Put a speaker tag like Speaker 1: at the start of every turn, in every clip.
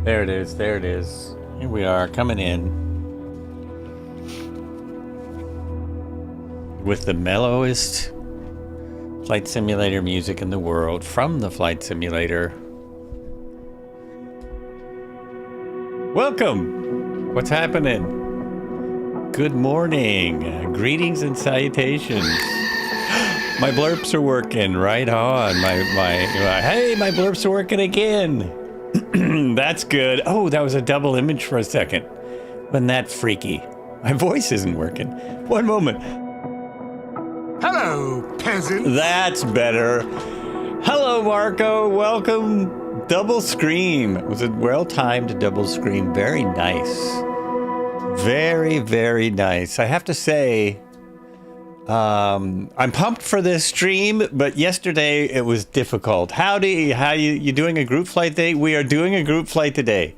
Speaker 1: There it is. There it is. Here we are coming in with the mellowest flight simulator music in the world from the flight simulator. Welcome. What's happening? Good morning. Greetings and salutations. My blurps are working. Right on. Hey, my blurps are working again. That's good. Oh, that was a double image for a second. Wasn't that freaky? My voice isn't working. One moment.
Speaker 2: Hello, peasant.
Speaker 1: That's better. Hello, Marco. Welcome. Double scream. It was a well-timed double scream. Very nice. Very, very nice. I have to say, I'm pumped for this stream, but yesterday it was difficult. How you doing a group flight today? We are doing a group flight today.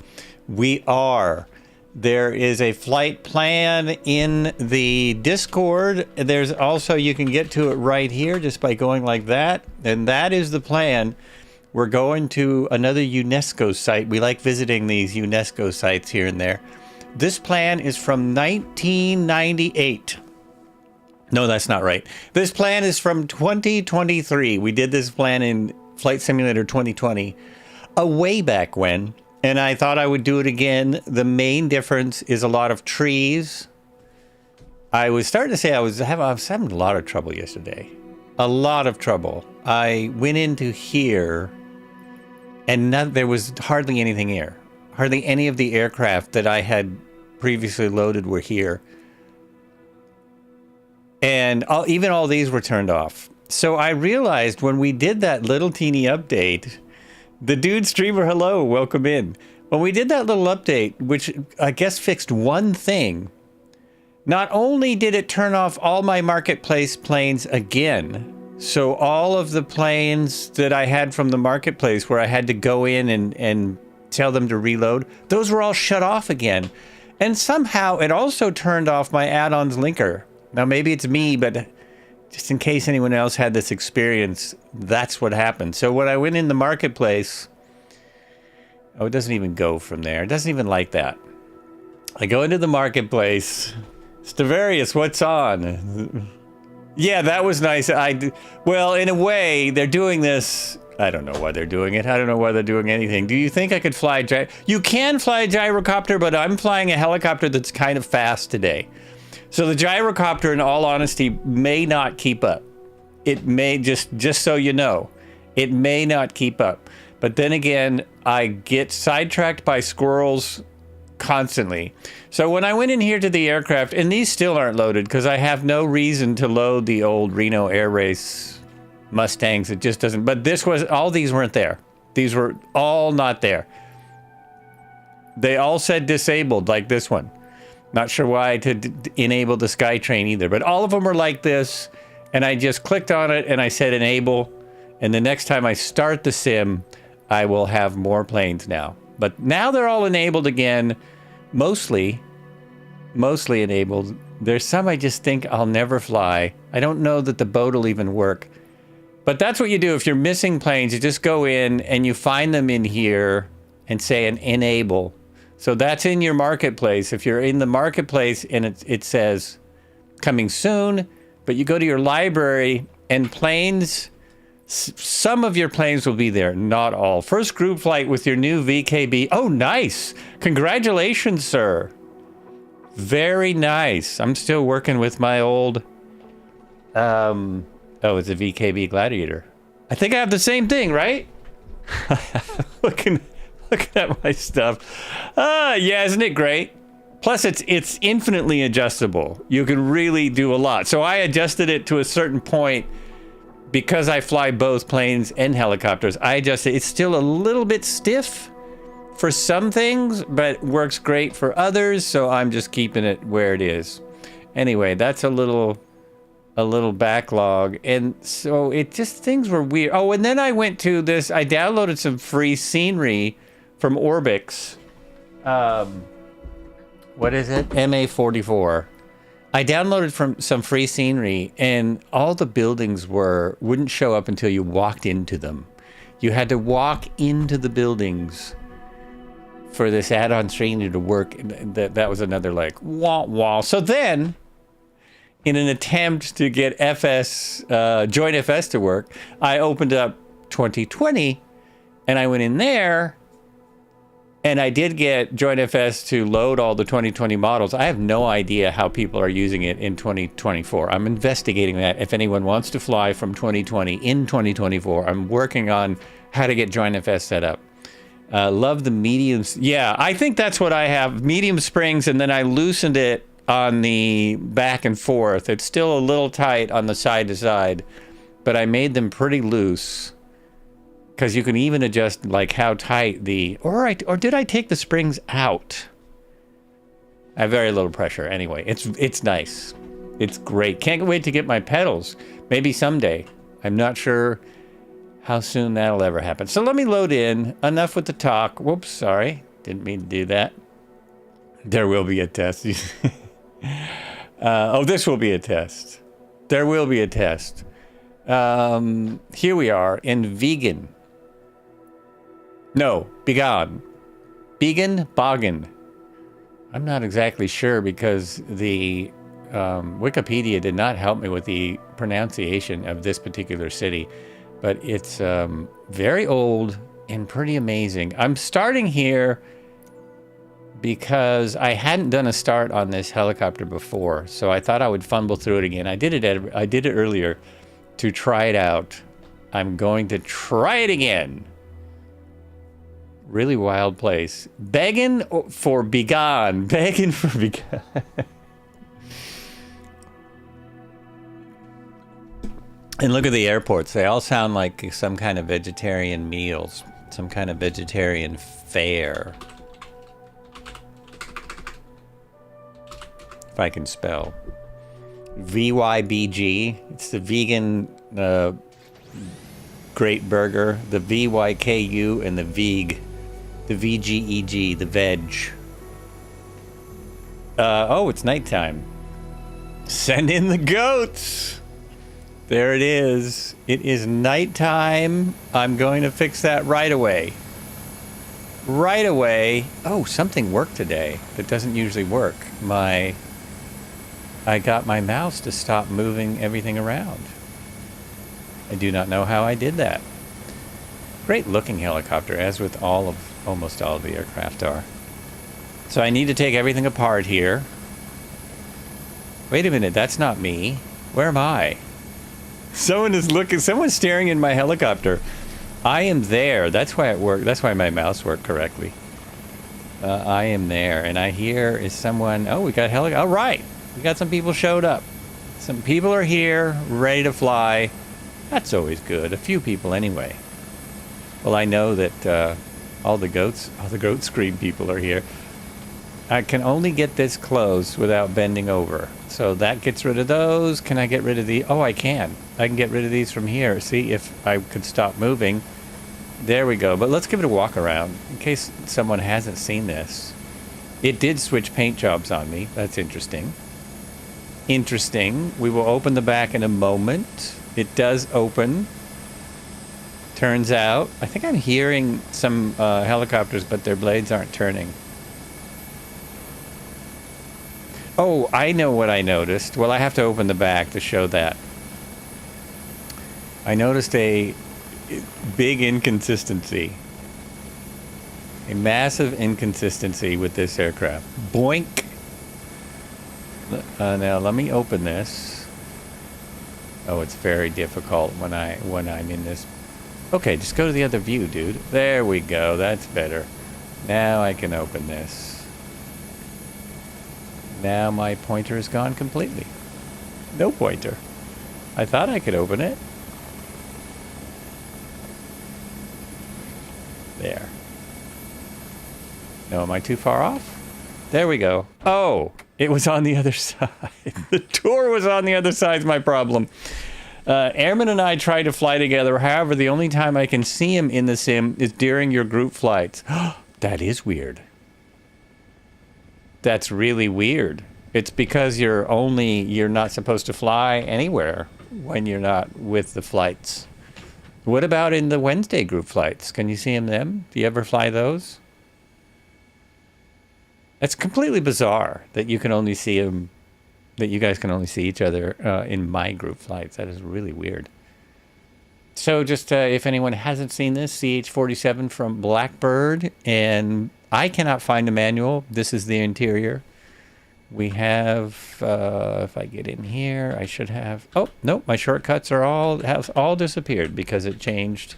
Speaker 1: We are. There is a flight plan in the Discord. There's also, you can get to it right here just by going like that. And that is the plan. We're going to another UNESCO site. We like visiting these UNESCO sites here and there. This plan is from 1998. No, that's not right. This plan is from 2023. We did this plan in Flight Simulator 2020, a way back when, and I thought I would do it again. The main difference is a lot of trees. I was starting to say I was having a lot of trouble yesterday. A lot of trouble. I went into here, and there was hardly anything here. Hardly any of the aircraft that I had previously loaded were here. And even all these were turned off. So I realized when we did that little teeny update, the dude streamer, hello, welcome in. When we did that little update, which I guess fixed one thing, not only did it turn off all my marketplace planes again, so all of the planes that I had from the marketplace where I had to go in and tell them to reload, those were all shut off again. And somehow it also turned off my add-ons linker. Now, maybe it's me, but just in case anyone else had this experience, that's what happened. So when I went in the marketplace, oh, it doesn't even go from there. It doesn't even like that. I go into the marketplace. Stavarius, what's on? Yeah, that was nice. Well, in a way, they're doing this. I don't know why they're doing it. I don't know why they're doing anything. Do you think I could fly? You can fly a gyrocopter, but I'm flying a helicopter that's kind of fast today. So the gyrocopter, in all honesty, may not keep up. It may, just so you know, it may not keep up. But then again, I get sidetracked by squirrels constantly. So when I went in here to the aircraft, and these still aren't loaded because I have no reason to load the old Reno Air Race Mustangs. It just doesn't. But all these weren't there. These were all not there. They all said disabled, like this one. Not sure why to enable the SkyTrain either, but all of them were like this, and I just clicked on it and I said enable, and the next time I start the sim, I will have more planes now. But now they're all enabled again, mostly enabled. There's some I just think I'll never fly. I don't know that the boat will even work. But that's what you do if you're missing planes. You just go in and you find them in here and say an enable. So that's in your marketplace. If you're in the marketplace and it says coming soon, but you go to your library and planes, some of your planes will be there, not all. First group flight with your new VKB. Oh, nice. Congratulations, sir. Very nice. I'm still working with my old, oh, it's a VKB Gladiator. I think I have the same thing, right? Looking at my stuff. Yeah, isn't it great? Plus, it's infinitely adjustable. You can really do a lot. So I adjusted it to a certain point because I fly both planes and helicopters. I adjusted. It's still a little bit stiff for some things, but works great for others. So I'm just keeping it where it is. Anyway, that's a little backlog, and so things were weird. Oh, and then I went to this. I downloaded some free scenery from Orbix. What is it? MA44. I downloaded some free scenery, and all the buildings wouldn't show up until you walked into them. You had to walk into the buildings for this add-on streaming to work. That was another like wah. So then, in an attempt to get Join FS to work, I opened up 2020, and I went in there, and I did get Join FS to load all the 2020 models. I have no idea how people are using it in 2024. I'm investigating that. If anyone wants to fly from 2020 in 2024, I'm working on how to get Join FS set up. Love the mediums. Yeah, I think that's what I have. Medium springs, and then I loosened it on the back and forth. It's still a little tight on the side to side, but I made them pretty loose because you can even adjust like how tight or did I take the springs out? I have very little pressure. Anyway, it's nice. It's great. Can't wait to get my pedals. Maybe someday. I'm not sure how soon that'll ever happen. So let me load in. Enough with the talk. Whoops, sorry. Didn't mean to do that. There will be a test. This will be a test. There will be a test. Here we are in vegan. No, Began. Bogan. I'm not exactly sure because the Wikipedia did not help me with the pronunciation of this particular city. But it's very old and pretty amazing. I'm starting here because I hadn't done a start on this helicopter before, so I thought I would fumble through it again. I did it earlier to try it out. I'm going to try it again. Really wild place. Begging for Began. Begging for Began. And look at the airports. They all sound like some kind of vegetarian meals. Some kind of vegetarian fare. If I can spell. VYBG. It's the vegan great burger. The VYKU and the VEG. The VGEG. The veg. It's nighttime. Send in the goats! There it is. It is nighttime. I'm going to fix that right away. Right away. Oh, something worked today that doesn't usually work. I got my mouse to stop moving everything around. I do not know how I did that. Great looking helicopter, as with almost all of the aircraft are. So I need to take everything apart here. Wait a minute, that's not me. Where am I? Someone's staring in my helicopter. I am there. That's why it worked. That's why my mouse worked correctly. I am there, and I hear is someone. Oh, we got all right. We got some people showed up. Some people are here, ready to fly. That's always good. A few people anyway. Well, I know that all the goat scream people are here. I can only get this close without bending over. So that gets rid of those. Can I get rid of the... Oh, I can. I can get rid of these from here. See if I could stop moving. There we go. But let's give it a walk around in case someone hasn't seen this. It did switch paint jobs on me. That's interesting. Interesting. We will open the back in a moment. It does open. Turns out... I think I'm hearing some helicopters, but their blades aren't turning. Oh, I know what I noticed. Well, I have to open the back to show that. I noticed a big inconsistency. A massive inconsistency with this aircraft. Boink! Now, let me open this. Oh, it's very difficult when I'm in this. Okay, just go to the other view, dude. There we go. That's better. Now I can open this. Now my pointer is gone completely. No pointer. I thought I could open it. There. No, am I too far off? There we go. Oh, it was on the other side. The door was on the other side is my problem. Airman and I try to fly together. However, the only time I can see him in the sim is during your group flights. That is weird. That's really weird. It's because you're not supposed to fly anywhere when you're not with the flights. What about in the Wednesday group flights? Can you see them? Do you ever fly those? It's completely bizarre that you can only see them, that you guys can only see each other in my group flights. That is really weird. So just if anyone hasn't seen this, CH47 from Blackbird, and I cannot find a manual. This is the interior. We have, if I get in here, I should have, oh, nope, my shortcuts are have all disappeared because it changed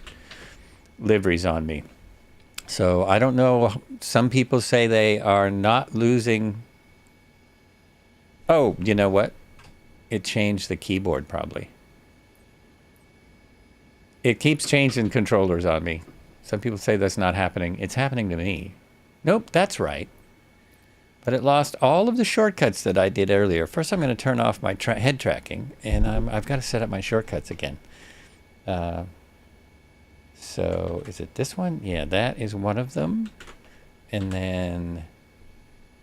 Speaker 1: liveries on me. So I don't know, some people say they are not losing. Oh, you know what? It changed the keyboard probably. It keeps changing controllers on me. Some people say that's not happening. It's happening to me. Nope, that's right. But it lost all of the shortcuts that I did earlier. First, I'm going to turn off my head tracking, and I've got to set up my shortcuts again. So is it this one? Yeah, that is one of them. And then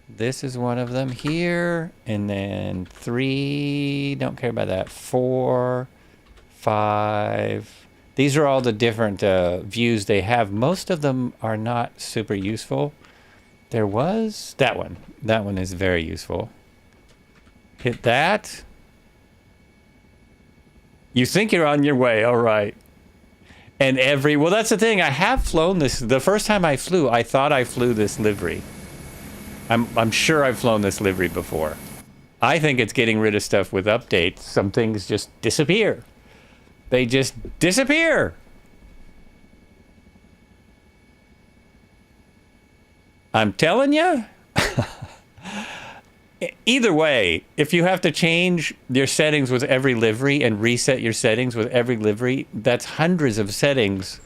Speaker 1: this is one of them here. And then 3, don't care about that. 4, 5. These are all the different views they have. Most of them are not super useful. There was that one. That one is very useful. Hit that. You think you're on your way, all right. And well, that's the thing. I have flown this. The first time I flew, I thought I flew this livery. I'm sure I've flown this livery before. I think it's getting rid of stuff with updates. Some things just disappear. They just disappear. I'm telling you. Either way, if you have to change your settings with every livery and reset your settings with every livery, that's hundreds of settings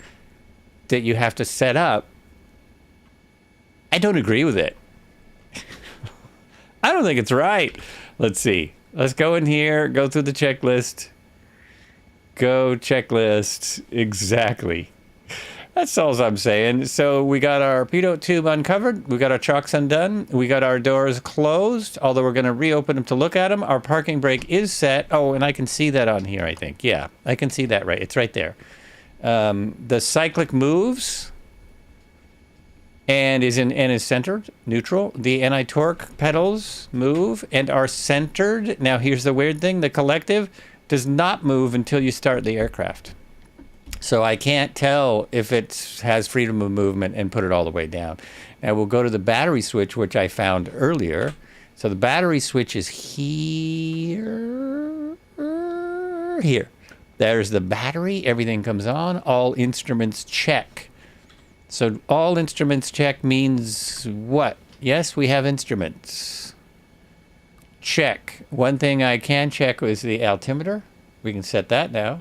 Speaker 1: that you have to set up. I don't agree with it. I don't think it's right. Let's see. Let's go in here, go through the checklist. Go checklist. Exactly. That's all I'm saying. So we got our pitot tube uncovered. We got our chocks undone. We got our doors closed, although we're going to reopen them to look at them. Our parking brake is set. Oh, and I can see that on here, I think. Yeah, I can see that right. It's right there. The cyclic moves and is centered, neutral. The anti-torque pedals move and are centered. Now, here's the weird thing. The collective does not move until you start the aircraft. So I can't tell if it has freedom of movement and put it all the way down. Now we'll go to the battery switch, which I found earlier. So the battery switch is here. Here. There's the battery. Everything comes on. All instruments check. So all instruments check means what? Yes, we have instruments. Check. One thing I can check is the altimeter. We can set that now.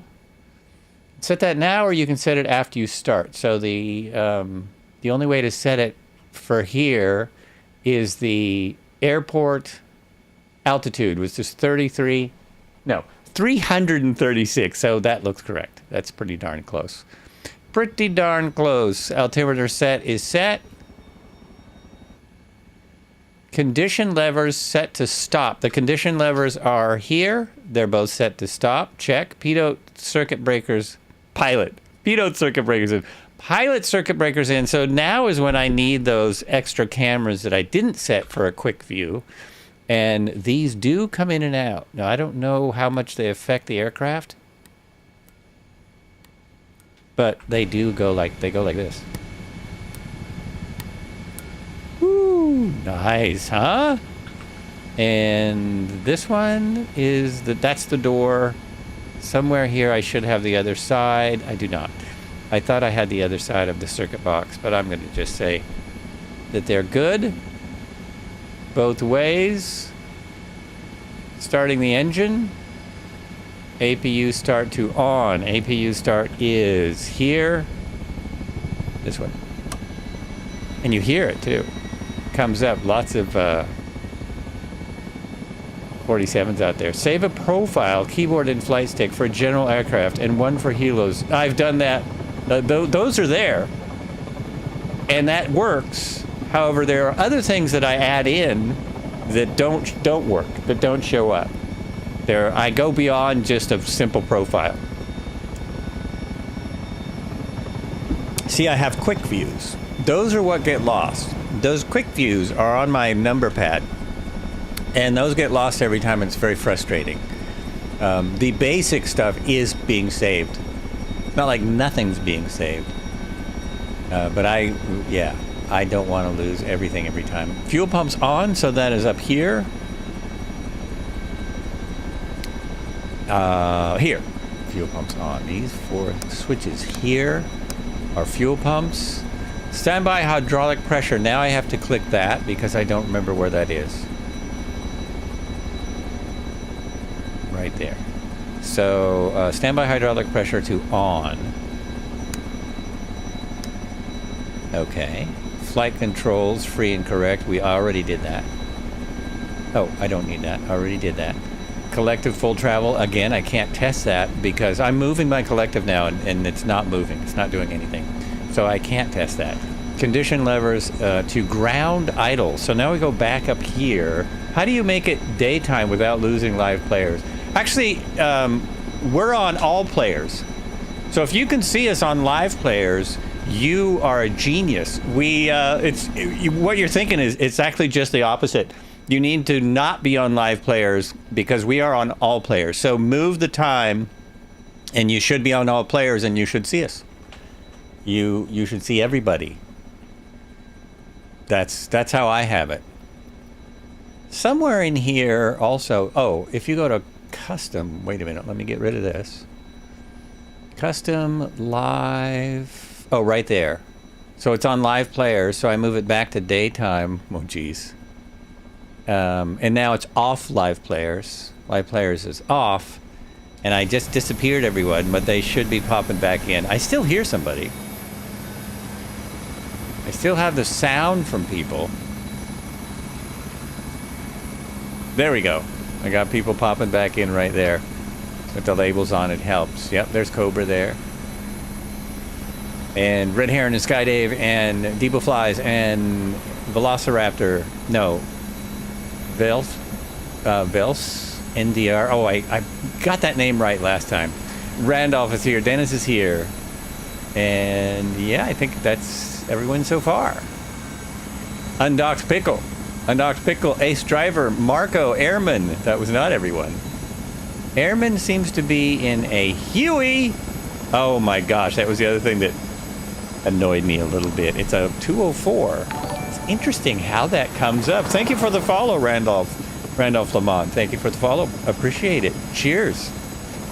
Speaker 1: Set that now, or you can set it after you start. So the only way to set it for here is the airport altitude, which is 336. So that looks correct. That's pretty darn close. Pretty darn close. Altimeter set is set. Condition levers set to stop. The condition levers are here. They're both set to stop. Check. Pitot circuit breakers. Pilot. Pitot circuit breakers in. Pilot circuit breakers in. So now is when I need those extra cameras that I didn't set for a quick view. And these do come in and out. Now, I don't know how much they affect the aircraft. But they do go like, this. Woo, nice, huh? And this one is, that's the door. Somewhere here I should have the other side. I do not. I thought I had the other side of the circuit box, but I'm going to just say that they're good. Both ways. Starting the engine. APU start to on. APU start is here. This one. And you hear it too. Comes up. Lots of 47s out there. Save a profile, keyboard and flight stick for general aircraft and one for helos. I've done that. Those are there. And that works. However, there are other things that I add in that don't work, that don't show up. I go beyond just a simple profile. See, I have quick views. those are what get lost. Those quick views are on my number pad, and those get lost every time, and it's very frustrating. The basic stuff is being saved. Not like nothing's being saved. But I don't want to lose everything every time. Fuel pump's on, so that is up here. Here. Fuel pump's on. These 4 switches here are fuel pumps. Standby hydraulic pressure. Now I have to click that because I don't remember where that is. Right there. So, standby hydraulic pressure to on. Okay. Flight controls, free and correct. We already did that. Oh, I don't need that. I already did that. Collective full travel. Again, I can't test that because I'm moving my collective now and it's not moving. It's not doing anything. So I can't test that. Condition levers to ground idle. So now we go back up here. How do you make it daytime without losing live players? Actually, we're on all players. So if you can see us on live players, you are a genius. What you're thinking is it's actually just the opposite. You need to not be on live players because we are on all players. So move the time, and you should be on all players, and you should see us. You should see everybody. That's how I have it. Somewhere in here also. Oh, if you go to custom. Wait a minute. Let me get rid of this. Custom live. Oh, right there. So it's on live players. So I move it back to daytime. Oh, geez. And now it's off live players. Live players is off. And I just disappeared everyone, but they should be popping back in. I still hear somebody. I still have the sound from people. There we go. I got people popping back in right there. With the labels on, it helps. Yep, there's Cobra there. And Red Heron and Skydave and Debo Flies and Velociraptor. No. Vels, NDR. Oh, I got that name right last time. Randolph is here. Dennis is here. And yeah, I think that's everyone so far. Undocked Pickle. Undocked Pickle, Ace Driver, Marco, Airman. That was not everyone. Airman seems to be in a Huey. Oh my gosh, that was the other thing that annoyed me a little bit. It's a 204. Interesting how that comes up. Thank you for the follow, Randolph Lamont. Thank you for the follow. Appreciate it. Cheers.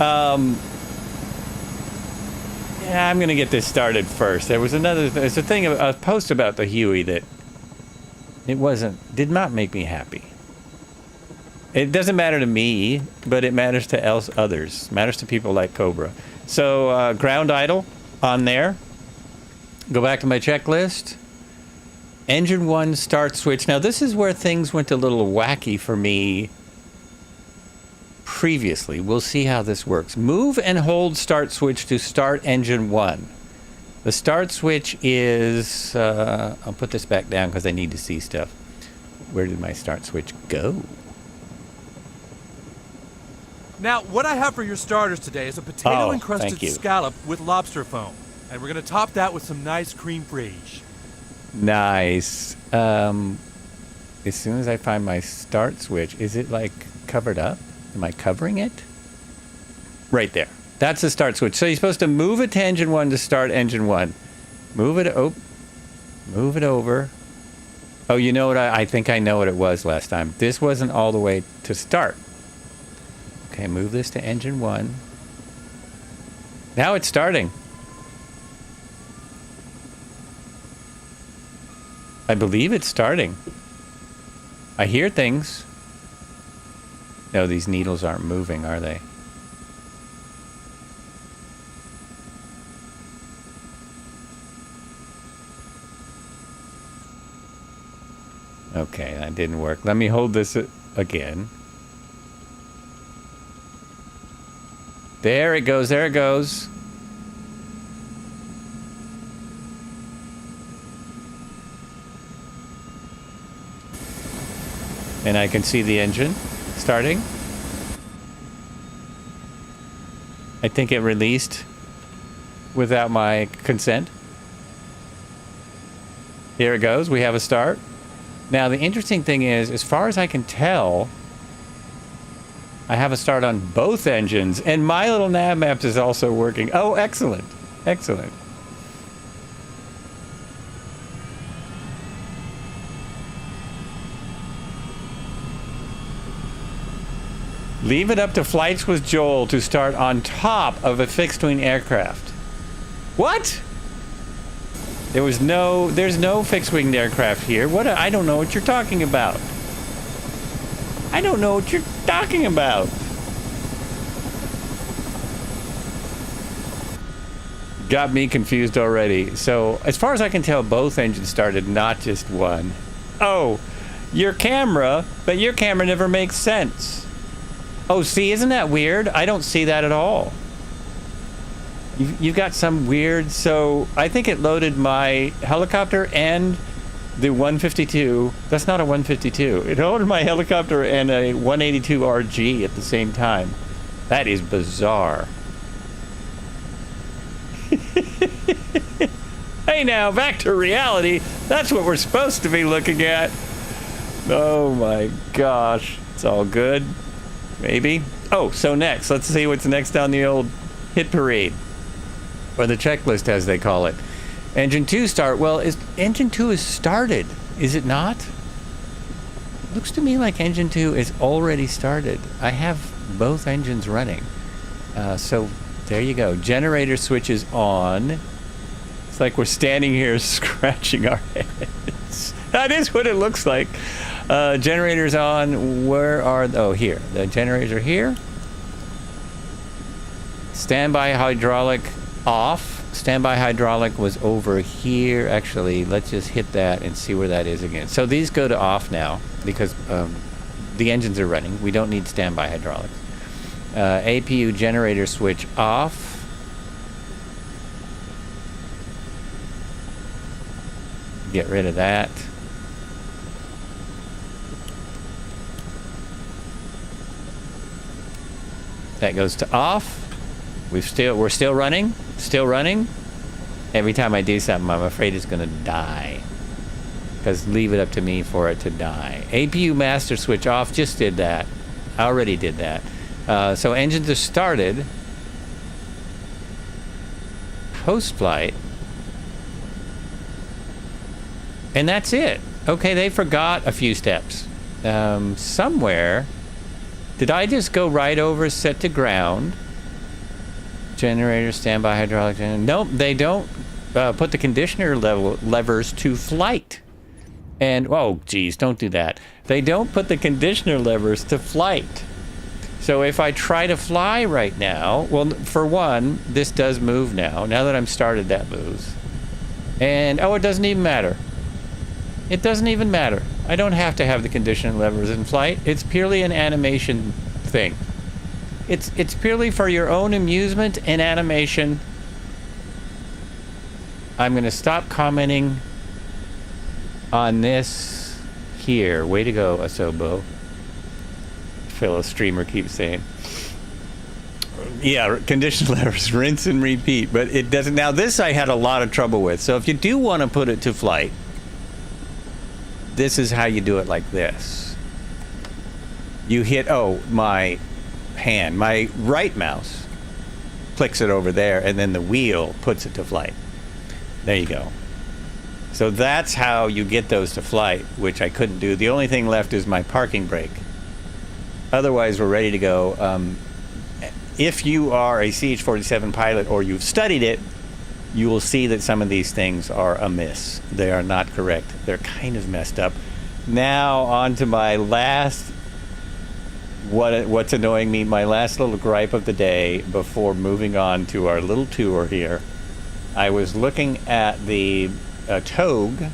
Speaker 1: Yeah, I'm gonna get this started first. There's a thing, a post about the Huey that did not make me happy. It doesn't matter to me, but it matters to others. It matters to people like Cobra. So ground idle on there. Go back to my checklist. Engine 1 start switch. Now this is where things went a little wacky for me previously. We'll see how this works. Move and hold start switch to start engine 1. The start switch is... I'll put this back down because I need to see stuff. Where did my start switch go?
Speaker 2: Now, what I have for your starters today is a potato-encrusted scallop with lobster foam. And we're going to top that with some nice cream fraiche.
Speaker 1: Nice. As soon as I find my start switch, is it like covered up? Am I covering it? Right there. That's the start switch. So you're supposed to move it to engine 1 to start engine 1. Move it over. Oh, you know what? I think I know what it was last time. This wasn't all the way to start. Okay, move this to engine 1. Now it's starting. I believe it's starting. I hear things. No, these needles aren't moving, are they? Okay, that didn't work. Let me hold this again. There it goes, there it goes. And I can see the engine starting. I think it released without my consent. Here it goes. We have a start. Now, the interesting thing is, as far as I can tell, I have a start on both engines, and my little nav maps is also working. Oh, excellent. Excellent. Leave it up to Flights with Joel to start on top of a fixed-wing aircraft. What? There's no fixed-wing aircraft here. I don't know what you're talking about. I don't know what you're talking about. Got me confused already. So, as far as I can tell, both engines started, not just one. Oh, but your camera never makes sense. Oh, see, isn't that weird? I don't see that at all. You've got some weird... So, I think it loaded my helicopter and the 152. That's not a 152. It loaded my helicopter and a 182 RG at the same time. That is bizarre. Hey now, back to reality. That's what we're supposed to be looking at. Oh my gosh. It's all good. Maybe. Oh, so next. Let's see what's next on the old hit parade. Or the checklist, as they call it. Engine 2 start. Well, Engine 2 is started, is it not? Looks to me like Engine 2 is already started. I have both engines running. So, there you go. Generator switches on. It's like we're standing here scratching our heads. That is what it looks like. Generators on. Where are... Oh, here. The generators are here. Standby hydraulic off. Standby hydraulic was over here. Actually, let's just hit that and see where that is again. So these go to off now because the engines are running. We don't need standby hydraulics. APU generator switch off. Get rid of that. That goes to off. We're still running. Still running. Every time I do something, I'm afraid it's going to die. Because leave it up to me for it to die. APU master switch off. Just did that. I already did that. So engines are started. Post-flight. And that's it. Okay, they forgot a few steps. Somewhere. Did I just go right over set to ground? Generator, standby hydraulic generator. Nope, they don't put the conditioner levers to flight. And, oh, geez, don't do that. They don't put the conditioner levers to flight. So if I try to fly right now, well, for one, this does move now. Now that I'm started, that moves. And, oh, it doesn't even matter. It doesn't even matter. I don't have to have the conditioner levers in flight. It's purely an animation thing. It's purely for your own amusement and animation. I'm going to stop commenting on this here. Way to go, Asobo. Fellow streamer keeps saying. Yeah, condition levers, rinse and repeat, but it doesn't. Now this I had a lot of trouble with. So if you do want to put it to flight, this is how you do it, like this. You hit, my hand, my right mouse clicks it over there, and then the wheel puts it to flight. There you go. So that's how you get those to flight, which I couldn't do. The only thing left is my parking brake. Otherwise, we're ready to go. If you are a CH47 pilot or you've studied it, you will see that some of these things are amiss. They are not correct. They're kind of messed up. Now, on to my last... What's annoying me, my last little gripe of the day before moving on to our little tour here. I was looking at the TOG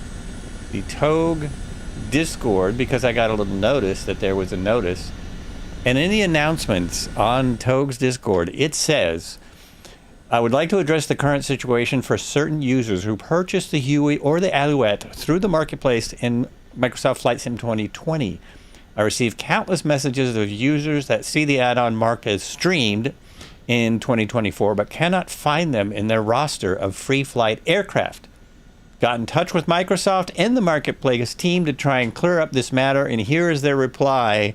Speaker 1: Discord, because I got a little notice that there was a notice. And in the announcements on TOG's Discord, it says, I would like to address the current situation for certain users who purchased the Huey or the Alouette through the marketplace in Microsoft Flight Sim 2020. I received countless messages of users that see the add-on marked as streamed in 2024, but cannot find them in their roster of free flight aircraft. got in touch with Microsoft and the Marketplace team to try and clear up this matter, and here is their reply.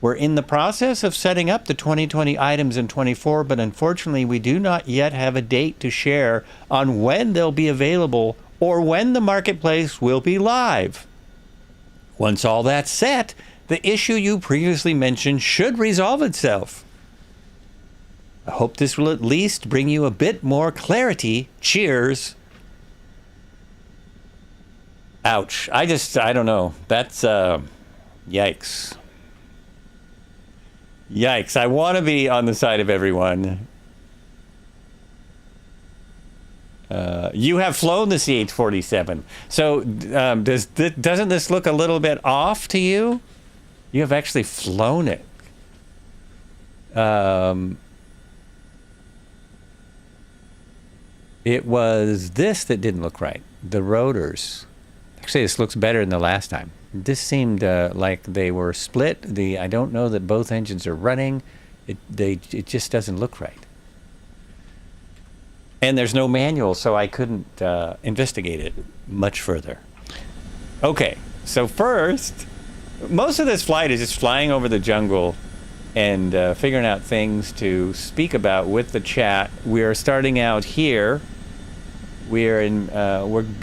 Speaker 1: We're in the process of setting up the 2020 items in 24, but unfortunately we do not yet have a date to share on when they'll be available or when the Marketplace will be live. Once all that's set, the issue you previously mentioned should resolve itself. I hope this will at least bring you a bit more clarity. Cheers. Ouch. I don't know. That's, yikes. Yikes. I want to be on the side of everyone. You have flown the CH47. So, doesn't this look a little bit off to you? You have actually flown it. It was this that didn't look right. The rotors. Actually, this looks better than the last time. This seemed like they were split. I don't know that both engines are running. It just doesn't look right. And there's no manual, so I couldn't investigate it much further. Okay, so first, most of this flight is just flying over the jungle and figuring out things to speak about with the chat. We're starting out here. We're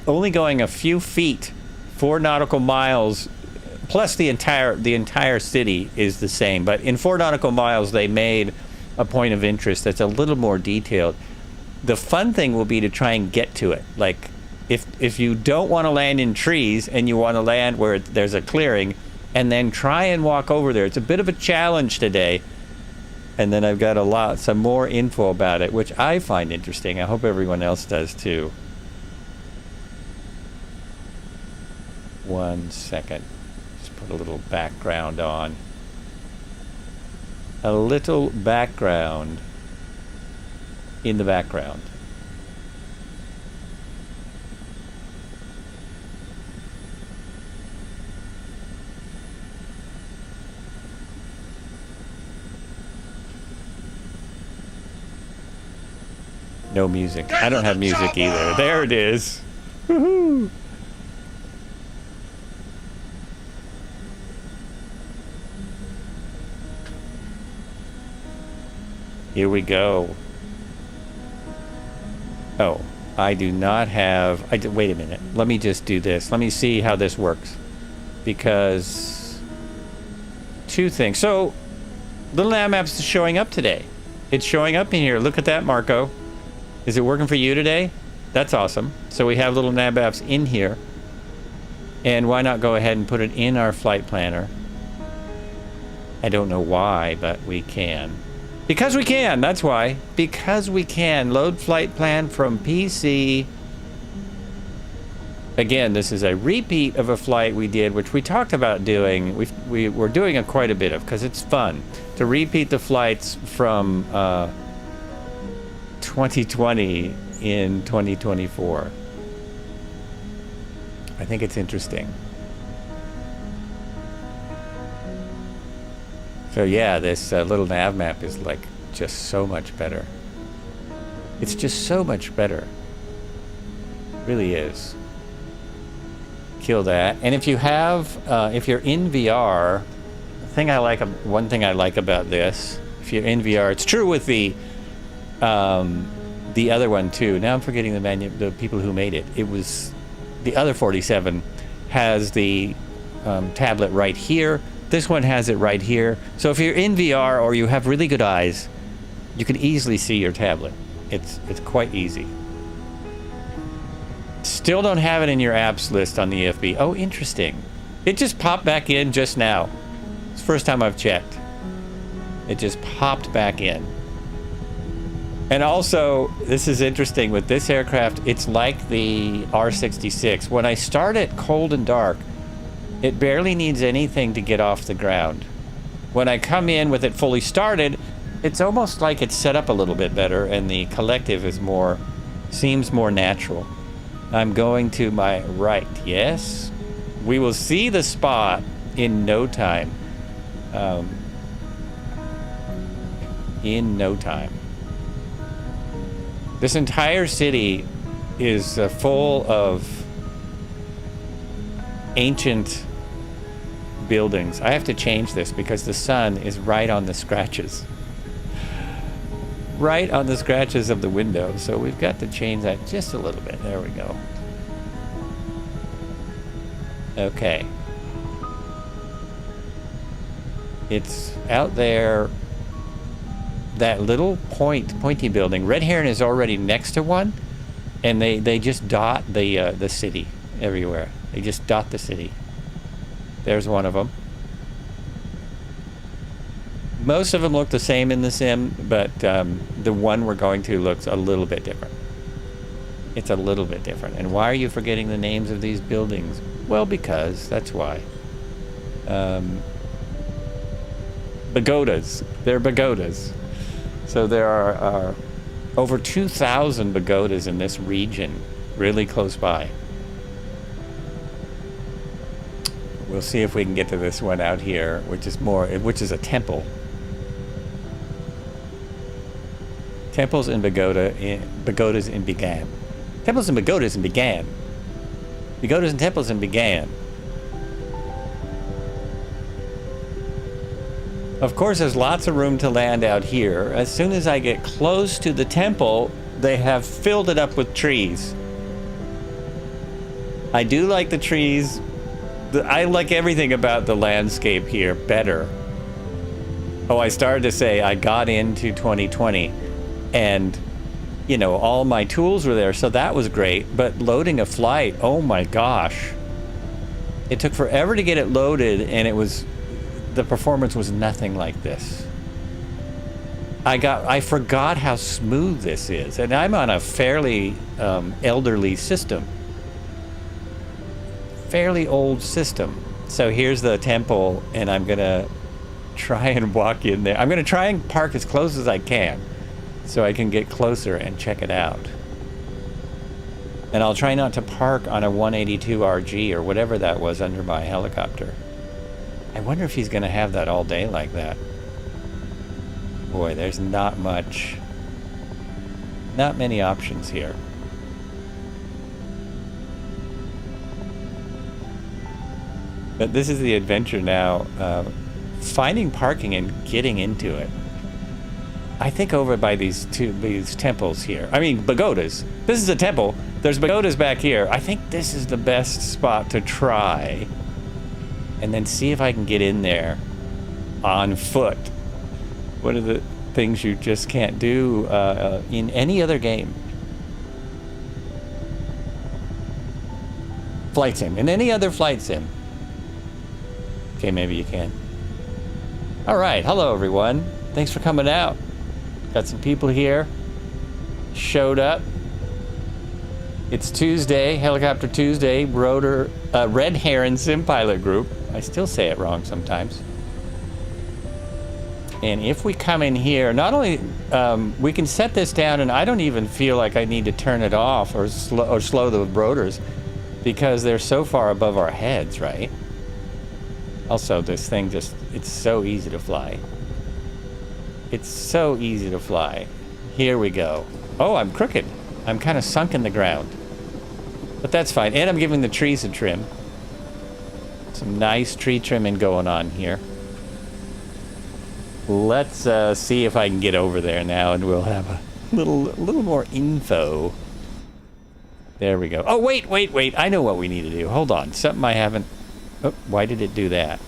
Speaker 1: only going a few feet, 4 nautical miles, plus the entire city is the same. But in 4 nautical miles, they made a point of interest that's a little more detailed. The fun thing will be to try and get to it. Like, if you don't want to land in trees and you want to land where there's a clearing, and then try and walk over there. It's a bit of a challenge today. And then I've got some more info about it, which I find interesting. I hope everyone else does too. 1 second. Just put a little background on. A little background in the background. No music. I don't have music either. There it is. Woohoo! Here we go. Oh, I do not have... wait a minute. Let me just do this. Let me see how this works. Because... 2 things. So, Little Navmaps is showing up today. It's showing up in here. Look at that, Marco. Is it working for you today? That's awesome. So we have little nav apps in here. And why not go ahead and put it in our flight planner? I don't know why, but we can. Because we can, that's why. Because we can. Load flight plan from PC. Again, this is a repeat of a flight we did, which we talked about doing. We're doing quite a bit of, because it's fun. To repeat the flights from... 2020 in 2024. I think it's interesting. So yeah, this little nav map is like just so much better. It's just so much better. It really is. Kill that. And if you have, if you're in VR, one thing I like about this, if you're in VR, it's true with the other one too. Now I'm forgetting the people who made it. It was the other 47 has the tablet right here. This one has it right here. So if you're in VR or you have really good eyes, you can easily see your tablet. It's quite easy. Still don't have it in your apps list on the EFB. Oh, interesting. It just popped back in just now. It's the first time I've checked. It just popped back in. And also, this is interesting with this aircraft, it's like the R66. When I start it cold and dark, it barely needs anything to get off the ground. When I come in with it fully started, it's almost like it's set up a little bit better and the collective is seems more natural. I'm going to my right, yes? We will see the spot in no time. In no time. This entire city is full of ancient buildings. I have to change this because the sun is right on the scratches. Right on the scratches of the window. So we've got to change that just a little bit. There we go. Okay. It's out there. That little pointy building. Red Heron is already next to one, and they just dot the city everywhere. They just dot the city. There's one of them. Most of them look the same in the sim, but the one we're going to looks a little bit different. It's a little bit different. And why are you forgetting the names of these buildings? Well, because that's why. Pagodas. They're pagodas. So there are over 2,000 pagodas in this region, really close by. We'll see if we can get to this one out here, which is a temple. Temples and pagodas in Began. Temples and pagodas in Began. Pagodas and temples in Began. Of course, there's lots of room to land out here. As soon as I get close to the temple, they have filled it up with trees. I do like the trees. I like everything about the landscape here better. Oh, I started to say I got into 2020 and, you know, all my tools were there, so that was great. But loading a flight, oh my gosh. It took forever to get it loaded, and the performance was nothing like this. I forgot how smooth this is, and I'm on a fairly elderly system. Fairly old system. So here's the temple, and I'm gonna try and walk in there. I'm gonna try and park as close as I can so I can get closer and check it out. And I'll try not to park on a 182 RG or whatever that was under my helicopter. I wonder if he's gonna have that all day like that. Boy, there's not many options here. But this is the adventure now, finding parking and getting into it. I think over by these temples here. I mean, pagodas. This is a temple. There's pagodas back here. I think this is the best spot to try. And then see if I can get in there on foot. One of the things you just can't do in any other game. Flight sim. In any other flight sim. Okay, maybe you can. All right, hello everyone. Thanks for coming out. Got some people here. Showed up. It's Tuesday, Helicopter Tuesday, Red Heron Sim Pilot Group. I still say it wrong sometimes. And if we come in here, not only we can set this down, and I don't even feel like I need to turn it off or slow the rotors because they're so far above our heads, right? Also, this thing it's so easy to fly. It's so easy to fly. Here we go. Oh, I'm crooked. I'm kind of sunk in the ground. But that's fine. And I'm giving the trees a trim. Some nice tree trimming going on here. Let's see if I can get over there now, and we'll have a little more info. There we go. Oh, wait. I know what we need to do. Hold on. Something I haven't... Oh, why did it do that?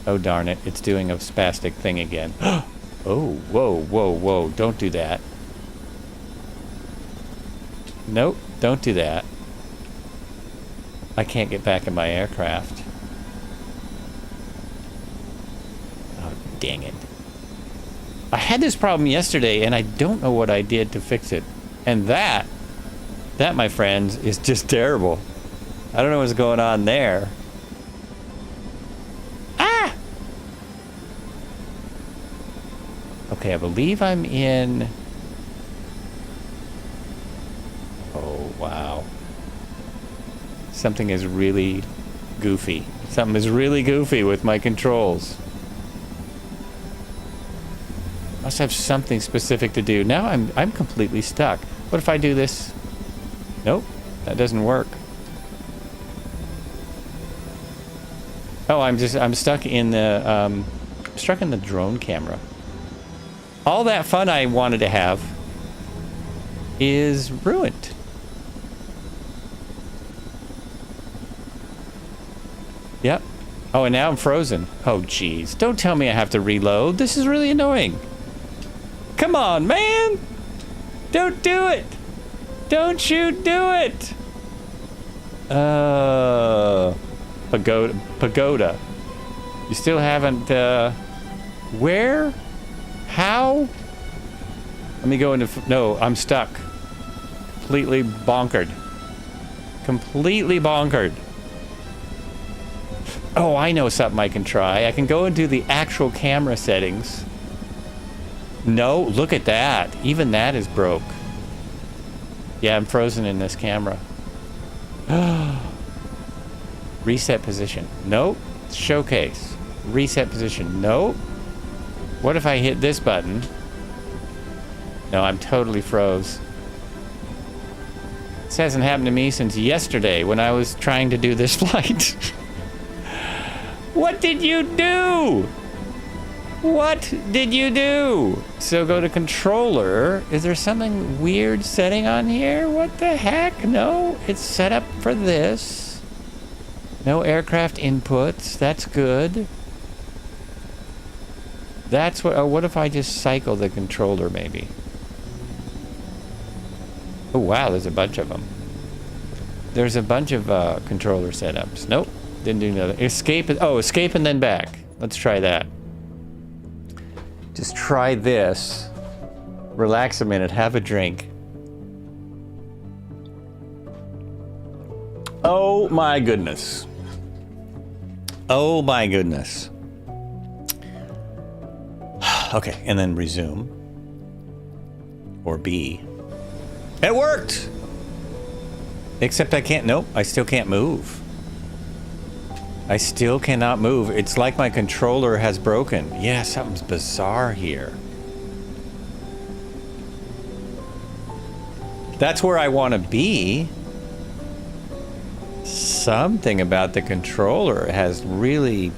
Speaker 1: Oh, darn it. It's doing a spastic thing again. Oh, whoa. Don't do that. Nope, don't do that. I can't get back in my aircraft. Oh, dang it. I had this problem yesterday, and I don't know what I did to fix it. And that, my friends, is just terrible. I don't know what's going on there. Ah! Okay, I believe I'm in... Oh, wow. Something is really goofy. Something is really goofy with my controls. Must have something specific to do. Now I'm completely stuck. What if I do this? Nope, that doesn't work. Oh, I'm stuck in the drone camera. All that fun I wanted to have is ruined. Yep. Oh, and now I'm frozen. Oh, jeez. Don't tell me I have to reload. This is really annoying. Come on, man. Don't do it. Don't you do it. Pagoda. You still haven't, where? How? Let me go into, no, I'm stuck. Completely bonkered. Completely bonkered. Oh, I know something I can try. I can go and do the actual camera settings. No, look at that. Even that is broke. Yeah, I'm frozen in this camera. Reset position. Nope. Showcase. Reset position. Nope. What if I hit this button? No, I'm totally froze. This hasn't happened to me since yesterday when I was trying to do this flight. What did you do? What did you do? So go to controller. Is there something weird setting on here? What the heck? No, it's set up for this. No aircraft inputs. That's good. That's what. Oh, what if I just cycle the controller maybe? Oh wow, there's a bunch of them. There's a bunch of controller setups. Nope. Didn't do another. Escape. Oh, escape and then back. Let's try that. Just try this. Relax a minute. Have a drink. Oh my goodness. Oh my goodness. Okay, and then resume. Or B. It worked! Except I can't. Nope, I still can't move. I still cannot move. It's like my controller has broken. Yeah, something's bizarre here. That's where I want to be. Something about the controller has really...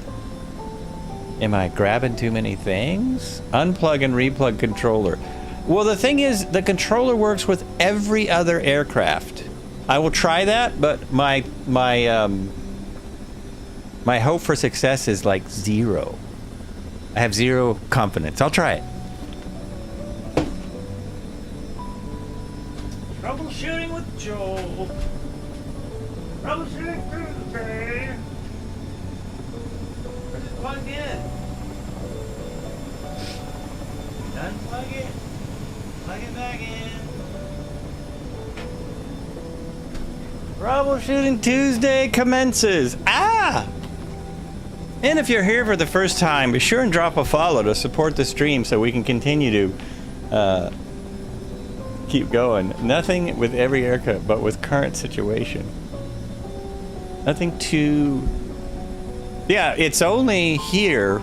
Speaker 1: Am I grabbing too many things? Unplug and replug controller. Well, the thing is, the controller works with every other aircraft. I will try that, but my hope for success is like 0. I have 0 confidence. I'll try it. Troubleshooting with Joel. Troubleshooting Tuesday. We're just plugged in. Unplug it. Plug it back in. Troubleshooting Tuesday commences. Ah! And if you're here for the first time, be sure and drop a follow to support the stream so we can continue to keep going. Nothing with every aircraft, but with current situation. Nothing too... Yeah, it's only here.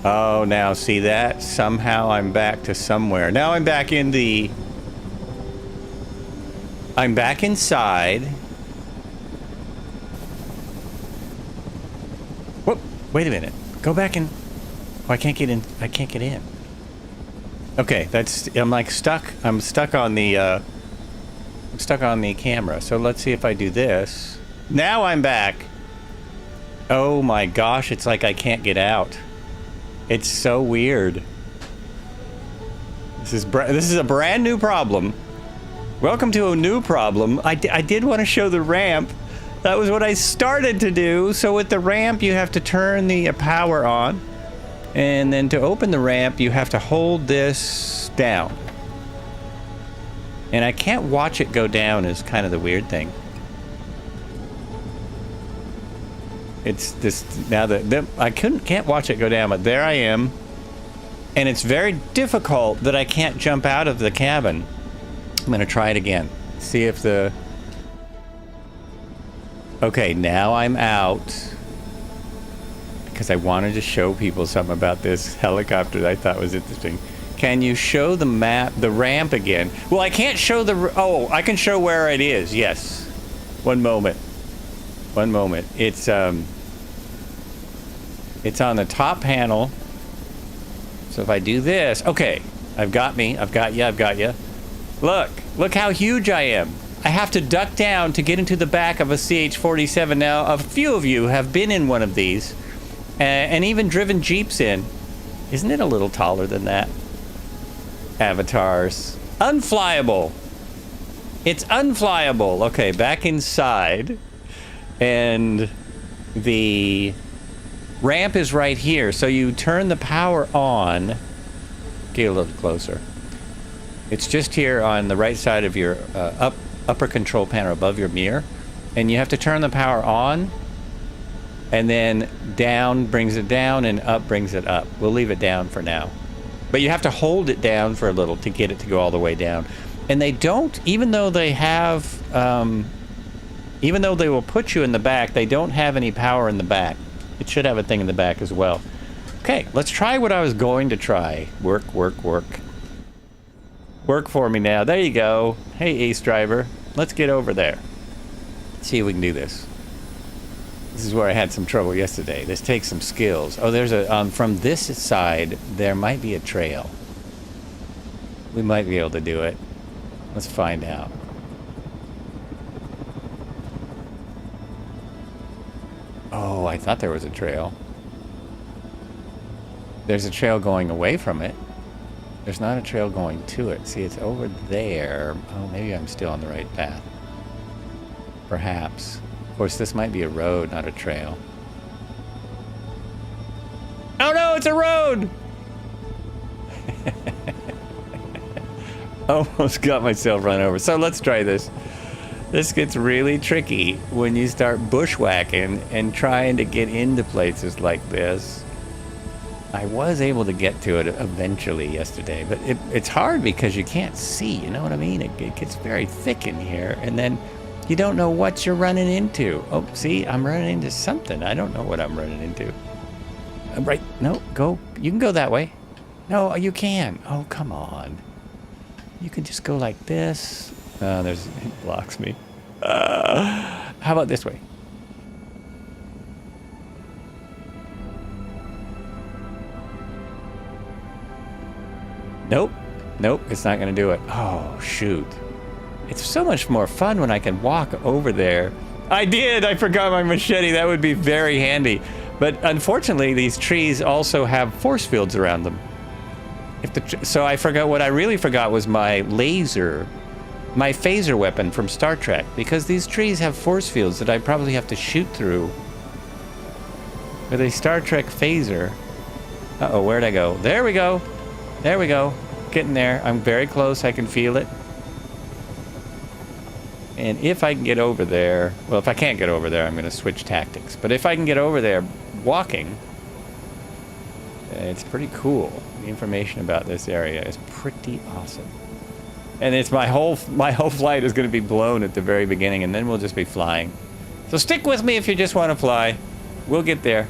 Speaker 1: Oh, now see that? Somehow I'm back to somewhere. Now I'm back in the... I'm back inside. Whoop! Wait a minute. Go back in. Oh, I can't get in. I can't get in. Okay, that's... I'm like stuck. I'm stuck on the... I'm stuck on the camera. So let's see if I do this. Now I'm back. Oh my gosh, it's like I can't get out. It's so weird. This is a brand new problem. Welcome to a new problem. I did want to show the ramp. That was what I started to do. So with the ramp, you have to turn the power on. And then to open the ramp, you have to hold this down. And I can't watch it go down is kind of the weird thing. It's this now that I can't watch it go down, but there I am. And it's very difficult that I can't jump out of the cabin. I'm gonna try it again. See if the... Okay, now I'm out. Because I wanted to show people something about this helicopter that I thought was interesting. Can you show the map, the ramp again? Well, I can't show the... Oh, I can show where it is. Yes. One moment. One moment. It's on the top panel. So if I do this... Okay. I've got me. I've got you. I've got you. Look how huge I am. I have to duck down to get into the back of a CH47. Now, a few of you have been in one of these and even driven Jeeps in. Isn't it a little taller than that? Avatars. Unflyable. It's unflyable. Okay, back inside. And the ramp is right here. So you turn the power on. Get a little closer. It's just here on the right side of your upper control panel above your mirror. And you have to turn the power on. And then down brings it down and up brings it up. We'll leave it down for now. But you have to hold it down for a little to get it to go all the way down. And they don't, even though they have, even though they will put you in the back, they don't have any power in the back. It should have a thing in the back as well. Okay, let's try what I was going to try. Work, work, work. Work for me now. There you go. Hey, Ace Driver. Let's get over there. Let's see if we can do this. This is where I had some trouble yesterday. This takes some skills. Oh, there's a, from this side, there might be a trail. We might be able to do it. Let's find out. Oh, I thought there was a trail. There's a trail going away from it. There's not a trail going to it. See, it's over there. Oh, maybe I'm still on the right path. Perhaps. Of course, this might be a road, not a trail. Oh no, it's a road! Almost got myself run over. So let's try this. This gets really tricky when you start bushwhacking and trying to get into places like this. I was able to get to it eventually yesterday, but it's hard because you can't see, you know what I mean? It gets very thick in here, and then you don't know what you're running into. Oh, see, I'm running into something. I don't know what I'm running into. Right, no, go. You can go that way. No, you can. Oh, come on. You can just go like this. It blocks me. How about this way? Nope. Nope, it's not going to do it. Oh, shoot. It's so much more fun when I can walk over there. I did! I forgot my machete. That would be very handy. But unfortunately, these trees also have force fields around them. So I forgot, what I really forgot was my laser, my phaser weapon from Star Trek, because these trees have force fields that I probably have to shoot through. With a Star Trek phaser. Uh-oh, where'd I go? There we go. There we go. Getting there. I'm very close. I can feel it. And if I can get over there, well, if I can't get over there, I'm going to switch tactics. But if I can get over there walking, it's pretty cool. The information about this area is pretty awesome. And it's my whole flight is going to be blown at the very beginning, and then we'll just be flying. So stick with me if you just want to fly. We'll get there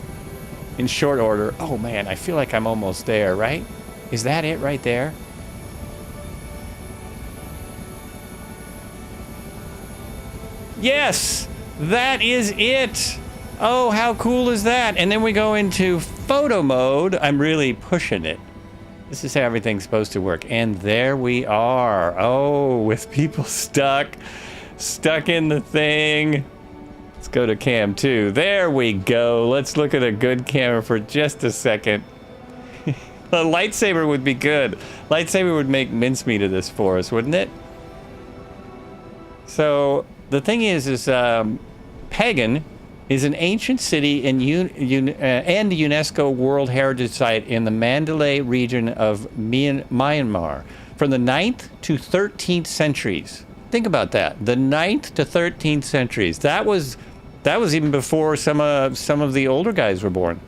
Speaker 1: in short order. Oh man, I feel like I'm almost there, right? Is that it right there? Yes, that is it. Oh, how cool is that? And then we go into photo mode. I'm really pushing it. This is how everything's supposed to work. And there we are. Oh, with people stuck in the thing. Let's go to cam 2. There we go. Let's look at a good camera for just a second. A lightsaber would be good. Lightsaber would make mincemeat of this for us, wouldn't it? So the thing is Pagan is an ancient city and a UNESCO World Heritage Site in the Mandalay region of Myanmar from the 9th to 13th centuries. Think about that. The 9th to 13th centuries. That was even before some of the older guys were born.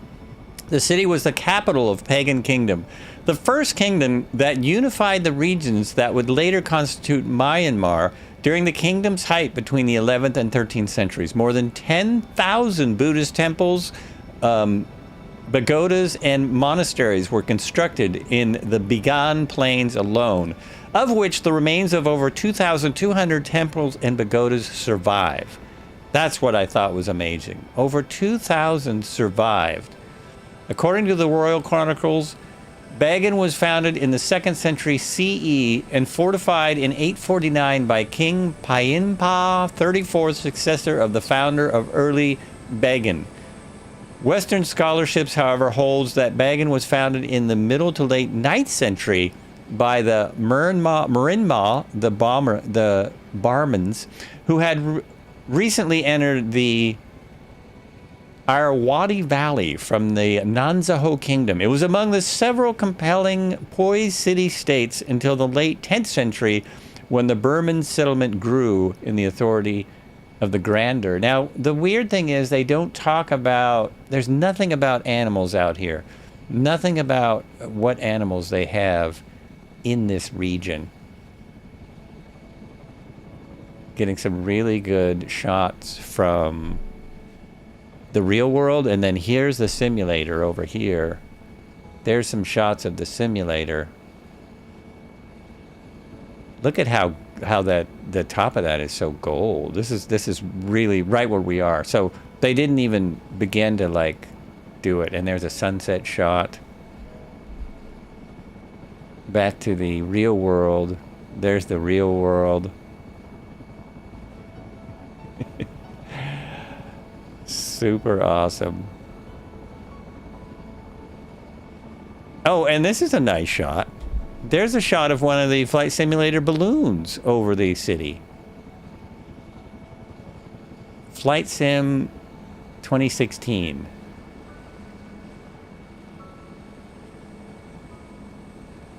Speaker 1: The city was the capital of Pagan Kingdom, the first kingdom that unified the regions that would later constitute Myanmar during the kingdom's height between the 11th and 13th centuries. More than 10,000 Buddhist temples, pagodas and monasteries were constructed in the Bigan Plains alone, of which the remains of over 2,200 temples and pagodas survive. That's what I thought was amazing. Over 2,000 survived. According to the Royal Chronicles, Bagan was founded in the 2nd century CE and fortified in 849 by King Payinpa, 34th successor of the founder of early Bagan. Western scholarships, however, holds that Bagan was founded in the middle to late 9th century by the Myanmar, the Barmans, who had recently entered the Irrawaddy Valley from the Nanzaho Kingdom. It was among the several compelling poised city-states until the late 10th century when the Burman settlement grew in the authority of the grandeur. Now, the weird thing is they don't talk about, there's nothing about animals out here. Nothing about what animals they have in this region. Getting some really good shots from the real world, and then here's the simulator over here. There's some shots of the simulator. Look at how that the top of that is so gold. This is really right where we are. So they didn't even begin to like do it. And there's a sunset shot. Back to the real world. There's the real world. Super awesome. Oh, and this is a nice shot. There's a shot of one of the flight simulator balloons over the city. Flight Sim 2016.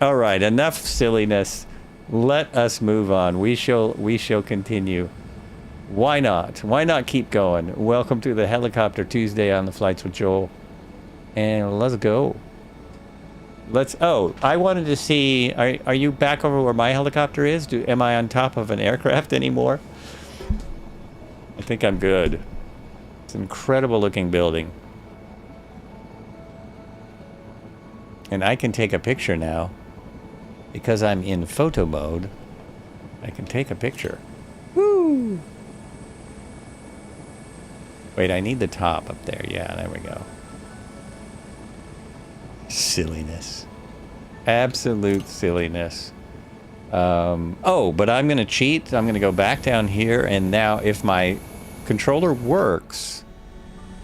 Speaker 1: All right, enough silliness. Let us move on. We shall continue. Why not? Why not keep going? Welcome to the Helicopter Tuesday on the Flights with Joel. And let's go. I wanted to see, are you back over where my helicopter is? Am I on top of an aircraft anymore? I think I'm good. It's an incredible looking building. And I can take a picture now. Because I'm in photo mode, I can take a picture. Woo! Wait, I need the top up there. Yeah, there we go. Silliness. Absolute silliness. But I'm going to cheat. I'm going to go back down here. And now if my controller works,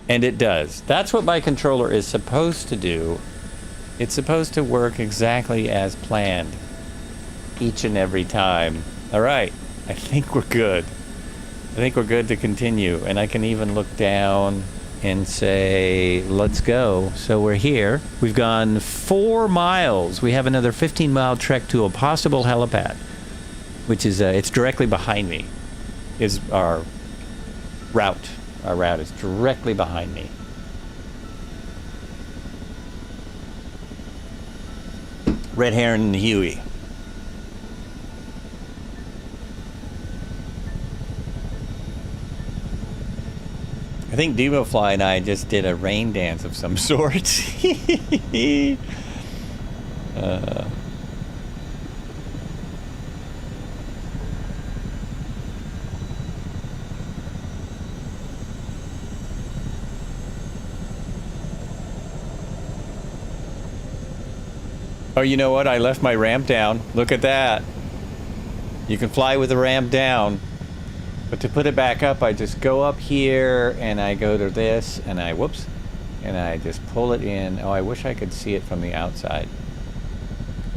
Speaker 1: and it does. That's what my controller is supposed to do. It's supposed to work exactly as planned. Each and every time. All right. I think we're good. I think we're good to continue. And I can even look down and say, let's go. So we're here. We've gone 4 miles. We have another 15-mile trek to a possible helipad, which is, it's directly behind me, is our route. Our route is directly behind me. Red Heron and Huey. I think DemoFly and I just did a rain dance of some sort. Oh, you know what? I left my ramp down. Look at that. You can fly with the ramp down. But to put it back up, I just go up here and I go to this and I, whoops, and I just pull it in. Oh, I wish I could see it from the outside.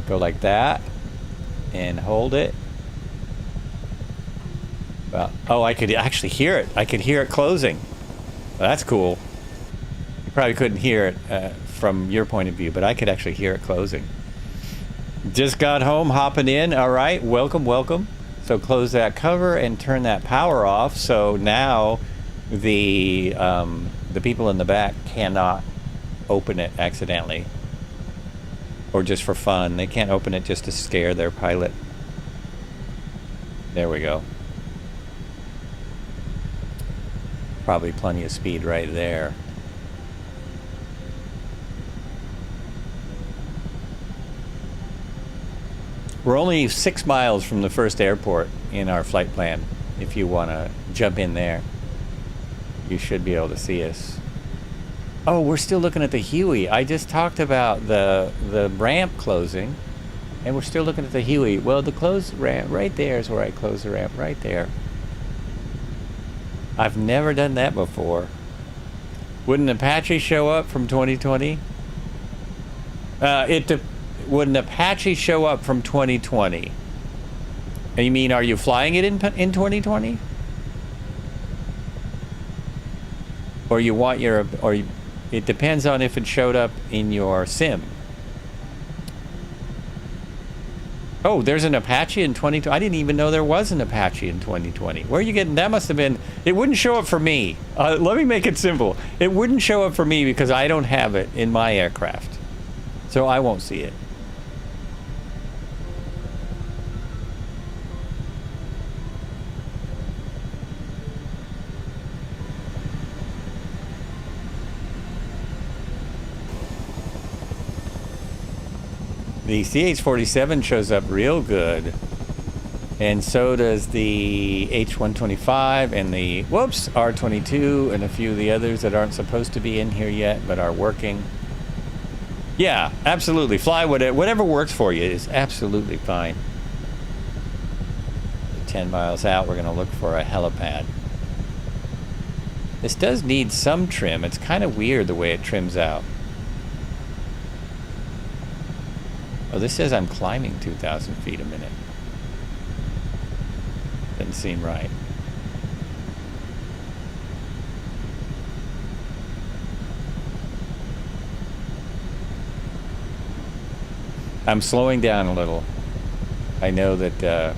Speaker 1: Go like that and hold it. Well, oh, I could actually hear it. I could hear it closing. Well, that's cool. You probably couldn't hear it from your point of view, but I could actually hear it closing. Just got home, hopping in. All right, welcome, welcome. So close that cover and turn that power off. So now the people in the back cannot open it accidentally or just for fun. They can't open it just to scare their pilot. There we go. Probably plenty of speed right there. We're only 6 miles from the first airport in our flight plan. If you want to jump in there, you should be able to see us. Oh, we're still looking at the Huey. I just talked about the ramp closing, and we're still looking at the Huey. Well, the closed ramp right there is where I close the ramp, right there. I've never done that before. Wouldn't Apache show up from 2020? Would an Apache show up from 2020? You mean, are you flying it in 2020? Or you want your, it depends on if it showed up in your sim. Oh, there's an Apache in 2020. I didn't even know there was an Apache in 2020. Where are you getting, that must have been, it wouldn't show up for me. Let me make it simple. It wouldn't show up for me because I don't have it in my aircraft. So I won't see it. The CH47 shows up real good, and so does the H125 and the, whoops, R22 and a few of the others that aren't supposed to be in here yet but are working. Yeah, absolutely. Fly whatever works for you is absolutely fine. 10 miles out, we're going to look for a helipad. This does need some trim. It's kind of weird the way it trims out. Oh, this says I'm climbing 2,000 feet a minute. Doesn't seem right. I'm slowing down a little. I know that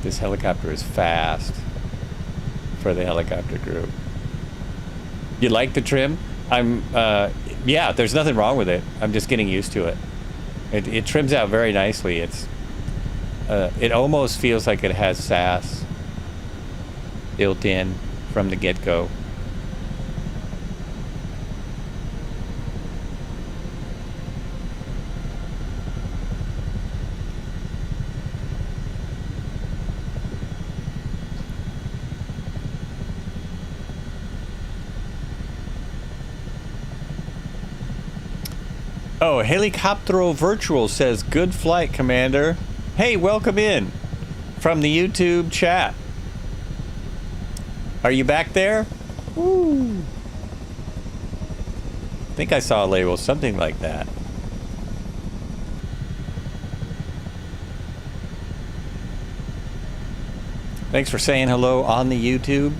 Speaker 1: this helicopter is fast for the helicopter group. You like the trim? Yeah, there's nothing wrong with it. I'm just getting used to it. It trims out very nicely. It almost feels like it has SAS built in from the get-go. Oh, Helicoptero Virtual says, good flight, Commander. Hey, welcome in from the YouTube chat. Are you back there? Woo. I think I saw a label, something like that. Thanks for saying hello on the YouTube.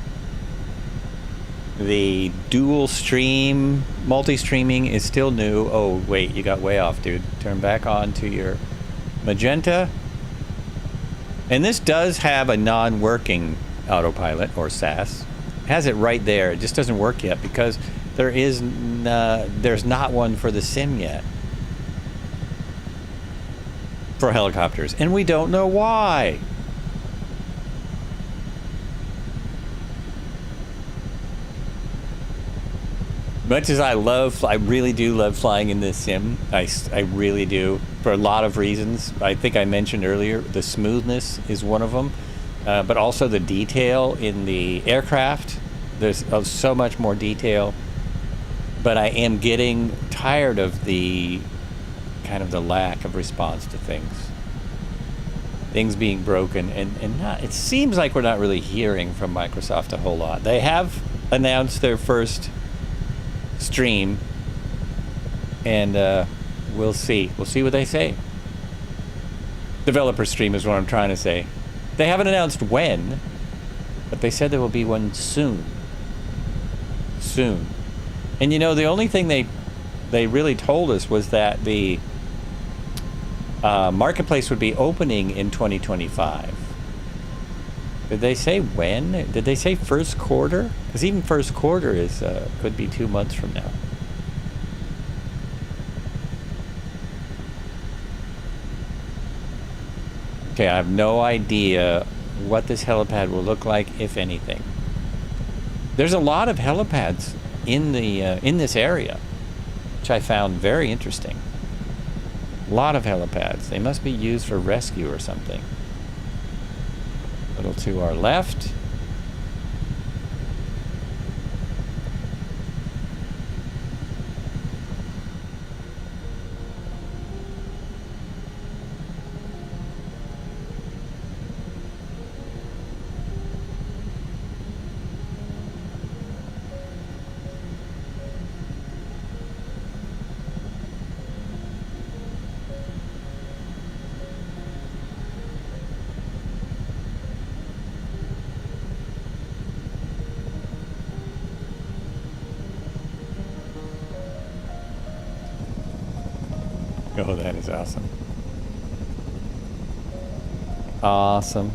Speaker 1: The dual stream, multi-streaming is still new. Oh, wait, you got way off, dude. Turn back on to your magenta. And this does have a non-working autopilot, or SAS. It has it right there. It just doesn't work yet because there's not one for the sim yet. For helicopters. And we don't know why. Much as I really do love flying in this sim. I really do, for a lot of reasons. I think I mentioned earlier, the smoothness is one of them, but also the detail in the aircraft. There's so much more detail, but I am getting tired of the kind of the lack of response to things being broken, and not. It seems like we're not really hearing from Microsoft a whole lot. They have announced their first stream, and we'll see what they say. Developer stream is what I'm trying to say. They haven't announced when, but they said there will be one soon. And you know, the only thing they really told us was that the marketplace would be opening in 2025. Did they say when? Did they say first quarter? Because even first quarter is could be 2 months from now. Okay, I have no idea what this helipad will look like, if anything. There's a lot of helipads in the in this area, which I found very interesting. A lot of helipads. They must be used for rescue or something. A little to our left. Oh, that is awesome. Awesome.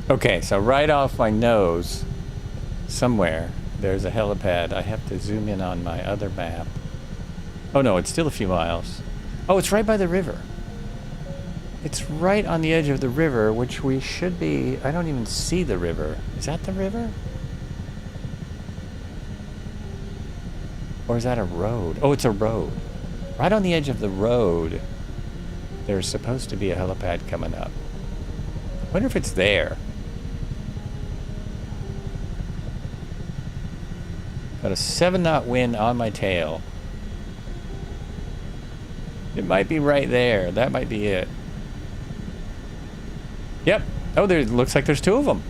Speaker 1: Okay, so right off my nose, somewhere, there's a helipad. I have to zoom in on my other map. Oh no, it's still a few miles. Oh, it's right by the river. It's right on the edge of the river, which we should be... I don't even see the river. Is that the river? Or is that a road? Oh, it's a road. Right on the edge of the road, there's supposed to be a helipad coming up. I wonder if it's there. Got a 7-knot wind on my tail. It might be right there. That might be it. Yep. Oh, there looks like there's 2 of them.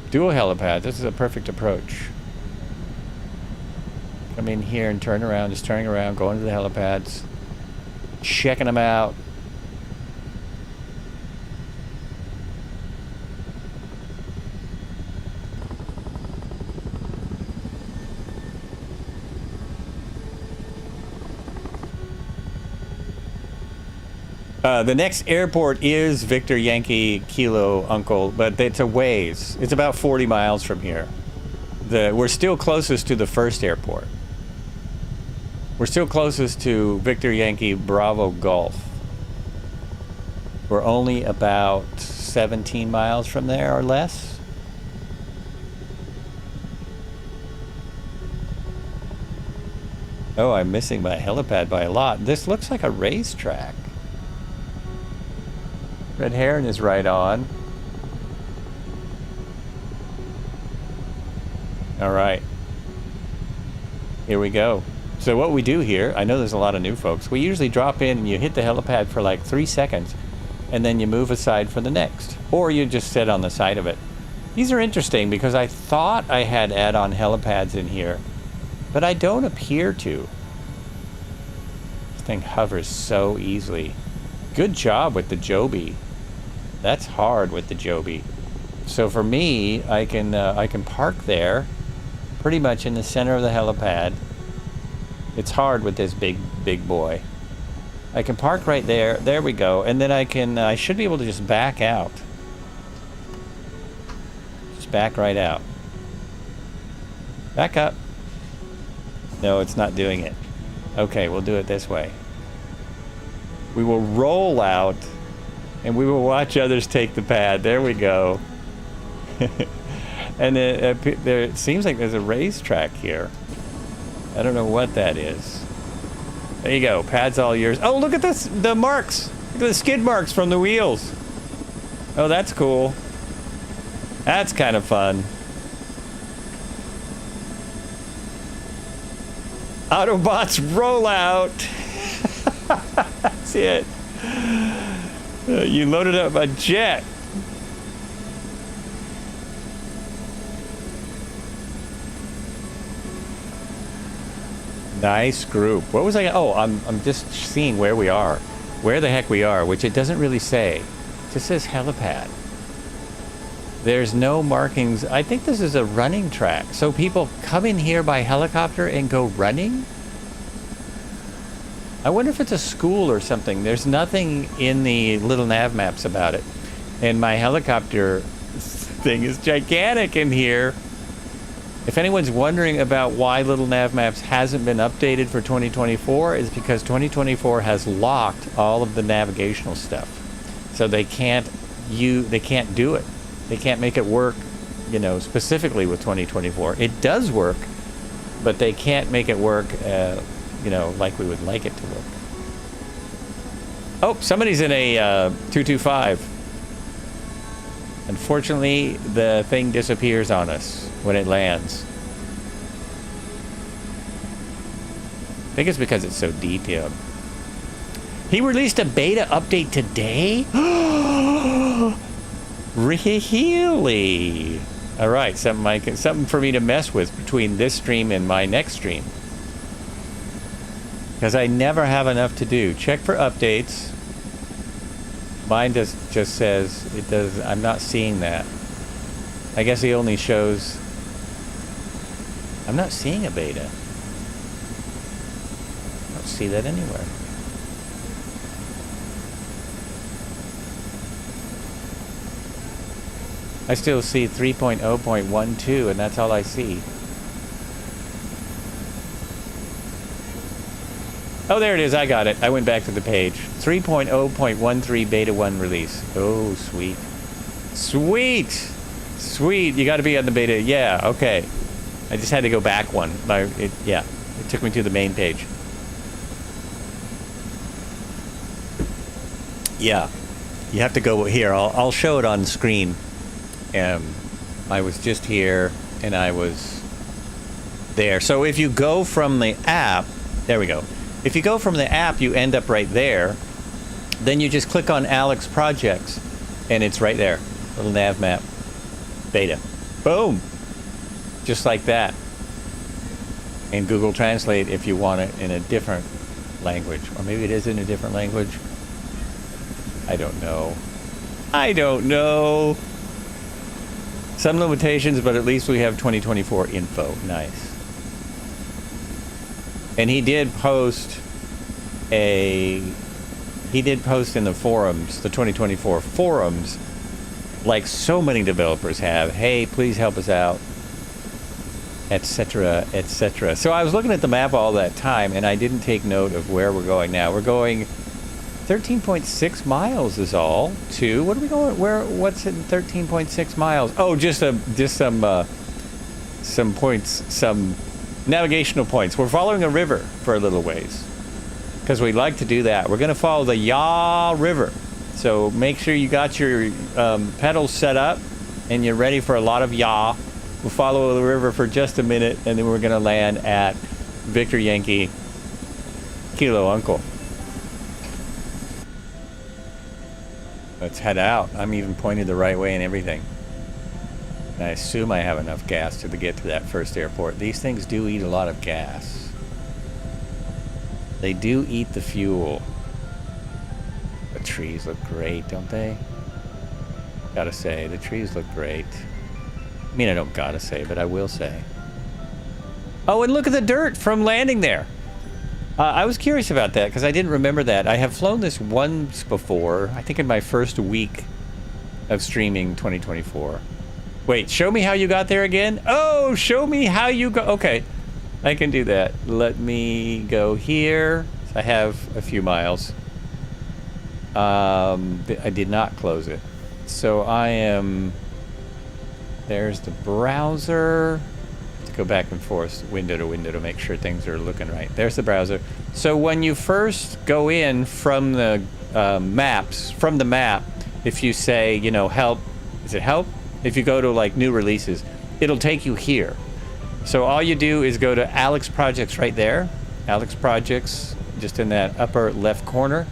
Speaker 1: Dual helipad. This is a perfect approach. Come in here and turn around. Just turning around, going to the helipads. Checking them out. The next airport is Victor Yankee Kilo Uncle, but it's a ways. It's about 40 miles from here. We're still closest to the first airport. We're still closest to Victor Yankee Bravo Golf. We're only about 17 miles from there or less. Oh, I'm missing my helipad by a lot. This looks like a racetrack. Red Heron is right on. All right. Here we go. So what we do here, I know there's a lot of new folks. We usually drop in and you hit the helipad for like 3 seconds and then you move aside for the next. Or you just sit on the side of it. These are interesting because I thought I had add-on helipads in here, but I don't appear to. This thing hovers so easily. Good job with the Joby. That's hard with the Joby. So for me, I can park there, pretty much in the center of the helipad. It's hard with this big boy. I can park right there. There we go. And then I should be able to just back out. Just back right out. Back up. No, it's not doing it. Okay, we'll do it this way. We will roll out, and we will watch others take the pad. There we go. And it seems like there's a racetrack here. I don't know what that is. There you go. Pad's all yours. Oh, look at this, the marks. Look at the skid marks from the wheels. Oh, that's cool. That's kind of fun. Autobots roll out. That's it. You loaded up a jet. Nice group. What was I? Oh, I'm just seeing where we are. Where the heck we are, which it doesn't really say. It just says helipad. There's no markings. I think this is a running track. So people come in here by helicopter and go running? I wonder if it's a school or something. There's nothing in the little nav maps about it. And my helicopter thing is gigantic in here. If anyone's wondering about why Little Nav Maps hasn't been updated for 2024, it's because 2024 has locked all of the navigational stuff. So they can't do it. They can't make it work, you know, specifically with 2024. It does work, but they can't make it work, you know, like we would like it to work. Oh, somebody's in a 225. Unfortunately, the thing disappears on us when it lands. I think it's because it's so detailed. He released a beta update today? Really? All right, something for me to mess with between this stream and my next stream. Because I never have enough to do. Check for updates. Mine just says it does. I'm not seeing that. I guess he only shows. I'm not seeing a beta. I don't see that anywhere. I still see 3.0.12, and that's all I see. Oh, there it is. I got it. I went back to the page. 3.0.13 beta 1 release. Oh, sweet. Sweet! Sweet. You got to be on the beta. Yeah, okay. I just had to go back one. Yeah, it took me to the main page. Yeah. You have to go here. I'll show it on screen. I was just here, and I was there. So if you go from the app, there we go. If you go from the app, you end up right there. Then you just click on Alex Projects, and it's right there. Little nav map. Beta. Boom! Just like that. And Google Translate if you want it in a different language. Or maybe it is in a different language. I don't know. I don't know. Some limitations, but at least we have 2024 info. Nice. And he did post in the forums, the 2024 forums, like so many developers have, hey, please help us out, etc., etc. So I was looking at the map all that time, and I didn't take note of where we're going now. We're going 13.6 miles is all to, what are we going, what's in 13.6 miles? Oh, just some points, some navigational points. We're following a river for a little ways because we like to do that. We're going to follow the Ya River. So make sure you got your pedals set up and you're ready for a lot of Ya. We'll follow the river for just a minute and then we're going to land at Victor Yankee Kilo Uncle. Let's head out. I'm even pointed the right way and everything. And I assume I have enough gas to get to that first airport. These things do eat a lot of gas. They do eat the fuel. The trees look great, don't they? Gotta say, the trees look great. I mean, I don't gotta say, but I will say. Oh, and look at the dirt from landing there. I was curious about that because I didn't remember that. I have flown this once before, I think in my first week of streaming 2024. Wait, show me how you got there again? Oh, show me how you go. Okay, I can do that. Let me go here. I have a few miles. I did not close it. So I am... There's the browser. Let's go back and forth, window to window, to make sure things are looking right. There's the browser. So when you first go in from the map, if you say, you know, help, is it help? If you go to like new releases, it'll take you here. So all you do is go to Alex Projects right there. Alex Projects, just in that upper left corner.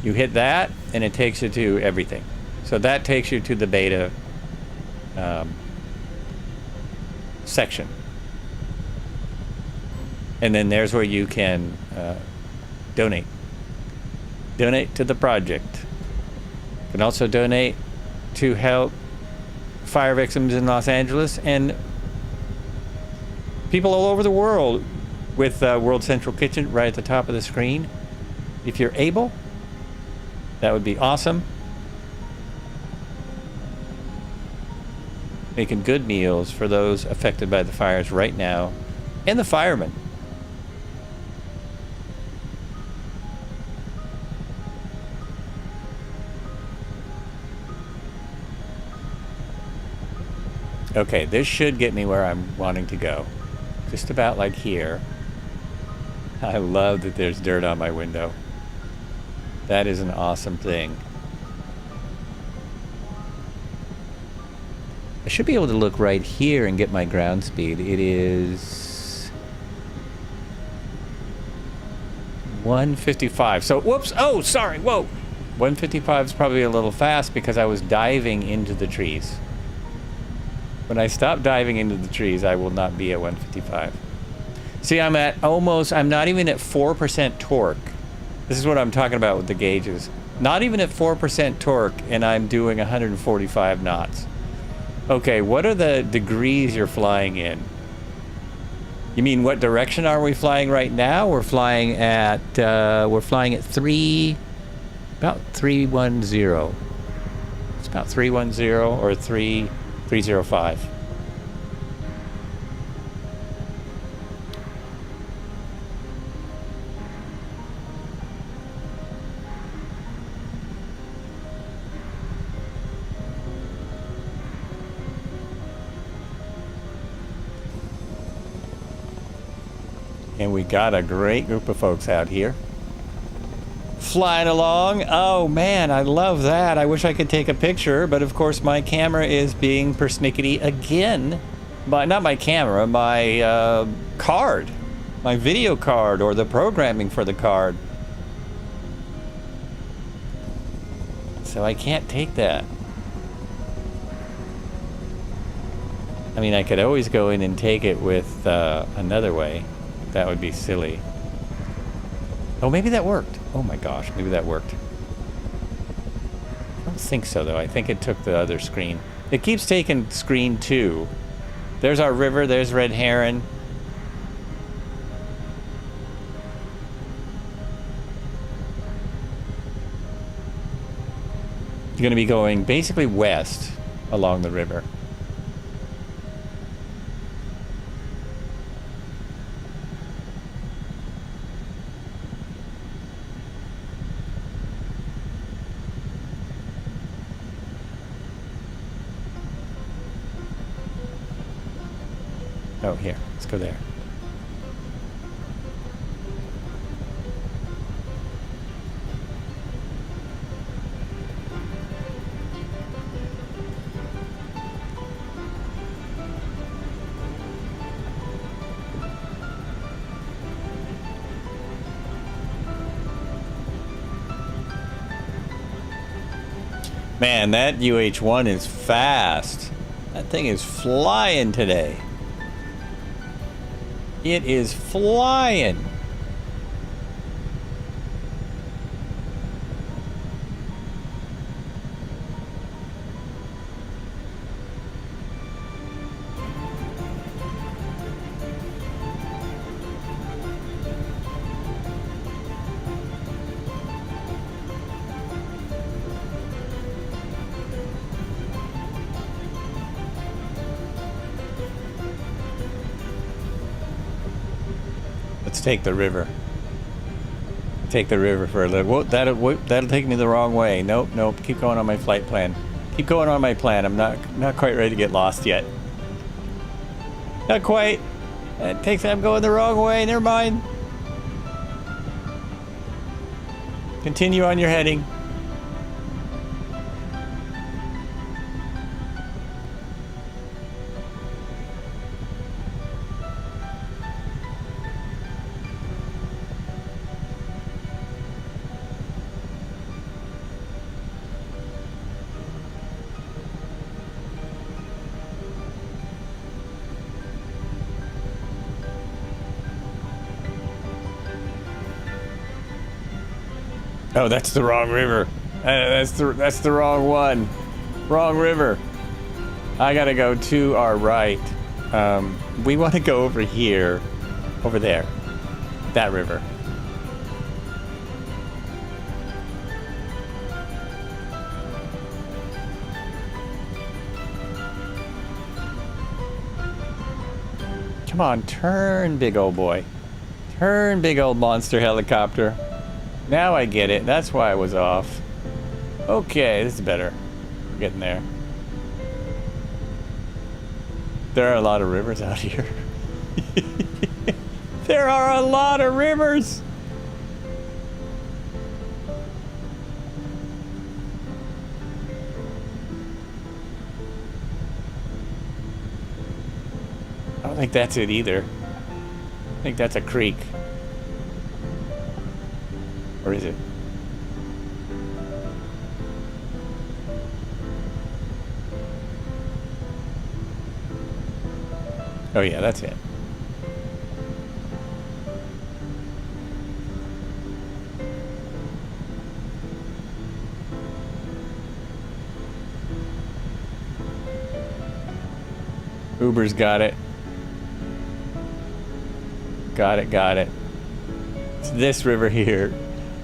Speaker 1: You hit that, and it takes you to everything. So that takes you to the beta section. And then there's where you can donate. Donate to the project. You can also donate to help fire victims in Los Angeles and people all over the world with World Central Kitchen right at the top of the screen. If you're able, that would be awesome. making good meals for those affected by the fires right now, and the firemen. Okay, this should get me where I'm wanting to go. Just about like here. I love that there's dirt on my window. That is an awesome thing. I should be able to look right here and get my ground speed. It is 155. So, whoops. Oh, sorry. Whoa. 155 is probably a little fast because I was diving into the trees. When I stop diving into the trees, I will not be at 155. See, I'm not even at 4% torque. This is what I'm talking about with the gauges. Not even at 4% torque, and I'm doing 145 knots. Okay, what are the degrees you're flying in? You mean what direction are we flying right now? We're flying at about 310. It's about 310 or 305. And we got a great group of folks out here flying along. Oh man, I love that. I wish I could take a picture, but of course my camera is being persnickety again. Not my camera, my card. My video card, or the programming for the card. So I can't take that. I mean, I could always go in and take it with another way. That would be silly. Oh, maybe that worked. Oh my gosh, maybe that worked. I don't think so, though. I think it took the other screen. It keeps taking screen 2. There's our river. There's Red Heron. You're going to be going basically west along the river. Oh, here. Let's go there. Man, that UH-1 is fast. That thing is flying today. It is flying. Let's take the river. Take the river for a little. Whoa, that'll take me the wrong way. Nope. Keep going on my flight plan. Keep going on my plan. I'm not quite ready to get lost yet. Not quite. I'm going the wrong way. Never mind. Continue on your heading. Oh, that's the wrong river. That's the wrong one. Wrong river. I gotta go to our right. We want to go over here. Over there. That river. Come on, turn, big old boy. Turn, big old monster helicopter. Now I get it. That's why I was off. Okay, this is better. We're getting there. There are a lot of rivers out here. There are a lot of rivers. I don't think that's it either. I think that's a creek. Or is it? Oh yeah, that's it. Uber's got it. Got it. It's this river here.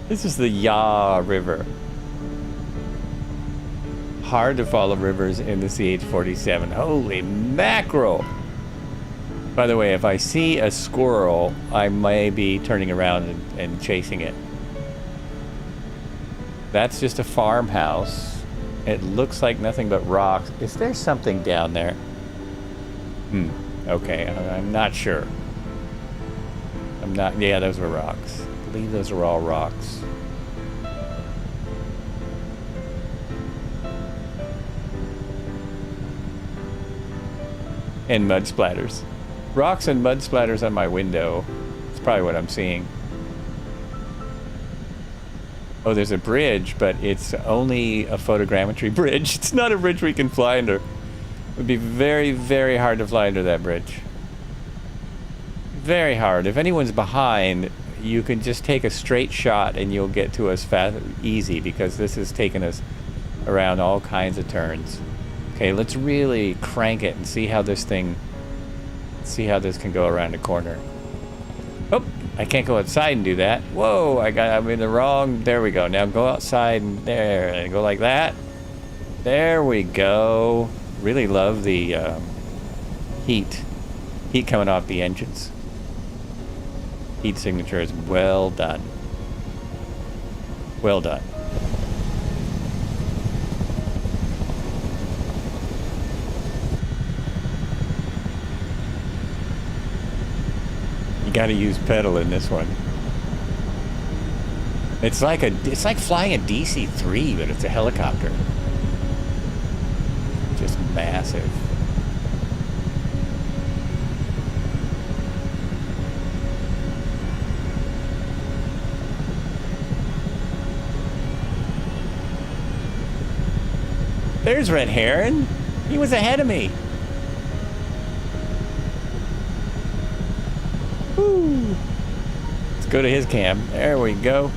Speaker 1: This is the Ya River. Hard to follow rivers in the CH47. Holy mackerel! By the way, if I see a squirrel, I may be turning around and chasing it. That's just a farmhouse. It looks like nothing but rocks. Is there something down there? Okay, I'm not sure. Yeah, those were rocks. I believe those were all rocks. And mud splatters. Rocks and mud splatters on my window. That's probably what I'm seeing. Oh, there's a bridge, but it's only a photogrammetry bridge. It's not a bridge we can fly under. It would be very, very hard to fly under that bridge. Very hard. If anyone's behind, you can just take a straight shot and you'll get to us fast, easy, because this has taken us around all kinds of turns. Okay, let's really crank it and see how this can go around a corner. Oh, I can't go outside and do that. Whoa, I'm in the wrong. There we go. Now go outside and there, and go like that. There we go. Really love the heat coming off the engines. Heat signature is well done. Well done. You got to use pedal in this one. It's like flying a DC-3, but it's a helicopter. Just massive. There's Red Heron. He was ahead of me. Woo. Let's go to his cam. There we go.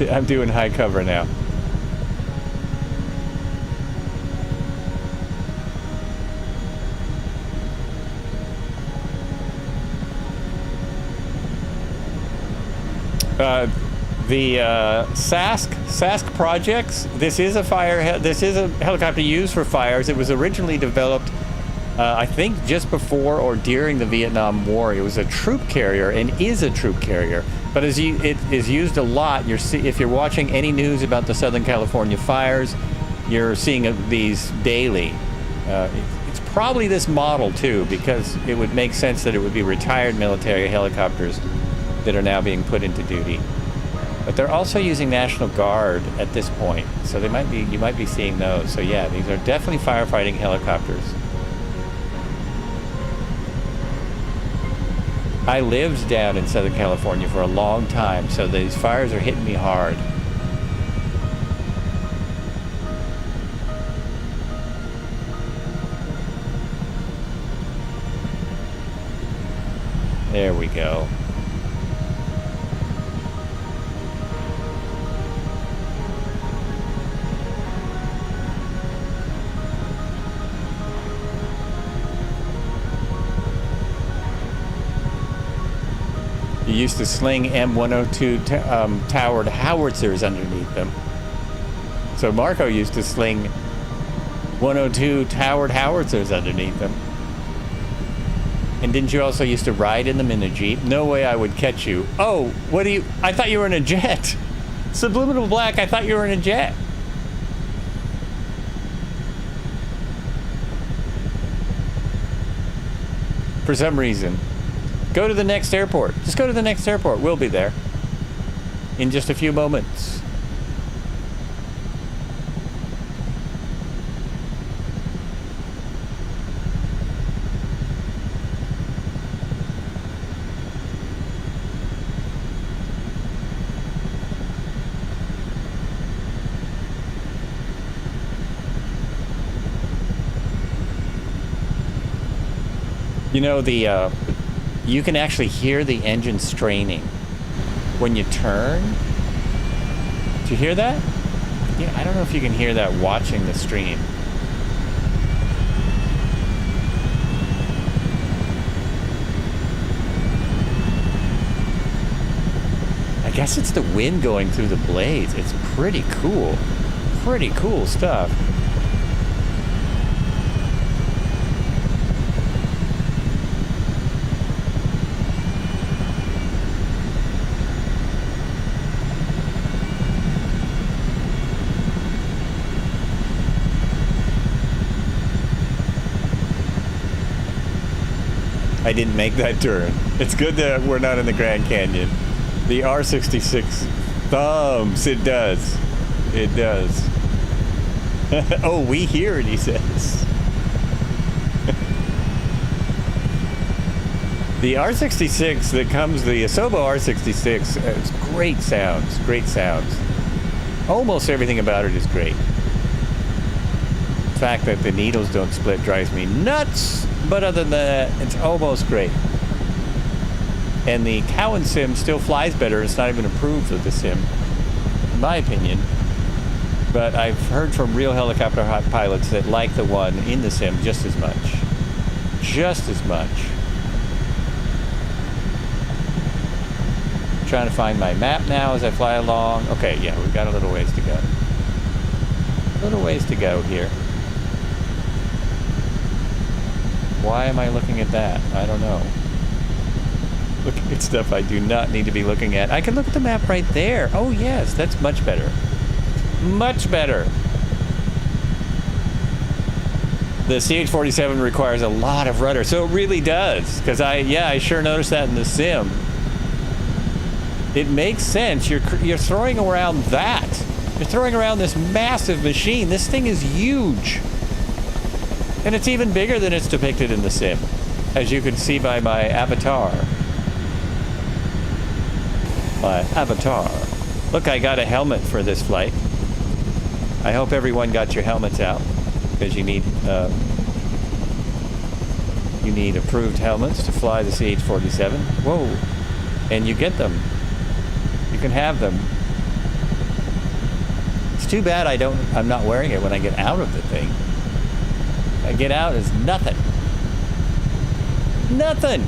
Speaker 1: I'm doing high cover now. The Sask projects. This is a helicopter used for fires. It was originally developed, I think, just before or during the Vietnam War. It was a troop carrier and is a troop carrier. But it is used a lot. If you're watching any news about the Southern California fires, you're seeing these daily. It's probably this model too, because it would make sense that it would be retired military helicopters that are now being put into duty. But they're also using National Guard at this point, so you might be seeing those. So yeah, these are definitely firefighting helicopters. I lived down in Southern California for a long time, so these fires are hitting me hard. There we go. You used to sling M102 towered howitzers underneath them. So Marco used to sling 102 towered howitzers underneath them. And didn't you also used to ride in them in a Jeep? No way I would catch you. Oh, what do you... I thought you were in a jet. Subliminal Black, I thought you were in a jet. For some reason. Go to the next airport. Just go to the next airport. We'll be there in just a few moments. You know, you can actually hear the engine straining when you turn. Did you hear that? Yeah, I don't know if you can hear that watching the stream. I guess it's the wind going through the blades. It's pretty cool. Pretty cool stuff. I didn't make that turn. It's good that we're not in the Grand Canyon. The R66 thumbs. It does. It does. Oh, we hear it, he says. The R66 that comes, the Asobo R66, it's great sounds. Great sounds. Almost everything about it is great. The fact that the needles don't split drives me nuts. But other than that, it's almost great. And the Cowan sim still flies better. It's not even approved of the sim, in my opinion. But I've heard from real helicopter pilots that like the one in the sim just as much. Just as much. I'm trying to find my map now as I fly along. Okay, yeah, we've got a little ways to go. A little ways to go here. Why am I looking at that? I don't know. Looking at stuff I do not need to be looking at. I can look at the map right there. Oh, yes, that's much better. Much better. The CH47 requires a lot of rudder, so it really does. Because I sure noticed that in the sim. It makes sense. You're throwing around that. You're throwing around this massive machine. This thing is huge. And it's even bigger than it's depicted in the sim, as you can see by my avatar. My avatar. Look, I got a helmet for this flight. I hope everyone got your helmets out, because you need approved helmets to fly the CH47. Whoa! And you get them. You can have them. It's too bad I'm not wearing it when I get out of the thing. I get out as nothing. Nothing!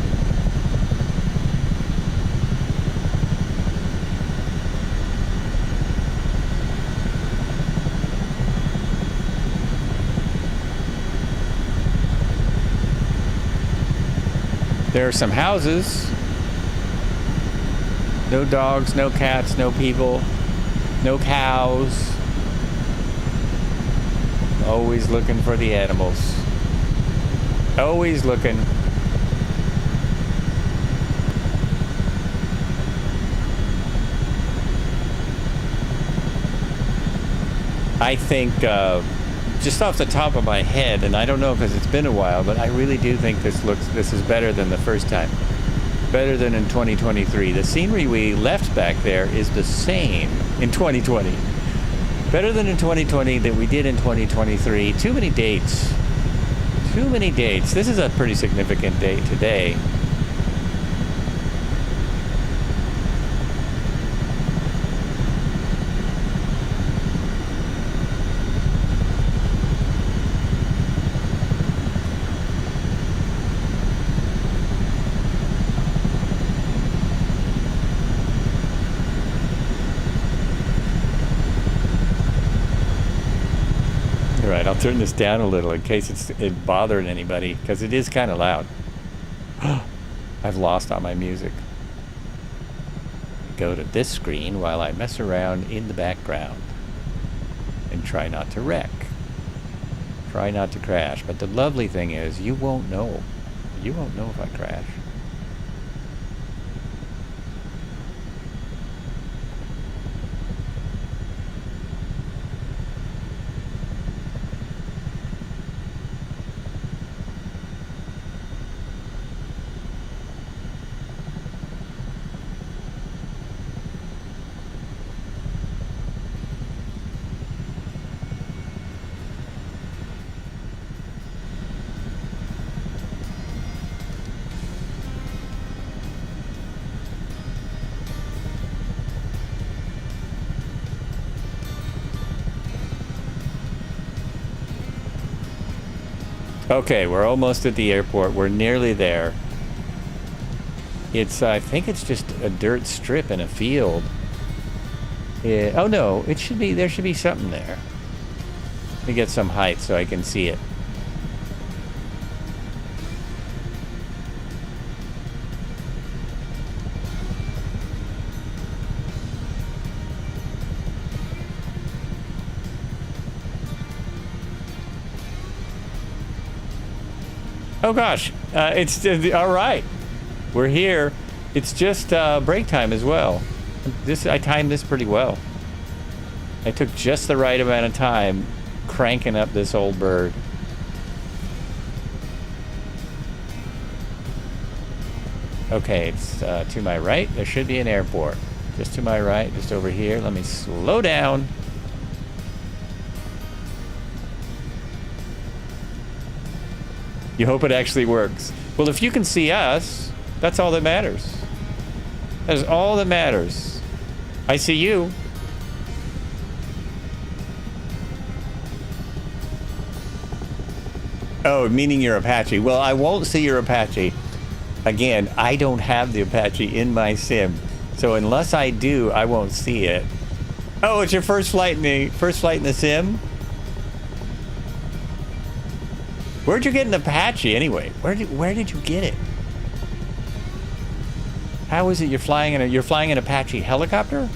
Speaker 1: There are some houses. No dogs, no cats, no people, no cows. Always looking for the animals. Always looking. I think, just off the top of my head, and I don't know because it's been a while, but I really do think this is better than the first time. Better than in 2023. The scenery we left back there is the same in 2020. Better than in 2020 that we did in 2023. Too many dates. Too many dates. This is a pretty significant date today. I'll turn this down a little in case it bothered anybody, because it is kind of loud. I've lost all my music. Go to this screen while I mess around in the background and try not to wreck. Try not to crash. But the lovely thing is, you won't know. You won't know if I crash. Okay, we're almost at the airport. We're nearly there. I think it's just a dirt strip in a field. Oh no, there should be something there. Let me get some height so I can see it. Oh gosh, it's all right. We're here. It's just break time as well. I timed this pretty well. I took just the right amount of time cranking up this old bird. Okay, it's to my right. There should be an airport. Just to my right, just over here. Let me slow down. You hope it actually works. Well, if you can see us, that's all that matters. That is all that matters. I see you. Oh, meaning your Apache. Well, I won't see your Apache. Again, I don't have the Apache in my sim. So unless I do, I won't see it. Oh, it's your first flight in the sim? Where'd you get an Apache anyway? Where did you get it? How is it you're flying an Apache helicopter?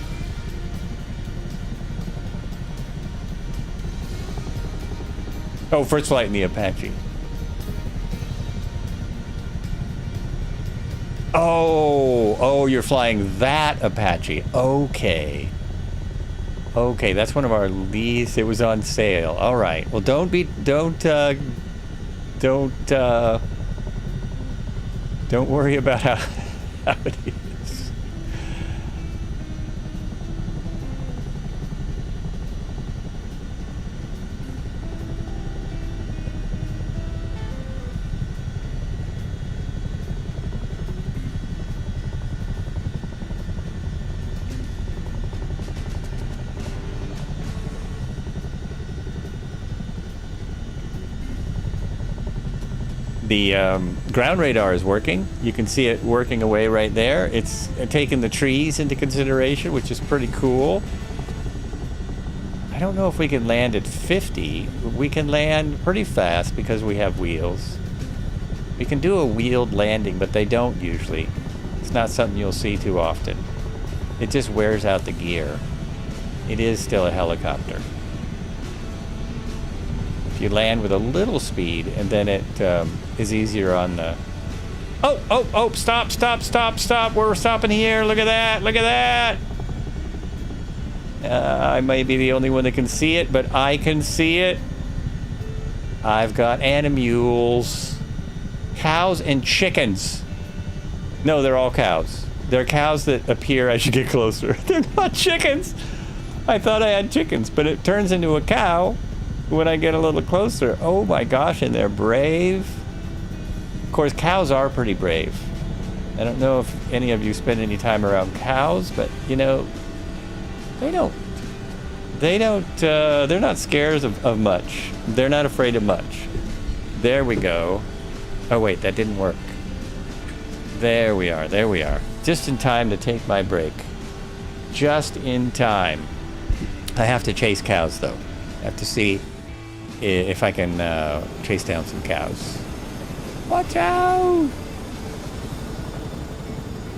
Speaker 1: Oh, first flight in the Apache. Oh, you're flying that Apache. Okay, that's one of our least. It was on sale. All right. Well, don't worry about how it is. The ground radar is working. You can see it working away right there. It's taking the trees into consideration, which is pretty cool. I don't know if we can land at 50. We can land pretty fast because we have wheels. We can do a wheeled landing, but they don't usually. It's not something you'll see too often. It just wears out the gear. It is still a helicopter. You land with a little speed, and then it is easier on the... Oh, stop. We're stopping here. Look at that. I may be the only one that can see it, but I can see it. I've got animules, cows, and chickens. No, they're all cows. They're cows that appear as you get closer. They're not chickens. I thought I had chickens, but it turns into a cow when I get a little closer. Oh my gosh, and they're brave. Of course, cows are pretty brave. I don't know if any of you spend any time around cows, but you know, they're not scared of much. They're not afraid of much. There we go. Oh wait, that didn't work. There we are. Just in time to take my break. Just in time. I have to chase cows though. I have to see if I can chase down some cows. Watch out!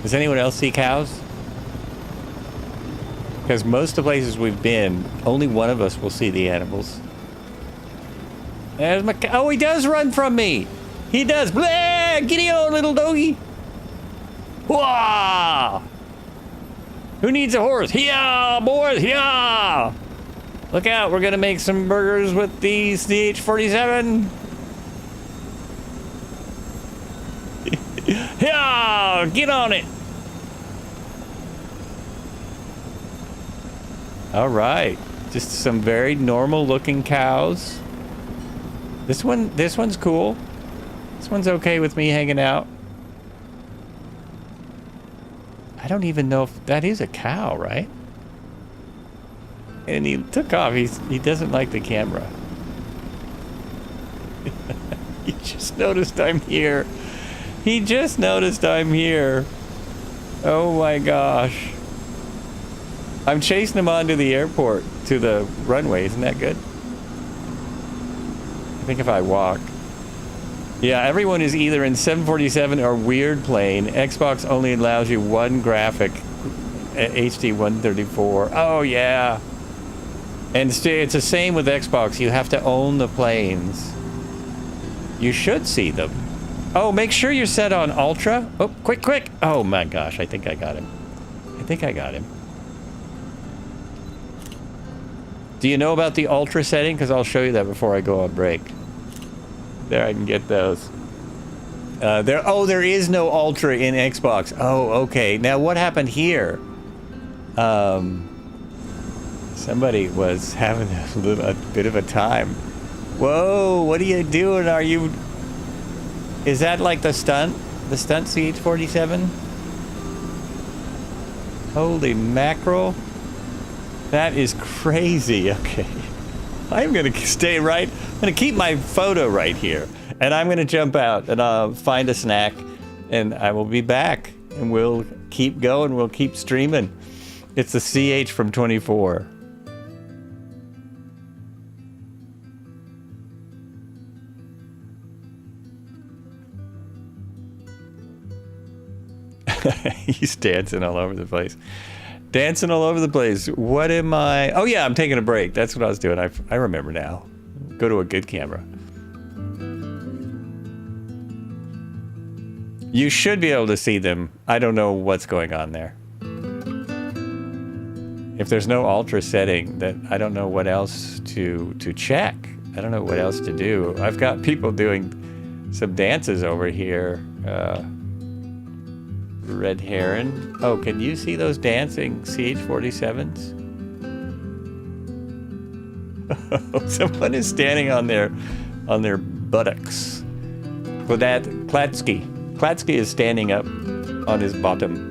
Speaker 1: Does anyone else see cows? Because most of the places we've been, only one of us will see the animals. There's my cow. Oh, he does run from me! He does! Blah! Giddy on, little doggy! Wah! Who needs a horse? Here, boys! Here! Look out, we're gonna make some burgers with the CH47. Yeah, get on it. All right, just some very normal looking cows. This one's cool. This one's okay with me hanging out. I don't even know if that is a cow, right? And he took off. He doesn't like the camera. He just noticed I'm here. He just noticed I'm here. Oh my gosh. I'm chasing him onto the airport, to the runway. Isn't that good? I think if I walk. Yeah, everyone is either in 747 or weird plane. Xbox only allows you one graphic at HD 134. Oh yeah. And it's the same with Xbox. You have to own the planes. You should see them. Oh, make sure you're set on Ultra. Oh, quick, quick. Oh my gosh, I think I got him. I think I got him. Do you know about the Ultra setting? Because I'll show you that before I go on break. There, I can get those. There is no Ultra in Xbox. Oh, okay. Now, what happened here? Somebody was having a bit of a time. Whoa, what are you doing? Are you... Is that like the stunt? The stunt CH47? Holy mackerel. That is crazy. Okay. I'm going to stay right... I'm going to keep my photo right here. And I'm going to jump out and I'll find a snack. And I will be back. And we'll keep going. We'll keep streaming. It's the CH from 24. He's dancing all over the place. Dancing all over the place. What am I... Oh, yeah, I'm taking a break. That's what I was doing. I remember now. Go to a good camera. You should be able to see them. I don't know what's going on there. If there's no Ultra setting, then I don't know what else to check. I don't know what else to do. I've got people doing some dances over here. Red Heron. Oh, can you see those dancing CH47s? Someone is standing on their buttocks. Klatsky is standing up on his bottom.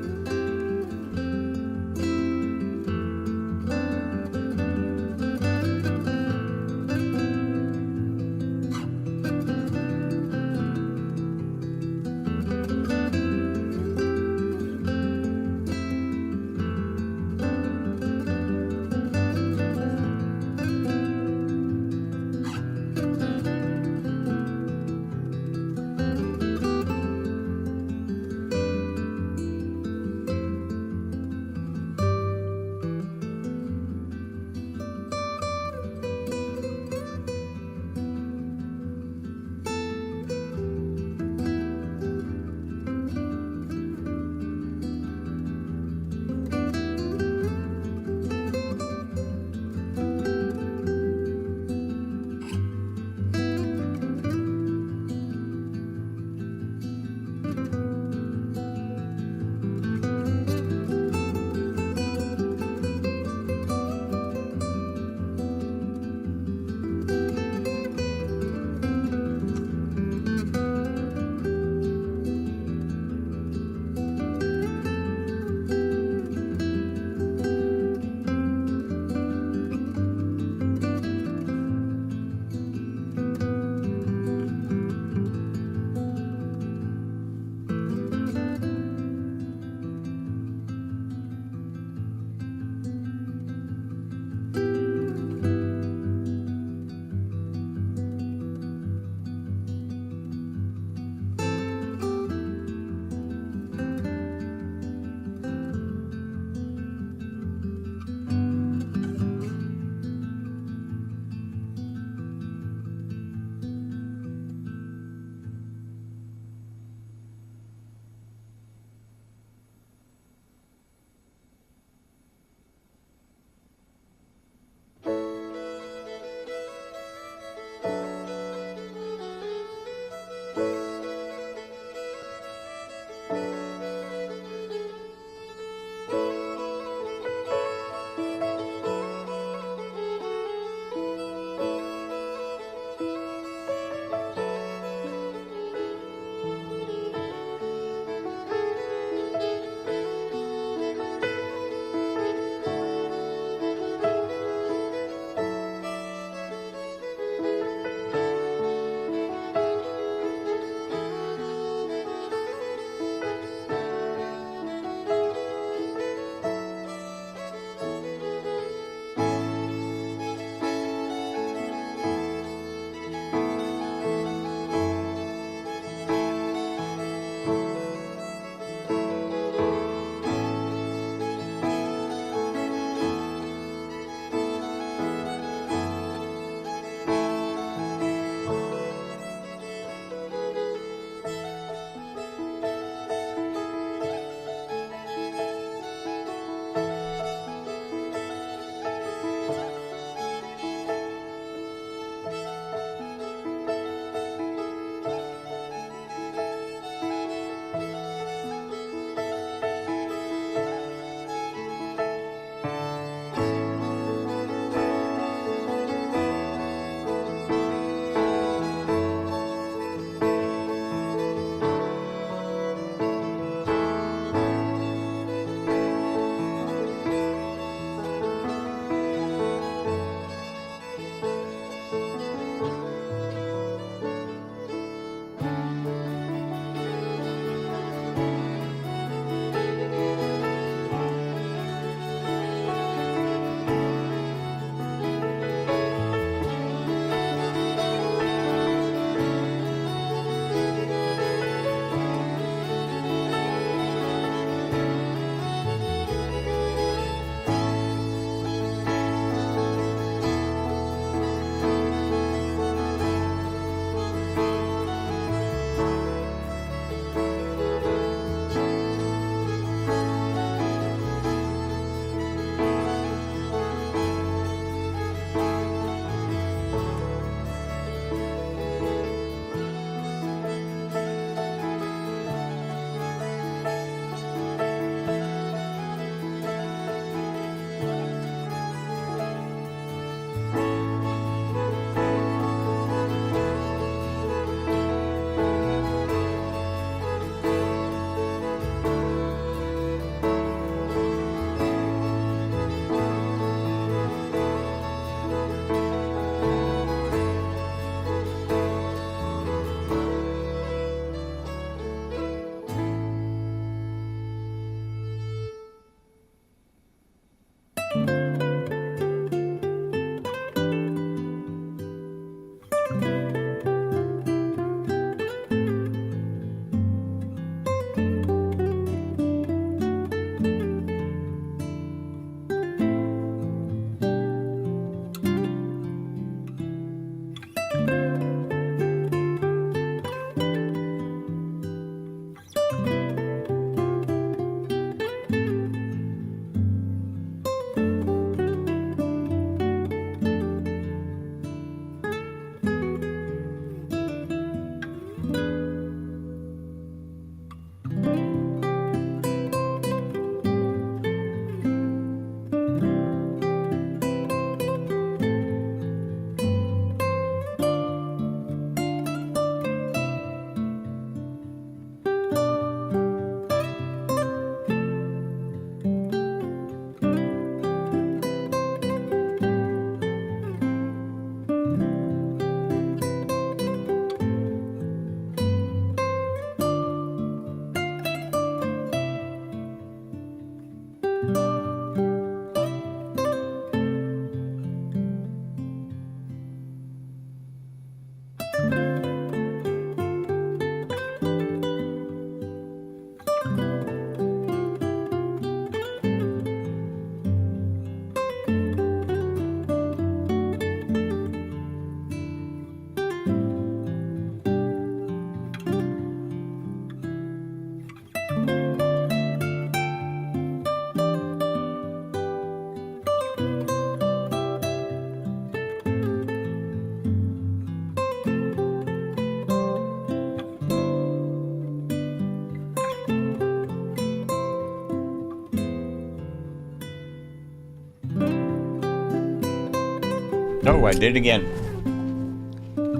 Speaker 1: Oh, I did it again.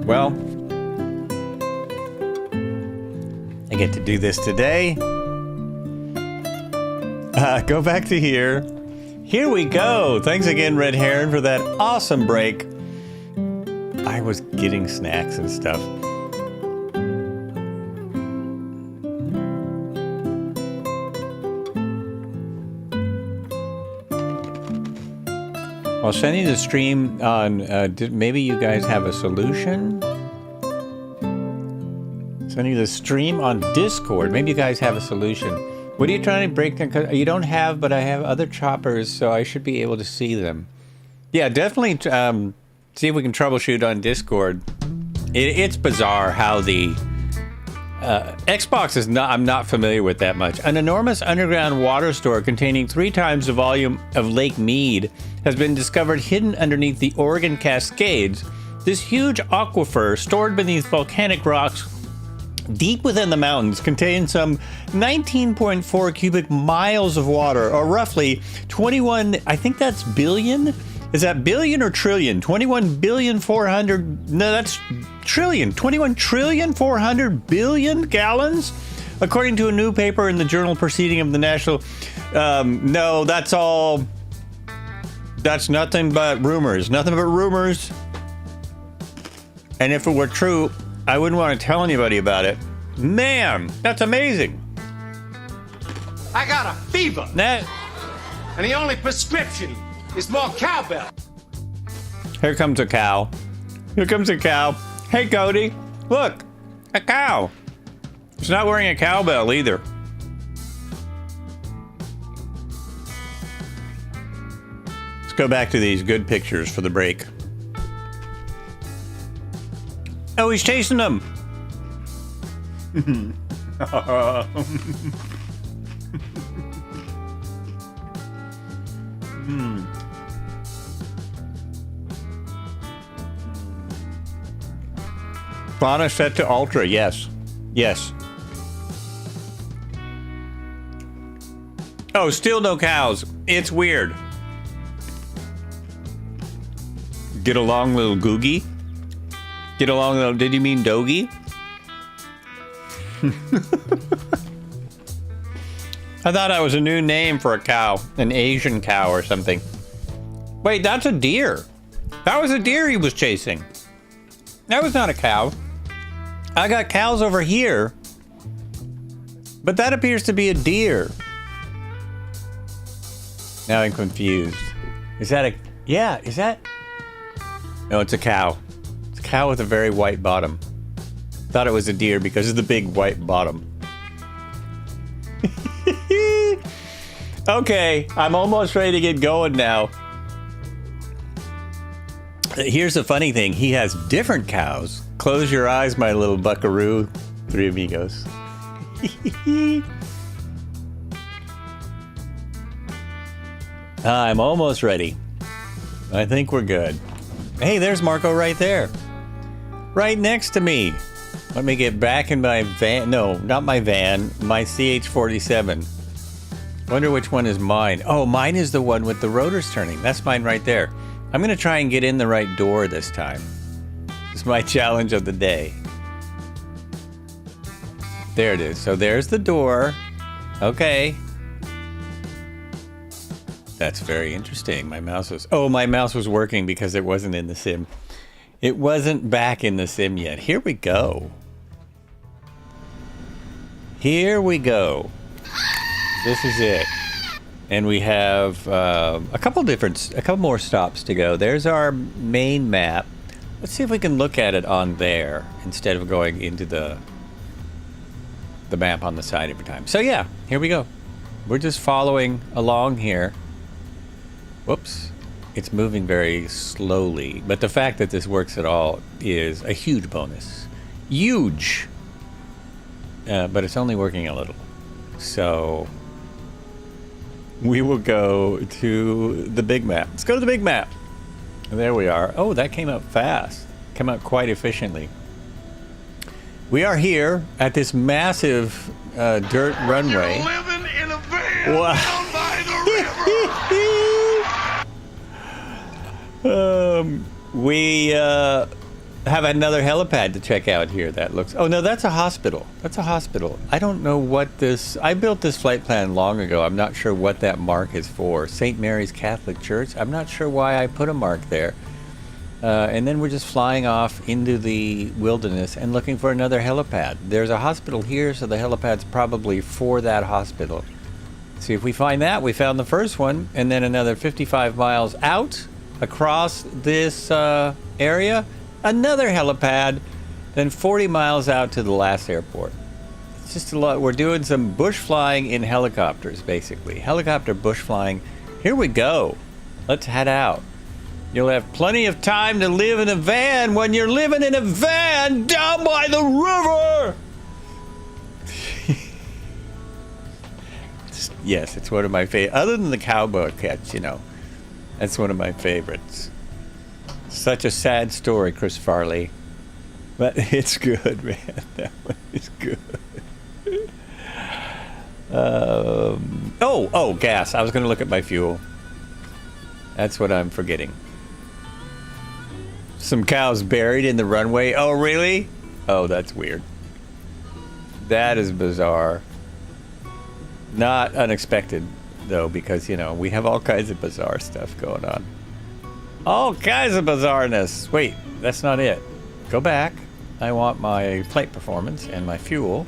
Speaker 1: Well, I get to do this today. Go back to here. Here we go. Thanks again, Red Heron, for that awesome break. I was getting snacks and stuff. While sending the stream on, maybe you guys have a solution? Sending the stream on Discord. Maybe you guys have a solution. What are you trying to break? You don't have, but I have other choppers, so I should be able to see them. Yeah, definitely see if we can troubleshoot on Discord. It's bizarre how the Xbox is not. I'm not familiar with that much. An enormous underground water store containing 3 times the volume of Lake Mead has been discovered hidden underneath the Oregon Cascades. This huge aquifer stored beneath volcanic rocks deep within the mountains contains some 19.4 cubic miles of water, or roughly 21, I think that's billion? Is that billion or trillion? 21 billion 400, no, that's trillion. 21 trillion 400 billion gallons? According to a new paper in the Journal Proceeding of the National, no, that's nothing but rumors. Nothing but rumors. And if it were true, I wouldn't want to tell anybody about it. Man, that's amazing.
Speaker 3: I got a fever. And the only prescription is more cowbell.
Speaker 1: Here comes a cow. Here comes a cow. Hey, Cody. Look, a cow. It's not wearing a cowbell either. Let's go back to these good pictures for the break. Oh, he's chasing them. Fauna set to ultra, yes. Yes. Oh, still no cows. It's weird. Get along, little googie. Get along, little, did you mean doggy? I thought that was a new name for a cow. An Asian cow or something. Wait, that's a deer. That was a deer he was chasing. That was not a cow. I got cows over here. But that appears to be a deer. Now I'm confused. Is that a... Yeah, is that... No, it's a cow. It's a cow with a very white bottom. Thought it was a deer because of the big white bottom. Okay, I'm almost ready to get going now. Here's the funny thing. He has different cows. Close your eyes, my little buckaroo. 3 amigos. I'm almost ready. I think we're good. Hey, there's Marco right there. Right next to me. Let me get back in my van. No, not my van. My CH47. Wonder which one is mine. Oh, mine is the one with the rotors turning. That's mine right there. I'm going to try and get in the right door this time. It's my challenge of the day. There it is. So there's the door. Okay. That's very interesting. My mouse was... Oh, my mouse was working because it wasn't in the sim. It wasn't back in the sim yet. Here we go. Here we go. This is it. And we have a couple more stops to go. There's our main map. Let's see if we can look at it on there instead of going into the map on the side every time. So yeah, here we go. We're just following along here. Whoops. It's moving very slowly, but the fact that this works at all is a huge bonus. Huge! But it's only working a little. So we will go to the big map. Let's go to the big map. There we are. Oh, that came up fast. Came up quite efficiently. We are here at this massive dirt runway.
Speaker 3: You're living in a van down by the river.
Speaker 1: We have another helipad to check out here. That looks... Oh, no, that's a hospital. That's a hospital. I don't know what this... I built this flight plan long ago. I'm not sure what that mark is for. St. Mary's Catholic Church. I'm not sure why I put a mark there. And then we're just flying off into the wilderness and looking for another helipad. There's a hospital here, so the helipad's probably for that hospital. See if we find that. We found the first one, and then another 55 miles out across this area, another helipad, then 40 miles out to the last airport. It's just a lot. We're doing some bush flying in helicopters, basically. Helicopter bush flying. Here we go. Let's head out. You'll have plenty of time to live in a van when you're living in a van down by the river. Yes, it's one of my favorite. Other than the cowboy catch, you know, that's one of my favorites. Such a sad story, Chris Farley, but it's good, man. That one is good. Oh, gas. I was going to look at my fuel. That's what I'm forgetting. Some cows buried in the runway. Oh, really? Oh, that's weird. That is bizarre. Not unexpected, though, because, you know, we have all kinds of bizarre stuff going on. All kinds of bizarreness. Wait, that's not it. Go back. I want my flight performance and my fuel.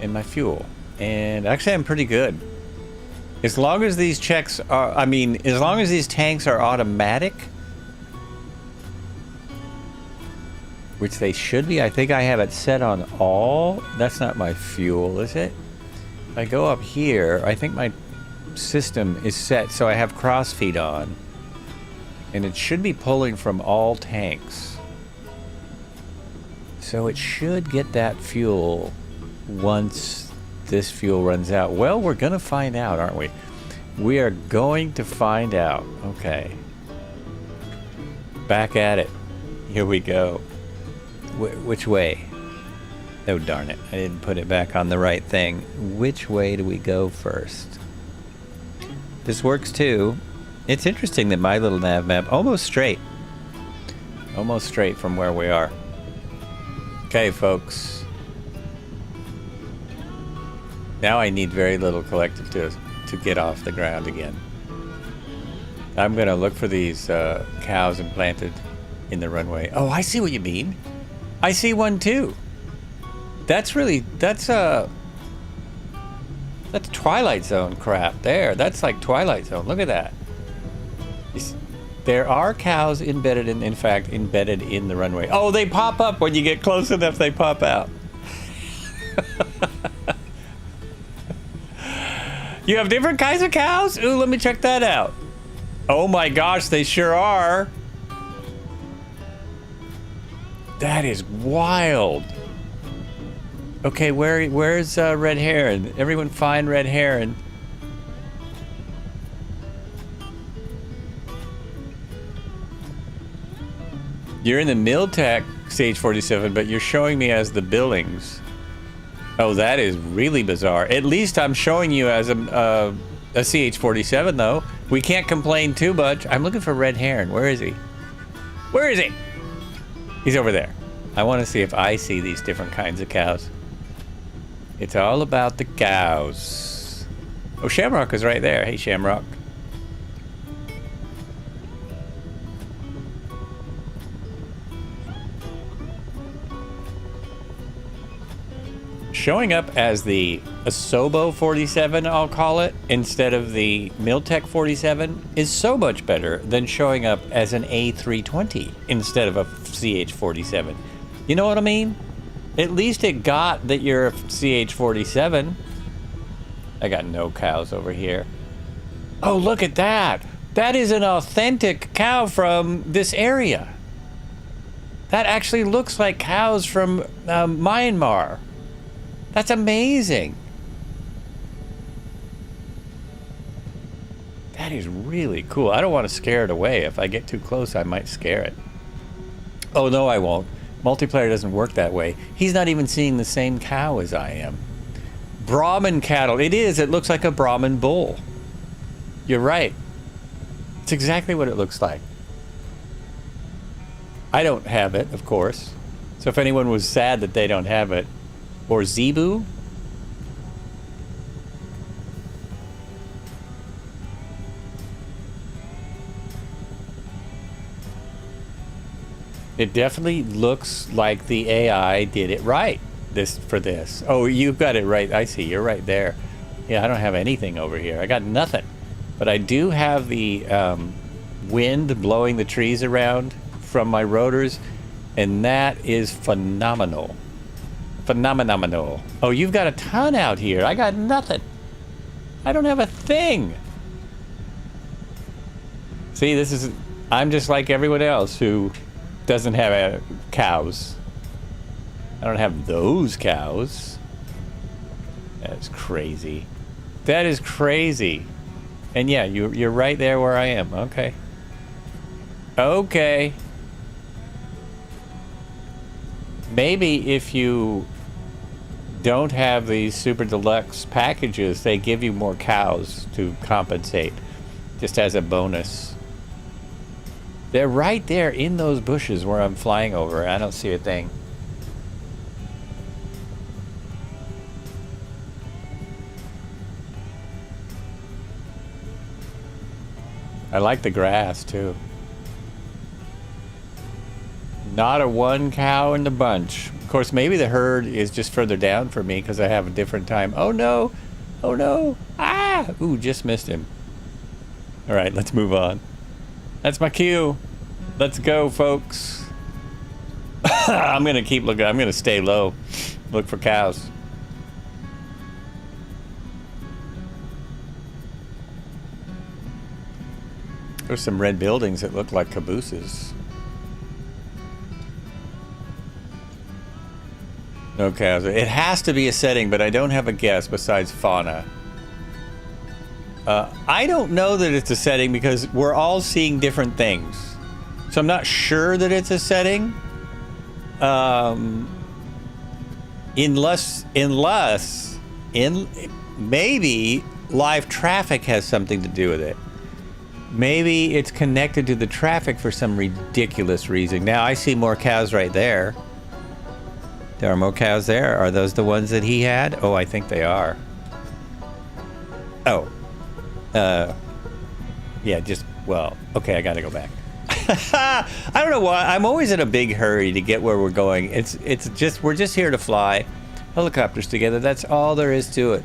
Speaker 1: And my fuel. And actually, I'm pretty good. As long as these checks are, as long as these tanks are automatic, which they should be. I think I have it set on all. That's not my fuel, is it? If I go up here, I think my system is set so I have crossfeed on. And it should be pulling from all tanks. So it should get that fuel once this fuel runs out. Well, we're going to find out, aren't we? We are going to find out. Okay. Back at it. Here we go. Which way? Oh, darn it. I didn't put it back on the right thing. Which way do we go first? This works too. It's interesting that my little nav map, almost straight from where we are. Okay, folks. Now I need very little collective to get off the ground again. I'm gonna look for these cows implanted in the runway. Oh, I see what you mean. I see one too. That's Twilight Zone crap there. That's like Twilight Zone. Look at that. There are cows embedded in the runway. Oh, they pop up when you get close enough, they pop out. You have different kinds of cows? Ooh, let me check that out. Oh my gosh, they sure are. That is wild. Okay, where's Red Heron? Everyone find Red Heron. You're in the Miltech CH47, but you're showing me as the Billings. Oh, that is really bizarre. At least I'm showing you as a CH47, though. We can't complain too much. I'm looking for Red Heron. Where is he? Where is he? He's over there. I want to see if I see these different kinds of cows. It's all about the cows. Oh, Shamrock is right there. Hey, Shamrock. Showing up as the Asobo 47, I'll call it, instead of the Miltech 47 is so much better than showing up as an A320 instead of a CH47. You know what I mean? At least it got that you're a CH47. I got no cows over here. Oh, look at that. That is an authentic cow from this area. That actually looks like cows from Myanmar. That's amazing. That is really cool. I don't want to scare it away. If I get too close, I might scare it. Oh, no, I won't. Multiplayer doesn't work that way. He's not even seeing the same cow as I am. Brahman cattle. It is. It looks like a Brahman bull. You're right. It's exactly what it looks like. I don't have it, of course. So if anyone was sad that they don't have it, or Zebu. It definitely looks like the AI did it right for this. Oh, you've got it right. I see. You're right there. Yeah, I don't have anything over here. I got nothing. But I do have the wind blowing the trees around from my rotors, and that is phenomenal. Phenomenal. Oh, you've got a ton out here. I got nothing. I don't have a thing. See, this is... I'm just like everyone else who doesn't have cows. I don't have those cows. That's crazy. That is crazy. And yeah, you're right there where I am. Okay. Okay. Maybe if you don't have these super deluxe packages, they give you more cows to compensate, just as a bonus. They're right there in those bushes where I'm flying over. I don't see a thing. I like the grass too. Not a one cow in the bunch. Of course, maybe the herd is just further down for me because I have a different time. Oh no! Oh no! Ah! Ooh, just missed him. All right, let's move on. That's my cue. Let's go, folks. I'm gonna keep looking. I'm gonna stay low. Look for cows. There's some red buildings that look like cabooses. No cows. It has to be a setting, but I don't have a guess besides fauna. I don't know that it's a setting because we're all seeing different things. So I'm not sure that it's a setting. Maybe live traffic has something to do with it. Maybe it's connected to the traffic for some ridiculous reason. Now I see more cows right there. There are more cows there. Are those the ones that he had? Oh, I think they are. Oh. Yeah, just, well, okay, I gotta go back. I don't know why. I'm always in a big hurry to get where we're going. It's just, we're just here to fly helicopters together. That's all there is to it.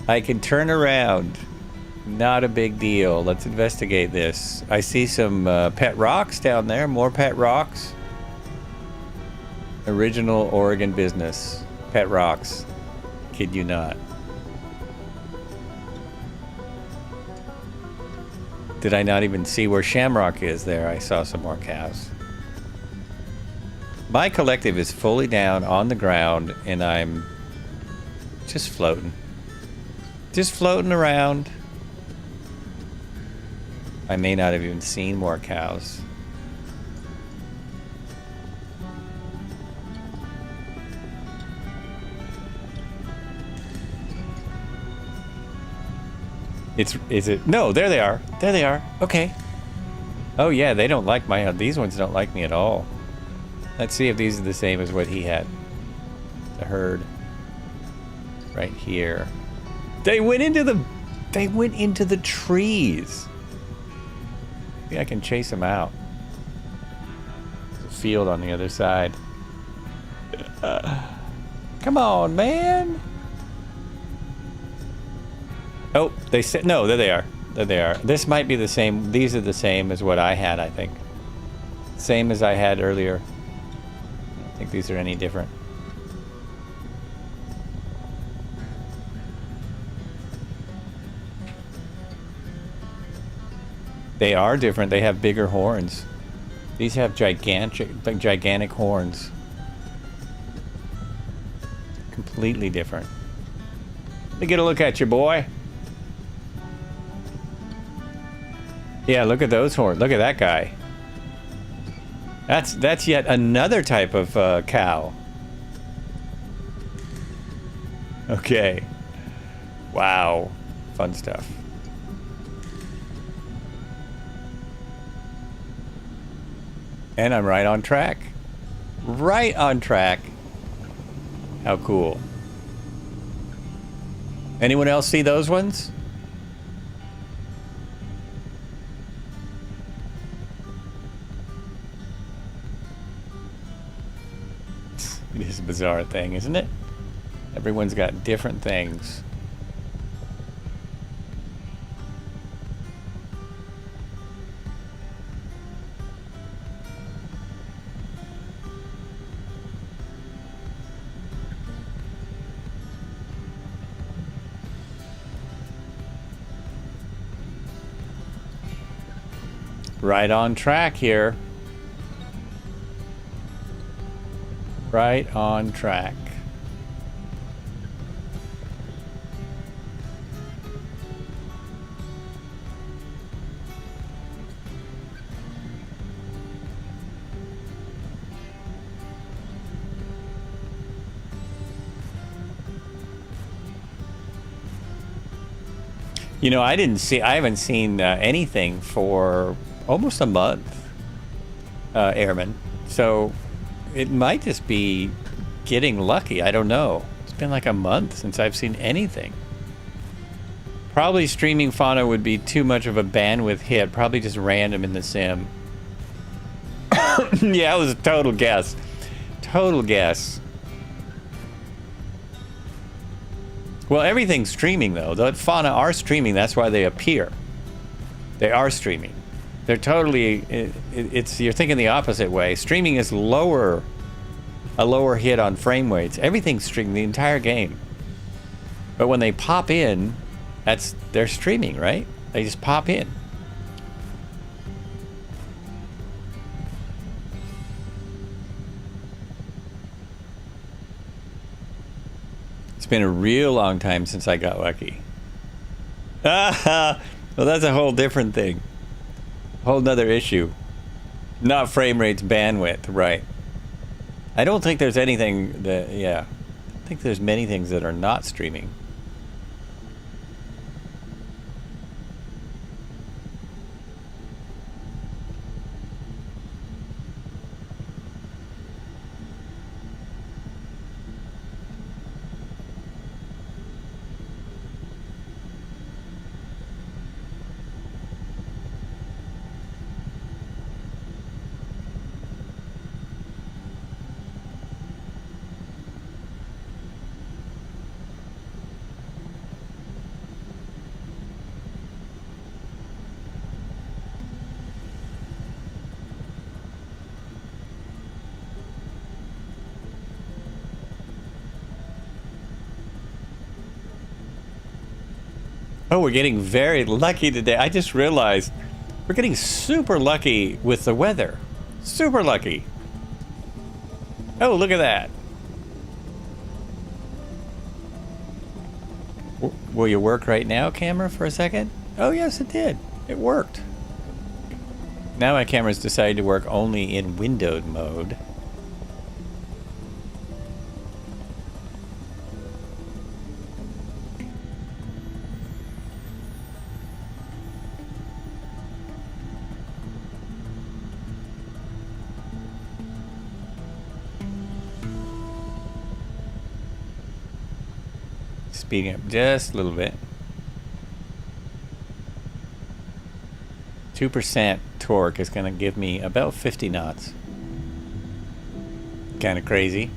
Speaker 1: I can turn around. Not a big deal. Let's investigate this. I see some pet rocks down there. More pet rocks. Original Oregon business. Pet rocks. Kid you not. Did I not even see where Shamrock is there? I saw some more cows. My collective is fully down on the ground and I'm just floating. Just floating around. I may not have even seen more cows. Is it? No, there they are. There they are. Okay. Oh yeah, they don't like these ones don't like me at all. Let's see if these are the same as what he had. The herd. Right here. They went into the trees. Maybe I can chase them out. There's a field on the other side. Come on, man. Oh, they said no. There they are. There they are. This might be the same. These are the same as what I had, I think. Same as I had earlier. I don't think these are any different. They are different. They have bigger horns. These have gigantic horns. Completely different. Let me get a look at you, boy. Yeah, look at those horns. Look at that guy. That's yet another type of cow. Okay. Wow. Fun stuff. And I'm right on track. Right on track. How cool. Anyone else see those ones? It is a bizarre thing, isn't it? Everyone's got different things. Right on track here. Right on track. You know, I haven't seen anything for almost a month, Airman. So it might just be getting lucky. I don't know. It's been like a month since I've seen anything. Probably streaming fauna would be too much of a bandwidth hit. Probably just random in the sim. Yeah, it was a total guess. Total guess. Well, everything's streaming, though. The fauna are streaming. That's why they appear. They are streaming. They're totally... You're thinking the opposite way. Streaming is lower... A lower hit on frame rates. Everything's streaming the entire game. But when they pop in, they're streaming, right? They just pop in. It's been a real long time since I got lucky. Well, that's a whole different thing. Whole nother issue. Not frame rates, bandwidth, right. I don't think there's anything that, yeah. I think there's many things that are not streaming. Oh, we're getting very lucky today. I just realized we're getting super lucky with the weather. Super lucky. Oh, look at that. Will you work right now, camera, for a second? Oh, yes, it did. It worked. Now my camera's decided to work only in windowed mode. Speeding up just a little bit. 2% torque is going to give me about 50 knots. Kind of crazy.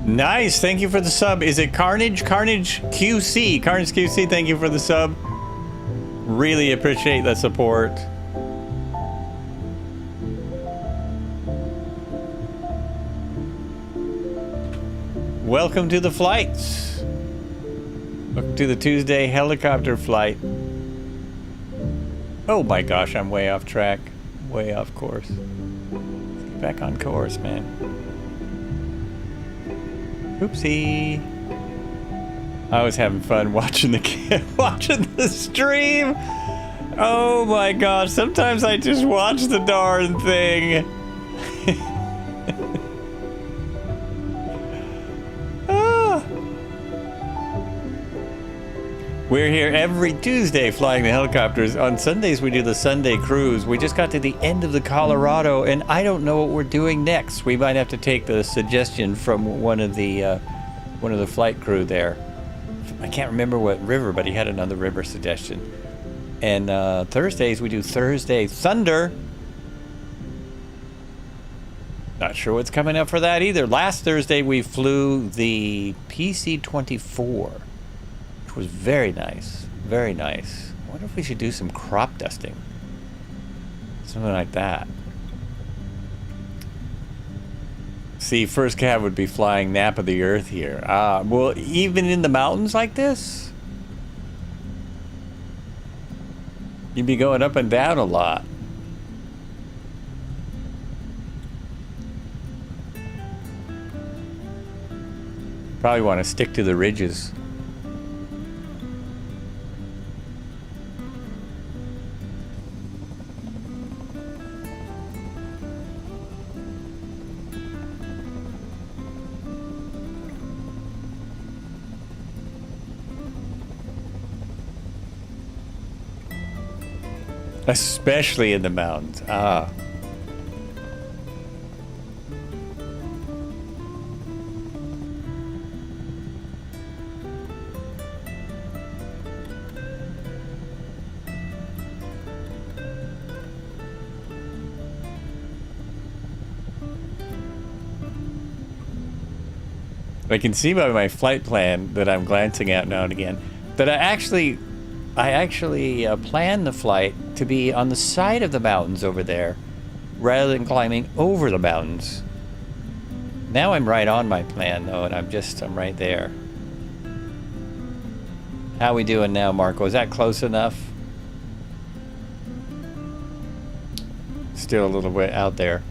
Speaker 1: Nice. Thank you for the sub. Is it Carnage? Carnage QC. Carnage QC, thank you for the sub. Really appreciate the support. Welcome to the flights. Welcome to the Tuesday helicopter flight. Oh my gosh, I'm way off track. Way off course. Let's get back on course, man. Oopsie. I was having fun watching the stream. Oh my gosh, sometimes I just watch the darn thing. We're here every Tuesday flying the helicopters. On Sundays, we do the Sunday cruise. We just got to the end of the Colorado, and I don't know what we're doing next. We might have to take the suggestion from one of the flight crew there. I can't remember what river, but he had another river suggestion. And Thursdays, we do Thursday Thunder. Not sure what's coming up for that either. Last Thursday, we flew the PC-24. Was very nice. Very nice. I wonder if we should do some crop dusting. Something like that. See, first cab would be flying Nap of the Earth here. Well, even in the mountains like this, you'd be going up and down a lot. Probably want to stick to the ridges. Especially in the mountains. I can see by my flight plan that I'm glancing at now and again that I actually planned the flight to be on the side of the mountains over there rather than climbing over the mountains. Now I'm right on my plan though, and I'm right there. How we doing now, Marco? Is that close enough? Still a little bit out there.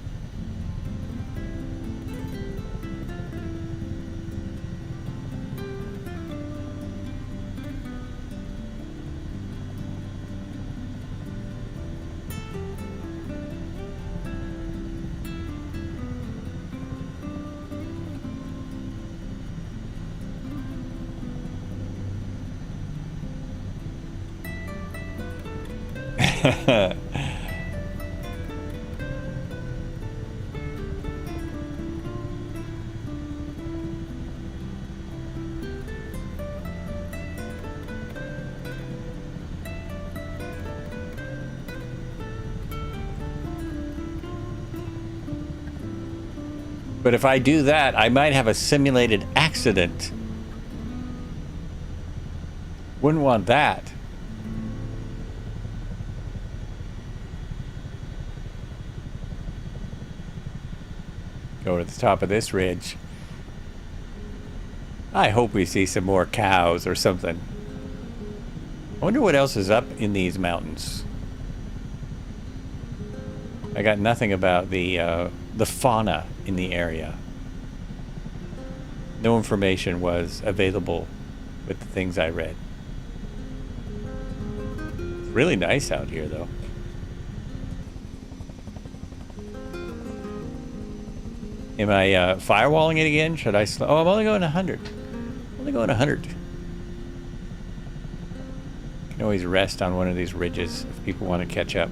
Speaker 1: But if I do that, I might have a simulated accident. Wouldn't want that. Go to the top of this ridge. I hope we see some more cows or something. I wonder what else is up in these mountains. I got nothing about the fauna in the area. No information was available with the things I read. It's really nice out here, though. Am I firewalling it again? Should I slow? Oh, I'm only going 100. Only going 100. Can always rest on one of these ridges if people want to catch up.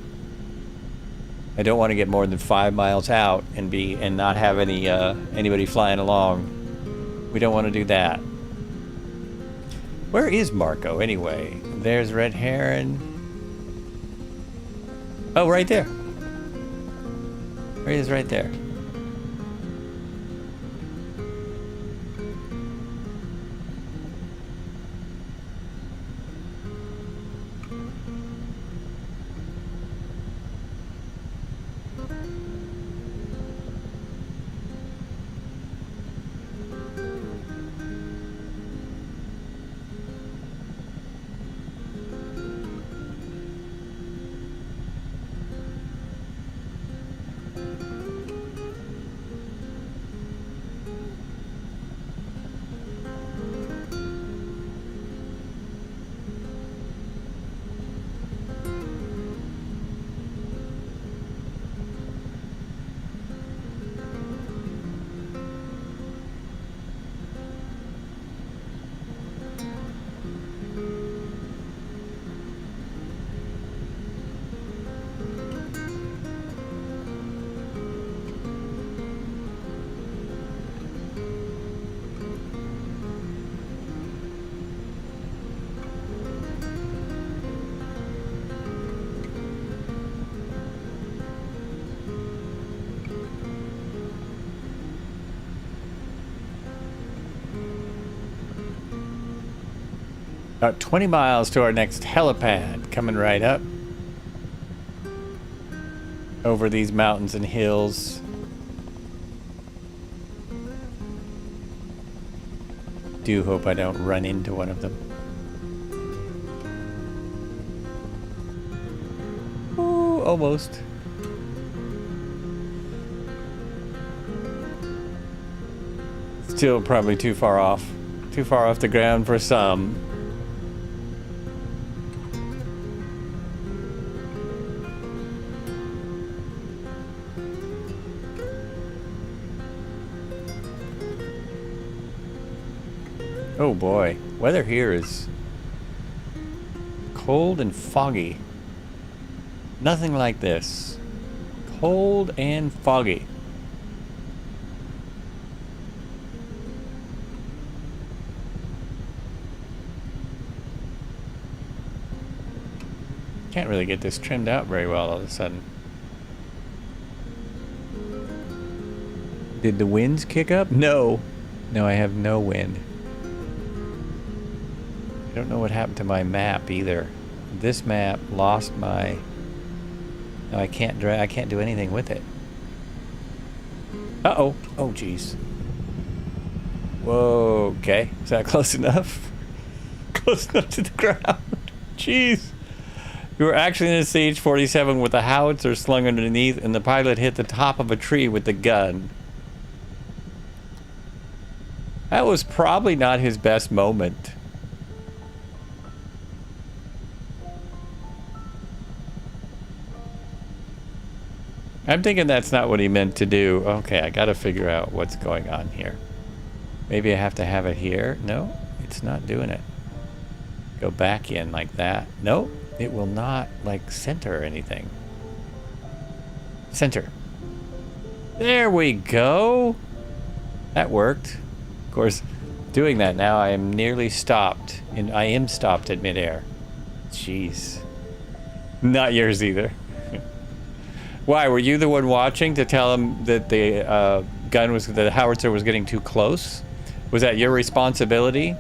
Speaker 1: I don't want to get more than 5 miles out and not have anybody flying along. We don't want to do that. Where is Marco anyway? There's Red Heron. Oh, right there. There he is, right there. About 20 miles to our next helipad, coming right up. Over these mountains and hills. Do hope I don't run into one of them. Ooh, almost. Still probably too far off. Too far off the ground for some. Oh boy, weather here is cold and foggy. Nothing like this. Cold and foggy. Can't really get this trimmed out very well all of a sudden. Did the winds kick up? No. No, I have no wind. I don't know what happened to my map either. This map lost my... No, I can't do anything with it. Uh-oh. Oh, jeez. Whoa, okay. Is that close enough? Close enough to the ground. Jeez. We were actually in a CH47 with a howitzer slung underneath, and the pilot hit the top of a tree with the gun. That was probably not his best moment. I'm thinking that's not what he meant to do. Okay, I gotta figure out what's going on here. Maybe I have to have it here. No, it's not doing it. Go back in like that. Nope, it will not like center or anything. Center. There we go. That worked. Of course, doing that now, I am nearly stopped. And I am stopped at midair. Jeez. Not yours either. Why, were you the one watching to tell him that the the howitzer was getting too close? Was that your responsibility?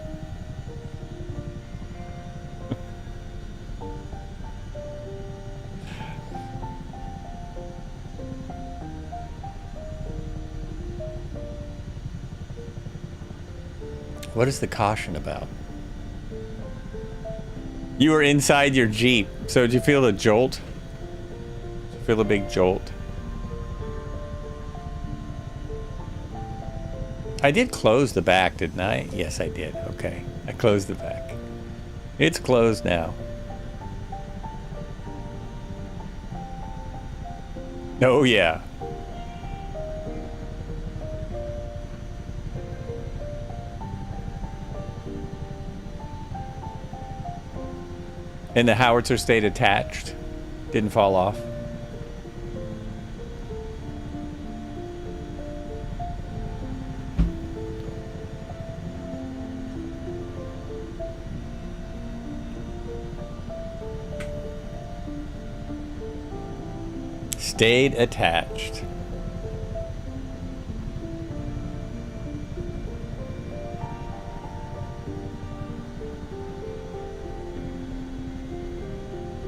Speaker 1: What is the caution about? You were inside your Jeep, so did you feel a jolt? Feel a big jolt. I did close the back, didn't I? Yes, I did. Okay. I closed the back. It's closed now. Oh, yeah. And the howitzer stayed attached? Didn't fall off? Stayed attached.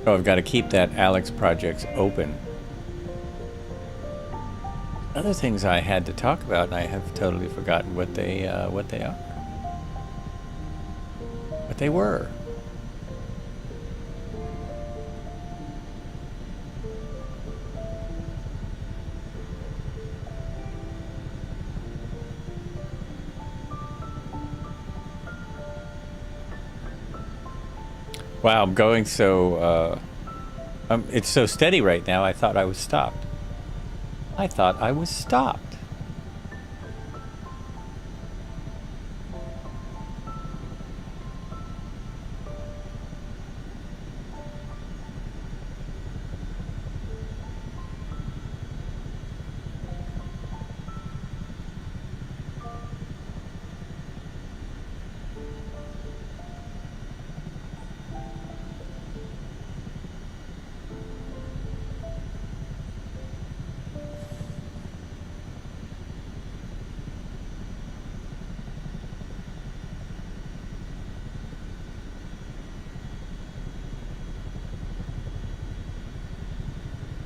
Speaker 1: Oh, I've got to keep that Alex projects open. Other things I had to talk about, and I have totally forgotten what they are. What they were. Wow, I'm going so, it's so steady right now, I thought I was stopped. I thought I was stopped.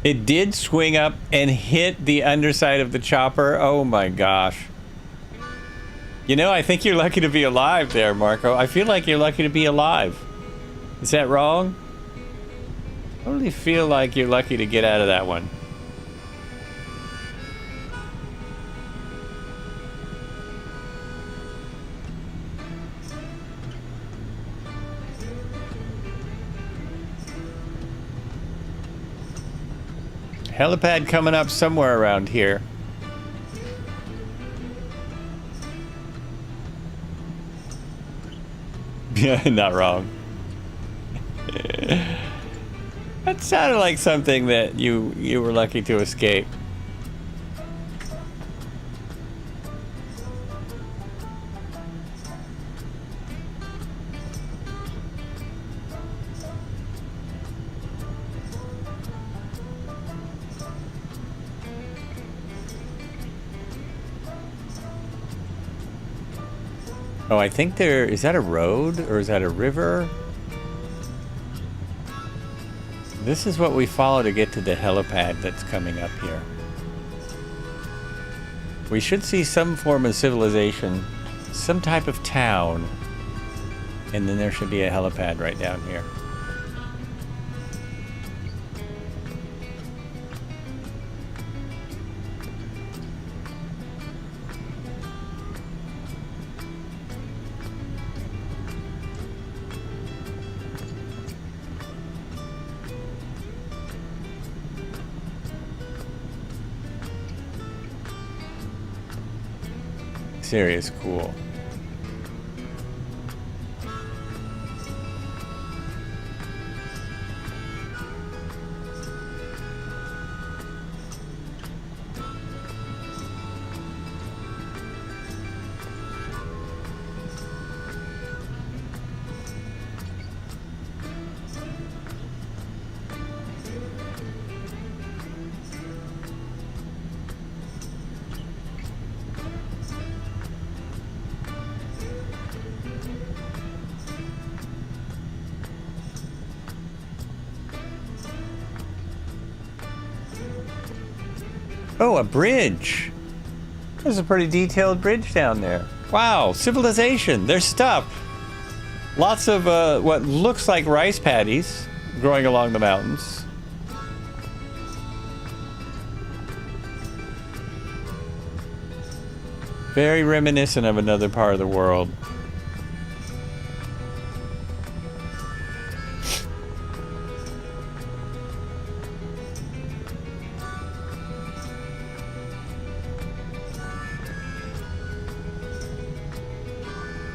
Speaker 1: It did swing up and hit the underside of the chopper. Oh my gosh. You know, I think you're lucky to be alive there, Marco. I feel like you're lucky to be alive. Is that wrong? I really feel like you're lucky to get out of that one. Helipad coming up somewhere around here. Yeah, not wrong. That sounded like something that you were lucky to escape. Oh, I think there... Is that a road? Or is that a river? This is what we follow to get to the helipad that's coming up here. We should see some form of civilization, some type of town, and then there should be a helipad right down here. Serious cool. Oh, a bridge. There's a pretty detailed bridge down there. Wow, civilization. There's stuff. Lots of what looks like rice paddies growing along the mountains. Very reminiscent of another part of the world.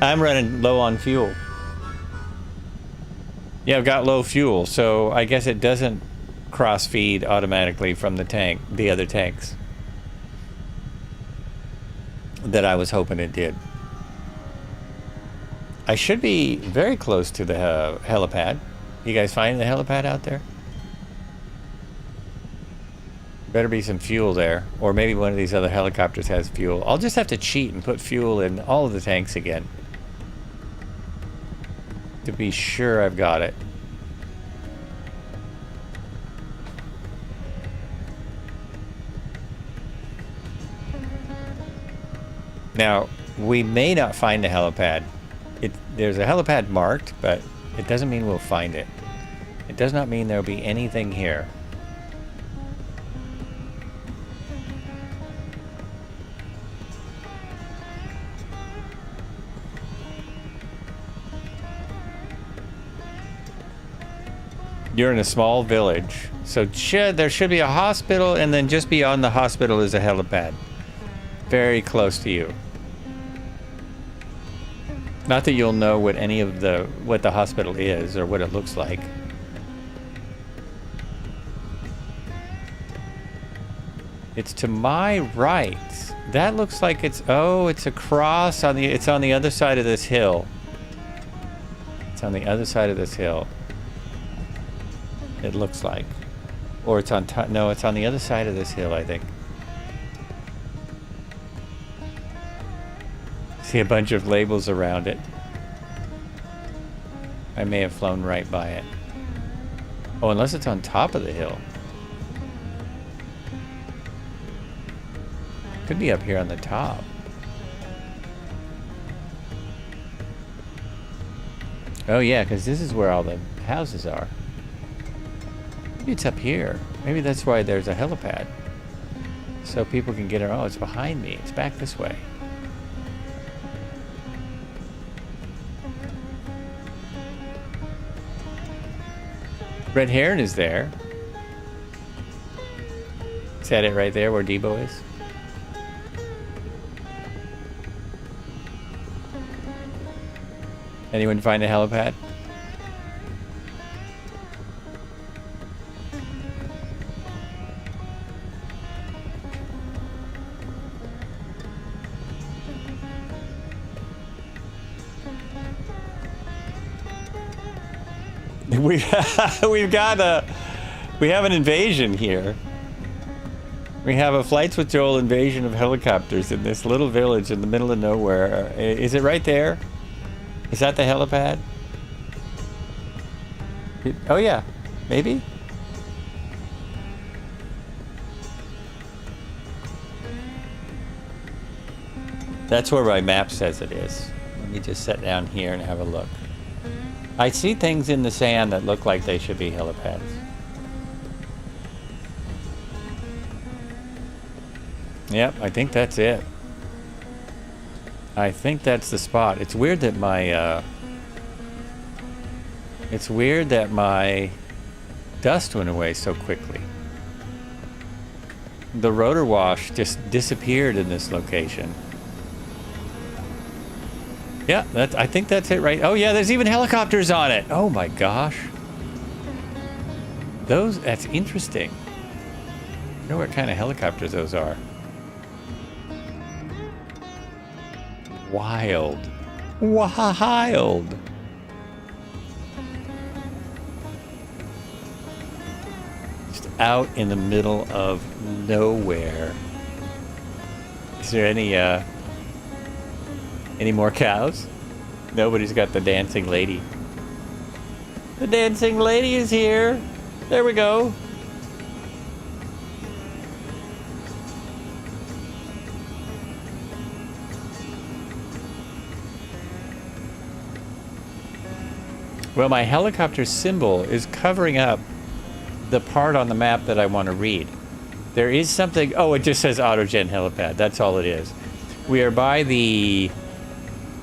Speaker 1: I'm running low on fuel. Yeah, I've got low fuel, so I guess it doesn't cross-feed automatically from the tank, the other tanks that I was hoping it did. I should be very close to the helipad. You guys find the helipad out there? Better be some fuel there, or maybe one of these other helicopters has fuel. I'll just have to cheat and put fuel in all of the tanks again to be sure I've got it. Now, we may not find the helipad. There's a helipad marked, but it doesn't mean we'll find it. It does not mean there'll be anything here. You're in a small village, so there should be a hospital, and then just beyond the hospital is a helipad. Very close to you. Not that you'll know what any of what the hospital is or what it looks like. It's to my right. That looks like it's across on it's on the other side of this hill. It's on the other side of this hill. It looks like. Or it's on top. No, it's on the other side of this hill, I think. See a bunch of labels around it. I may have flown right by it. Oh, unless it's on top of the hill. Could be up here on the top. Oh yeah, because this is where all the houses are. Maybe it's up here. Maybe that's why there's a helipad. So people can get around. Oh, it's behind me. It's back this way. Red Heron is there. Is that it right there where Debo is? Anyone find a helipad? We have an invasion here. We have a Flights with Joel invasion of helicopters in this little village in the middle of nowhere. Is it right there? Is that the helipad? Oh yeah, maybe? That's where my map says it is. Let me just sit down here and have a look. I see things in the sand that look like they should be helipads. Yep, I think that's it. I think that's the spot. It's weird that my dust went away so quickly. The rotor wash just disappeared in this location. Yeah, I think that's it, right? Oh yeah, there's even helicopters on it. Oh my gosh. That's interesting. I wonder what kind of helicopters those are. Wild. Wild. Just out in the middle of nowhere. Is there any more cows? Nobody's got the dancing lady. The dancing lady is here. There we go. Well, my helicopter symbol is covering up the part on the map that I want to read. There is something... Oh, it just says Autogen Helipad. That's all it is. We are by the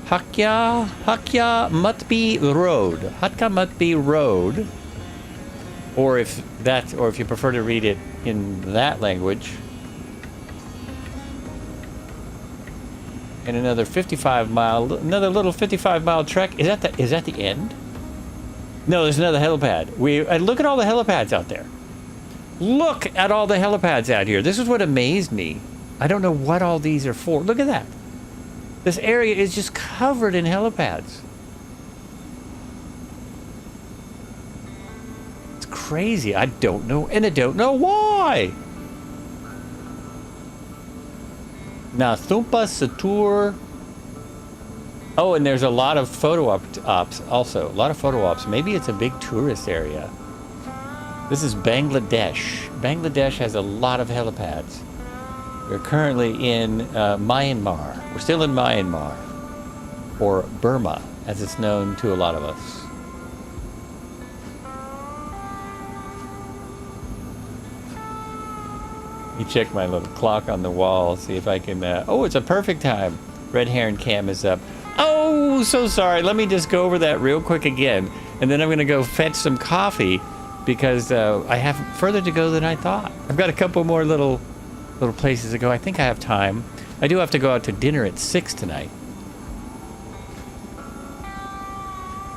Speaker 1: Hakya Mutbi Road. Hakya Mutbi Road. Or if you prefer to read it in that language. And another another little 55-mile trek. Is that the end? No, there's another helipad. Look at all the helipads out there. Look at all the helipads out here. This is what amazed me. I don't know what all these are for. Look at that. This area is just covered in helipads. It's crazy. I don't know, and I don't know why. Now, Thumpa Satur. Oh, and there's a lot of photo ops also. A lot of photo ops. Maybe it's a big tourist area. This is Bangladesh. Bangladesh has a lot of helipads. We're currently in Myanmar. We're still in Myanmar. Or Burma, as it's known to a lot of us. Let me check my little clock on the wall, see if I can... oh, it's a perfect time. Red Heron Cam is up. Oh, so sorry. Let me just go over that real quick again. And then I'm going to go fetch some coffee because I have further to go than I thought. I've got a couple more little places to go. I think I have time. I do have to go out to dinner at 6 tonight.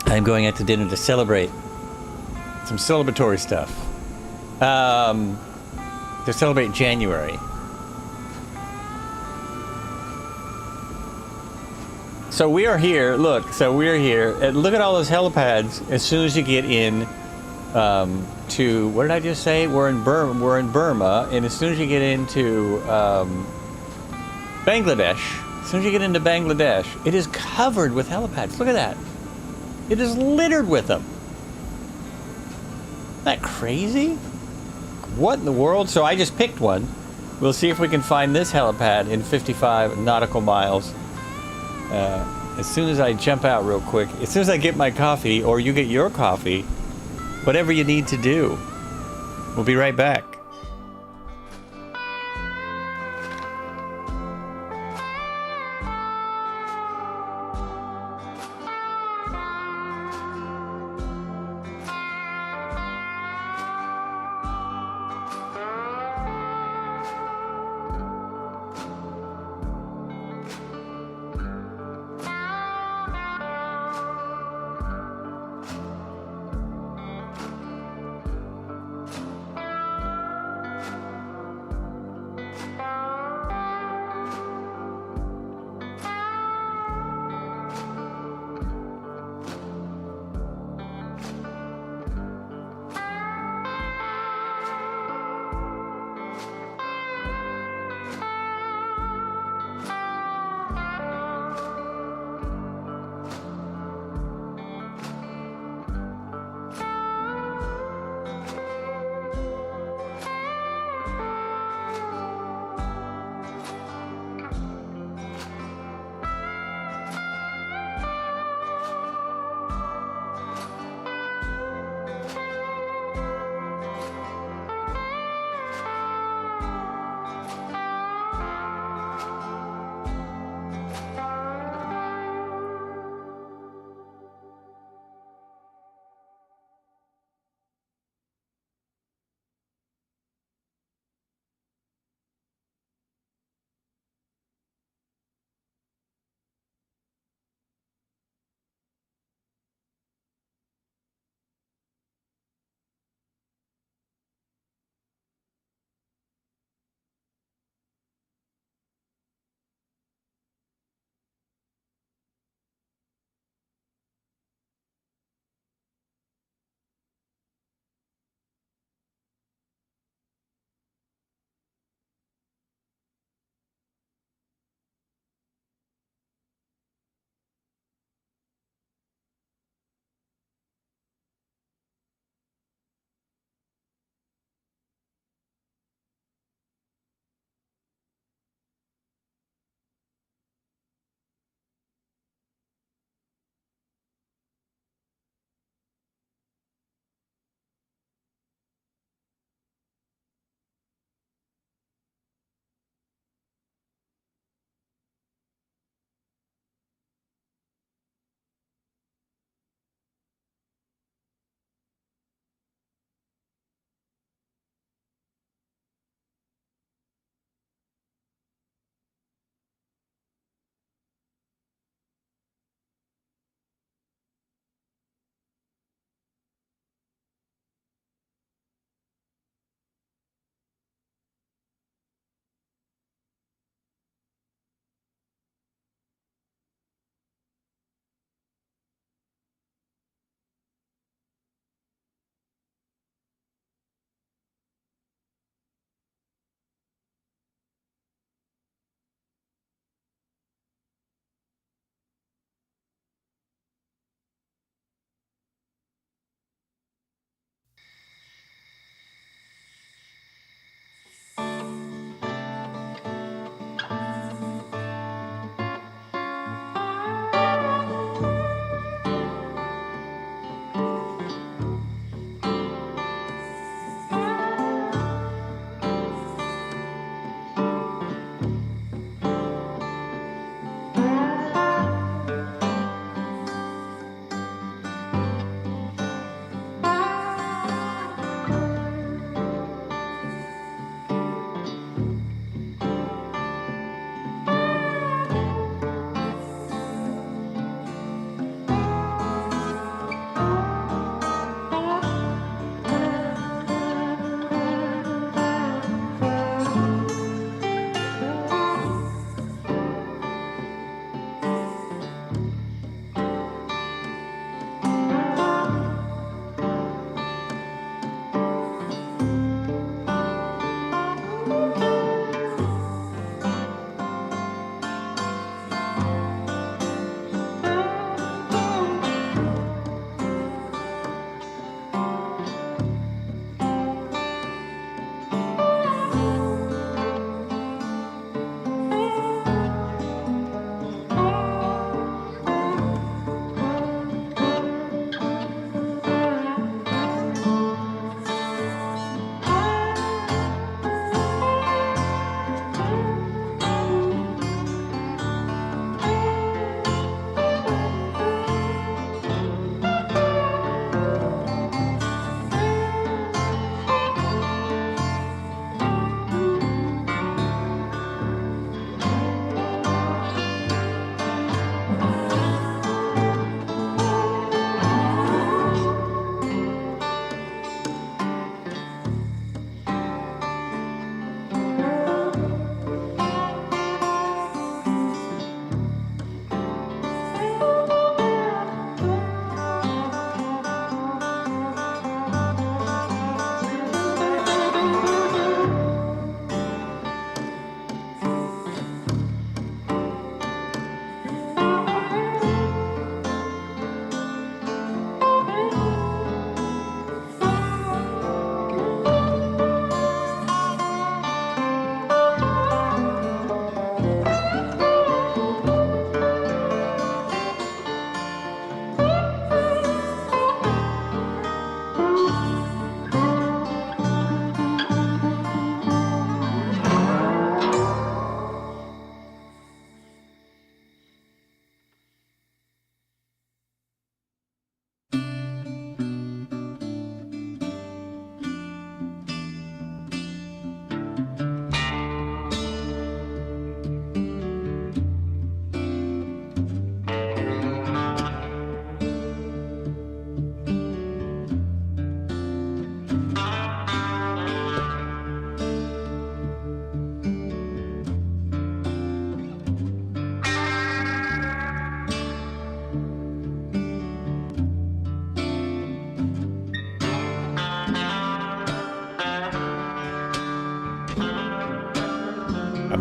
Speaker 1: I'm going out to dinner to celebrate some celebratory stuff. To celebrate January. So we are here. Look, so we're here. And look at all those helipads. As soon as you get in to, what did I just say? We're in Burma, and as soon as you get into Bangladesh, as soon as you get into Bangladesh, it is covered with helipads. Look at that. It is littered with them. Isn't that crazy? What in the world? So I just picked one. We'll see if we can find this helipad in 55 nautical miles. As soon as I jump out real quick, as soon as I get my coffee, or you get your coffee, whatever you need to do. We'll be right back.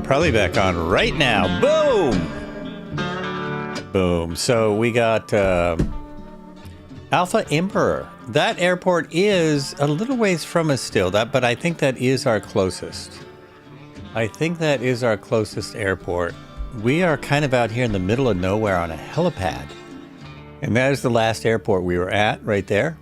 Speaker 1: probably back on right now. Boom! Boom. So we got Alpha Emperor. That airport is a little ways from us still, but I think that is our closest. I think that is our closest airport. We are kind of out here in the middle of nowhere on a helipad. And that is the last airport we were at right there.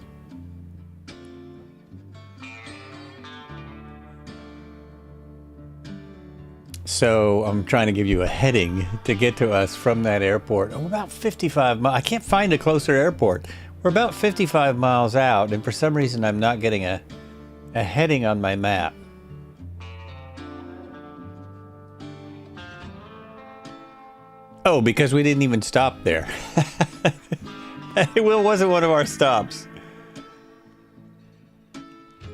Speaker 1: So I'm trying to give you a heading to get to us from that airport. Oh, about 55 miles. I can't find a closer airport. We're about 55 miles out, and for some reason I'm not getting a heading on my map. Oh, because we didn't even stop there. It wasn't one of our stops.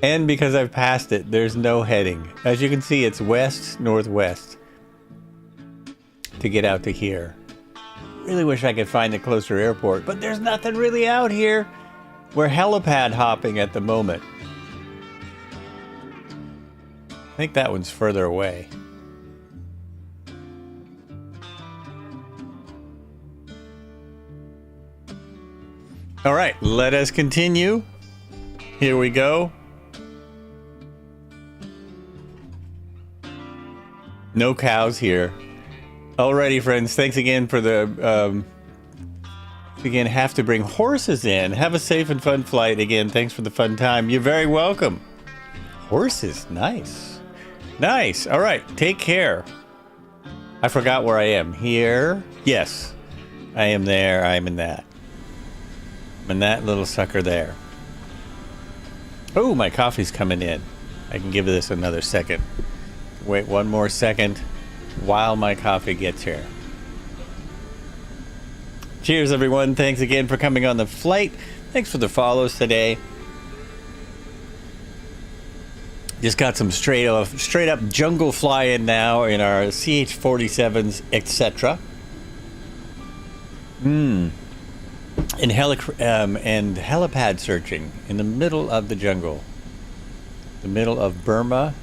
Speaker 1: And because I've passed it, there's no heading. As you can see, it's west-northwest to get out to here. Really wish I could find a closer airport, but there's nothing really out here. We're helipad hopping at the moment. I think that one's further away. All right, let us continue. Here we go. No cows here. Alrighty, friends. Thanks again for the. Again, have to bring horses in. Have a safe and fun flight. Again, thanks for the fun time. You're very welcome. Horses, nice, nice. All right, take care. I forgot where I am. Here. Yes, I am there. I am in that. I'm in that little sucker there. Oh, my coffee's coming in. I can give this another second. Wait one more second while my coffee gets here. Cheers, everyone. Thanks again for coming on the flight. Thanks for the follows today. Just got some straight up jungle flying now in our CH47s, etc. And helipad searching in the middle of the jungle, the middle of Burma,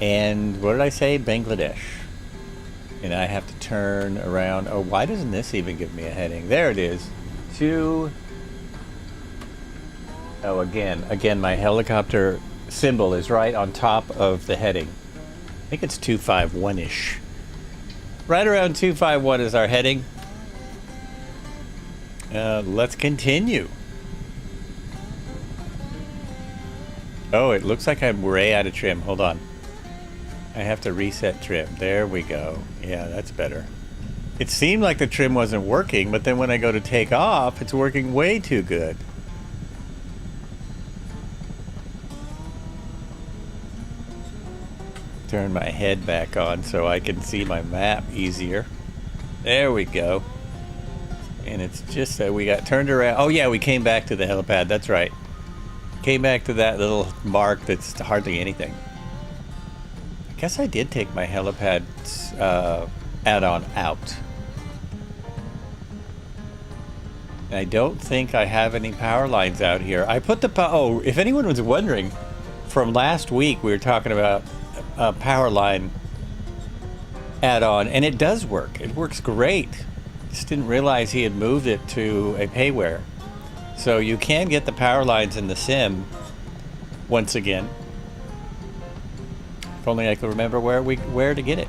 Speaker 1: and what did I say? Bangladesh. And I have to turn around. Oh, why doesn't this even give me a heading? There it is. Oh, again, my helicopter symbol is right on top of the heading. I think it's 251-ish. Right around 251 is our heading. Let's continue. Oh, it looks like I'm way out of trim. Hold on. I have to reset trim. There we go. Yeah, that's better. It seemed like the trim wasn't working, but then when I go to take off, it's working way too good. Turn my head back on so I can see my map easier. There we go. And it's just that we got turned around. Oh yeah, we came back to the helipad. That's right. Came back to that little mark that's hardly anything. I guess I did take my helipad add-on out. And I don't think I have any power lines out here. I put the oh, if anyone was wondering, from last week we were talking about a power line add-on, and it does work. It works great. Just didn't realize he had moved it to a payware. So you can get the power lines in the sim once again. If only I could remember where to get it.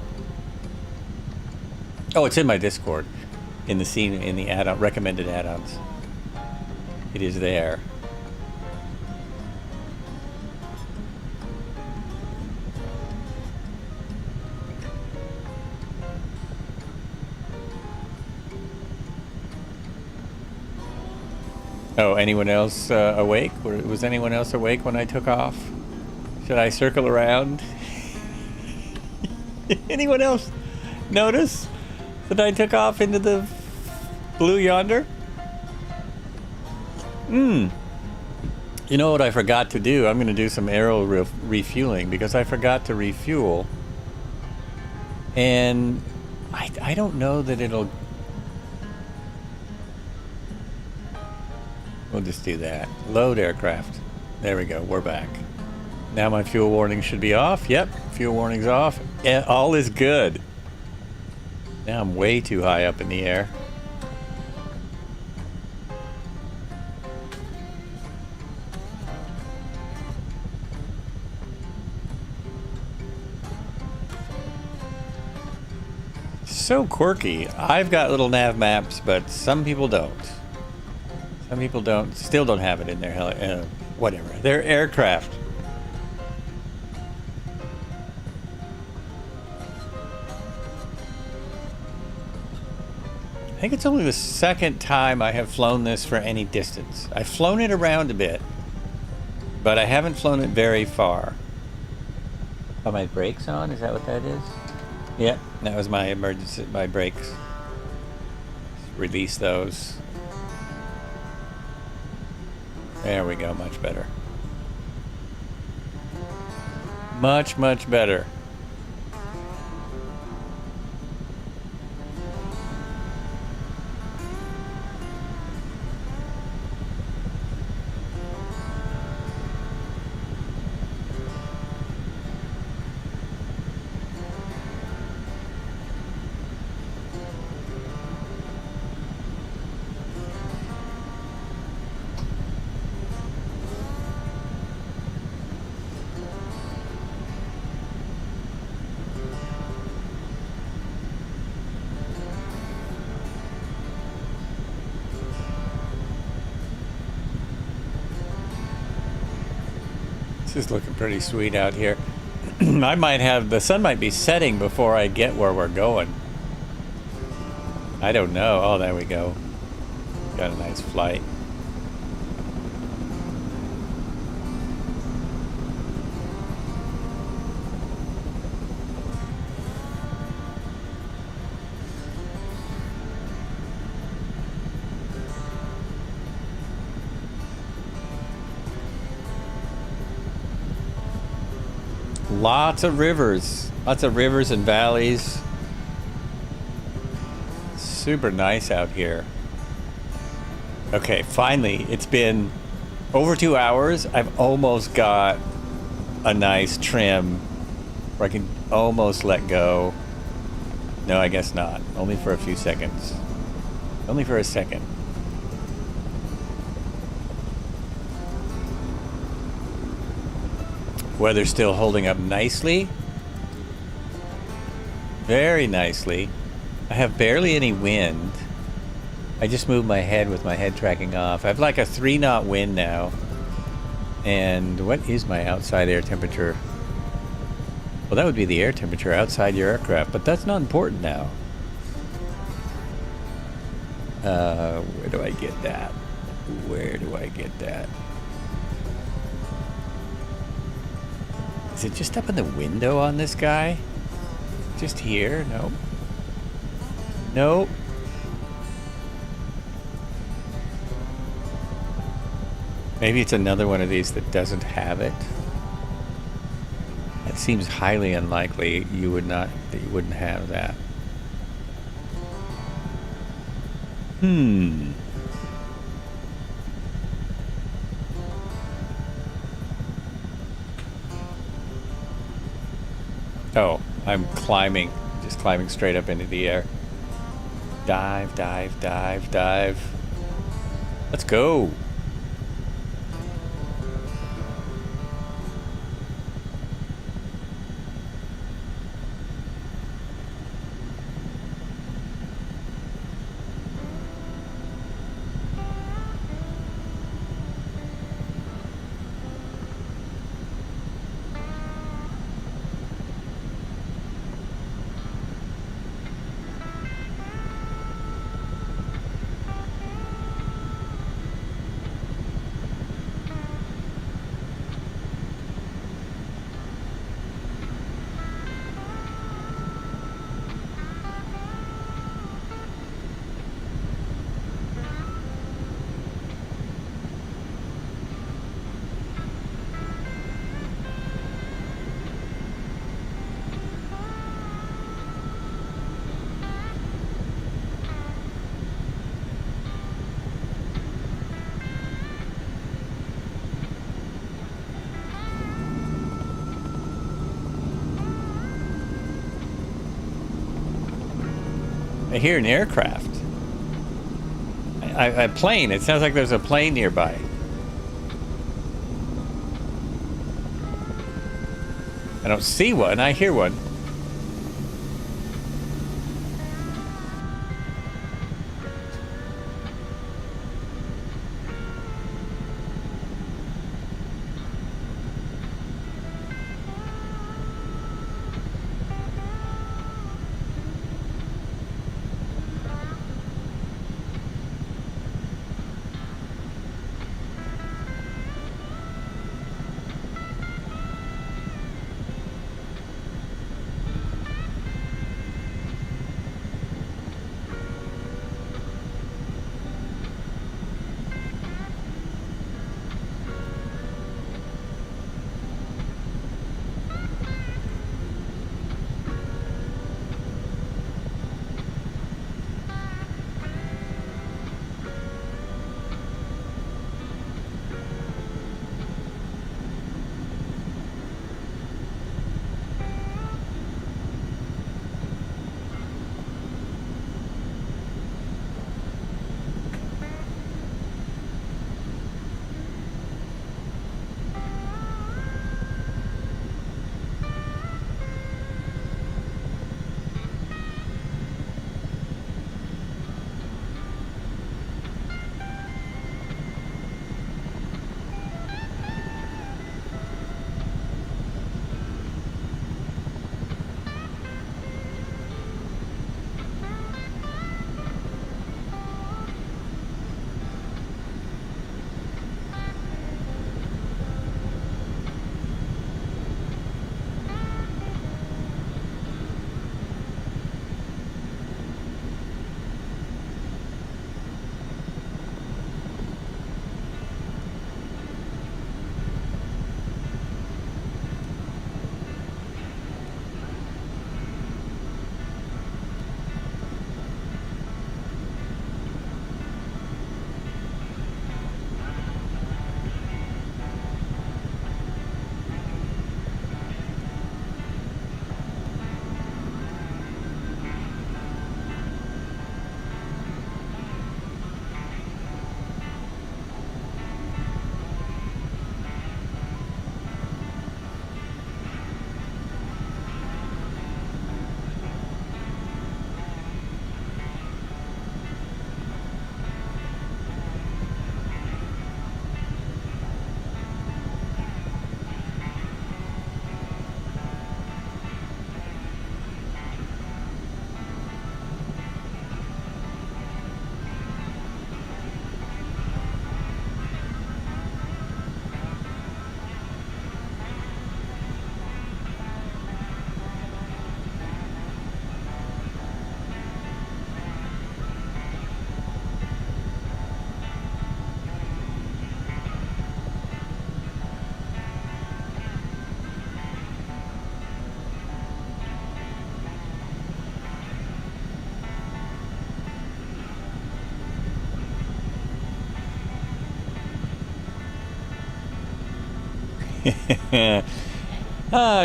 Speaker 1: Oh, it's in my Discord, in the add-on recommended add-ons. It is there. Oh, anyone else awake? Was anyone else awake when I took off? Should I circle around? Anyone else notice that I took off into the blue yonder? You know what I forgot to do? I'm going to do some aero refueling because I forgot to refuel. And I don't know that it'll... We'll just do that. Load aircraft. There we go. We're back. Now my fuel warning should be off. Yep. fuel warnings off. Yeah, all is good. Now I'm way too high up in the air. So quirky. I've got little nav maps, but some people don't. Some people don't, still don't have it in their whatever. Their aircraft. I think it's only the second time I have flown this for any distance. I've flown it around a bit, but I haven't flown it very far. Are my brakes on? Is that what that is? Yeah, that was my emergency, my brakes. Release those. There we go, much better. Much, much better. This is looking pretty sweet out here. I might have, the sun might be setting before I get where we're going. I don't know. Oh, there we go. Got a nice flight. Lots of rivers and valleys. Super nice out here. Okay, finally, it's been over 2 hours. I've almost got a nice trim where I can almost let go. No, I guess not. Only for a few seconds. Only for a second. Weather's still holding up nicely. Very nicely. I have barely any wind. I just moved my head with my head tracking off. I have like a 3-knot wind now. And what is my outside air temperature? Well, that would be the air temperature outside your aircraft, but that's not important now. Where do I get that? Where do I get that? Is it just up in the window on this guy? Just here? Nope. Nope. Maybe it's another one of these that doesn't have it. It seems highly unlikely you wouldn't have that. Oh, I'm climbing. Just climbing straight up into the air. Dive, dive, dive, dive. Let's go. I hear an aircraft. A plane. It sounds like there's a plane nearby. I don't see one. I hear one.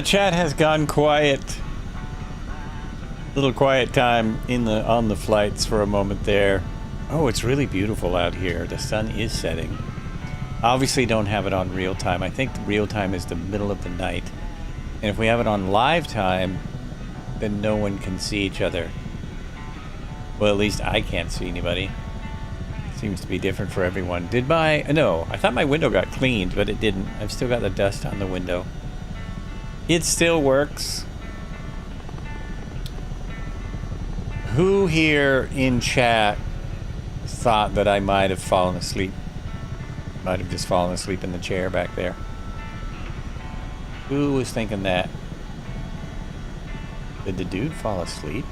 Speaker 1: Chat has gone quiet. Little quiet time on the flights for a moment there. Oh, it's really beautiful out here. The sun is setting. Obviously don't have it on real time. I think the real time is the middle of the night. And if we have it on live time, then no one can see each other. Well, at least I can't see anybody. Seems to be different for everyone. No, I thought my window got cleaned, but it didn't. I've still got the dust on the window. It still works. Who here in chat thought that I might have fallen asleep? Might have just fallen asleep in the chair back there. Who was thinking that? Did the dude fall asleep?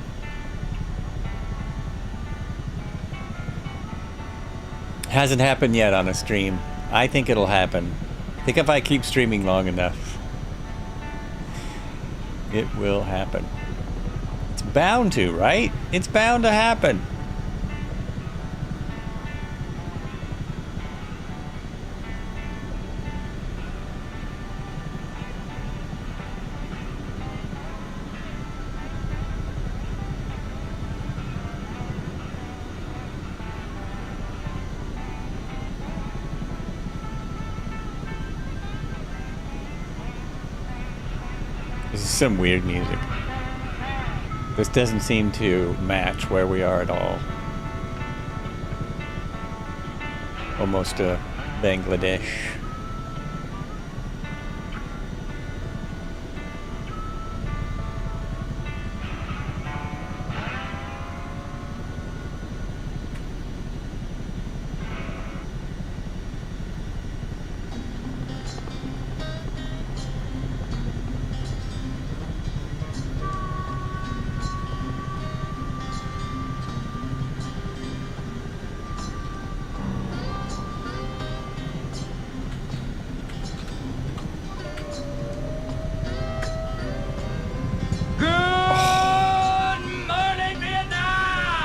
Speaker 1: Hasn't happened yet on a stream. I think it'll happen. I think if I keep streaming long enough, it will happen. It's bound to, right? It's bound to happen. This is some weird music. This doesn't seem to match where we are at all. Almost Bangladesh.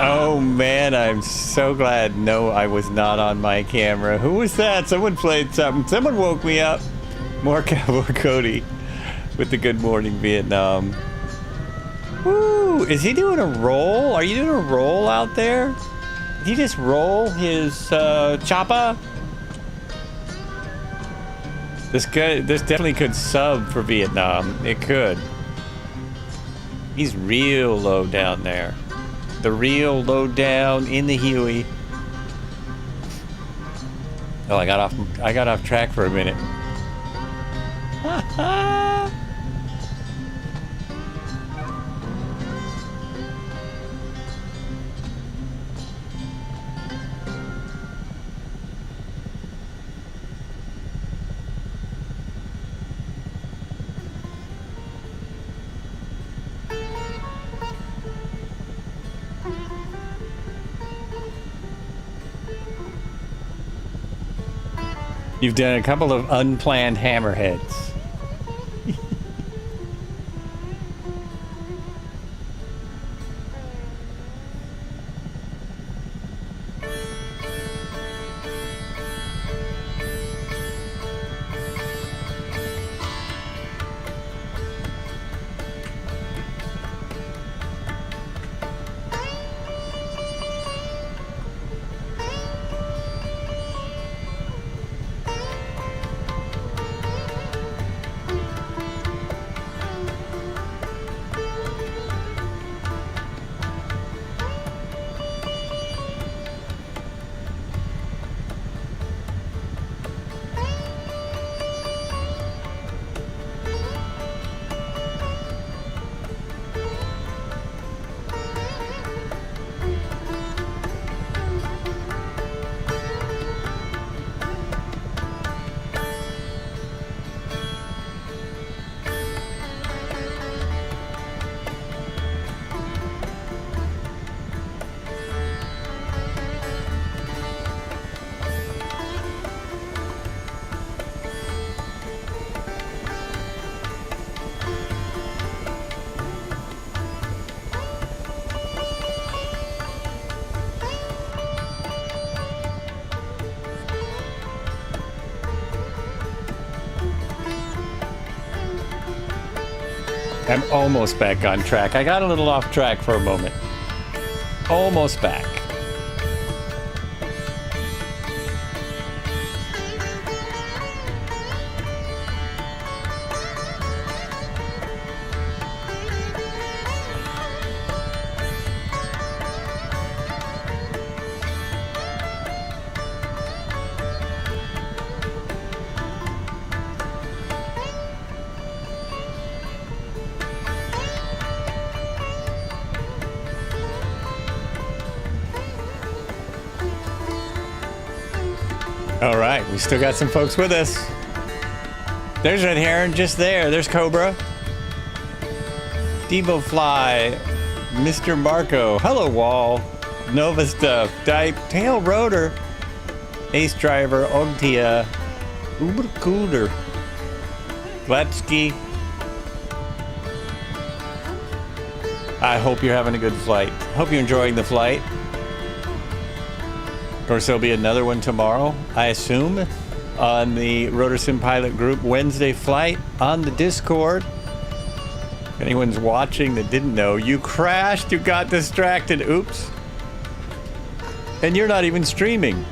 Speaker 1: Oh man, I'm so glad. No, I was not on my camera. Who was that? Someone played something. Someone woke me up. More Cowboy Cody with the Good Morning Vietnam. Woo! Is he doing a roll? Are you doing a roll out there? Did he just roll his chopper? This definitely could sub for Vietnam. It could. He's real low down there. The real low down in the Huey. Oh, I got off track for a minute. You've done a couple of unplanned hammerheads. I'm almost back on track. I got a little off track for a moment. Almost back. All right, we still got some folks with us. There's Red Heron just there. There's Cobra. Devo Fly. Mr. Marco. Hello, Wall. Nova Stuff. Dipe. Tail Rotor. Ace Driver. Ogtia. Uber Cooler. Gletsky. I hope you're having a good flight. Hope you're enjoying the flight. Of course, there'll be another one tomorrow, I assume, on the RotorSim Pilot Group Wednesday flight on the Discord. If anyone's watching that didn't know, you crashed, you got distracted, oops. And you're not even streaming.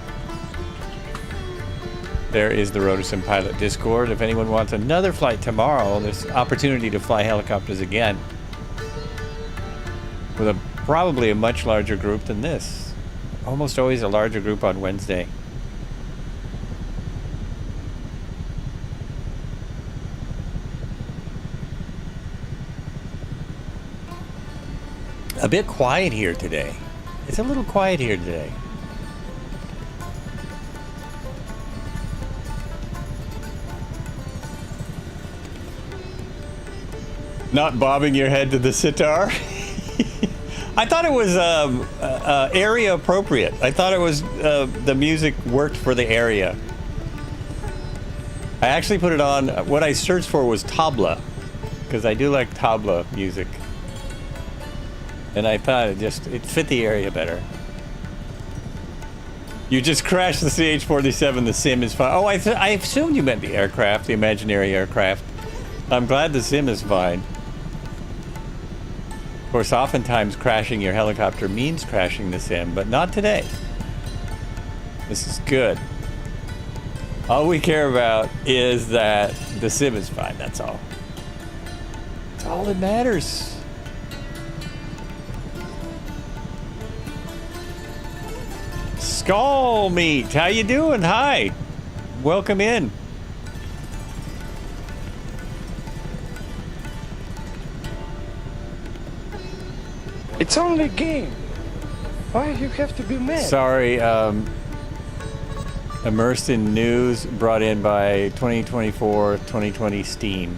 Speaker 1: There is the Rotorsim Pilot Discord. If anyone wants another flight tomorrow, there's opportunity to fly helicopters again. With probably a much larger group than this. Almost always a larger group on Wednesday. A bit quiet here today. It's a little quiet here today. Not bobbing your head to the sitar? I thought it was area appropriate. I thought it was the music worked for the area. I actually put it on. What I searched for was tabla, because I do like tabla music. And I thought it fit the area better. You just crashed the CH47. The sim is fine. Oh, I assumed you meant the aircraft, the imaginary aircraft. I'm glad the sim is fine. Of course, oftentimes crashing your helicopter means crashing the sim, but not today. This is good. All we care about is that the sim is fine, that's all. That's all that matters. Skull Meat, how you doing? Hi. Welcome in.
Speaker 4: It's only a game. Why you have to be mad?
Speaker 1: Sorry, immersed in news brought in by 2024-2020 Steam.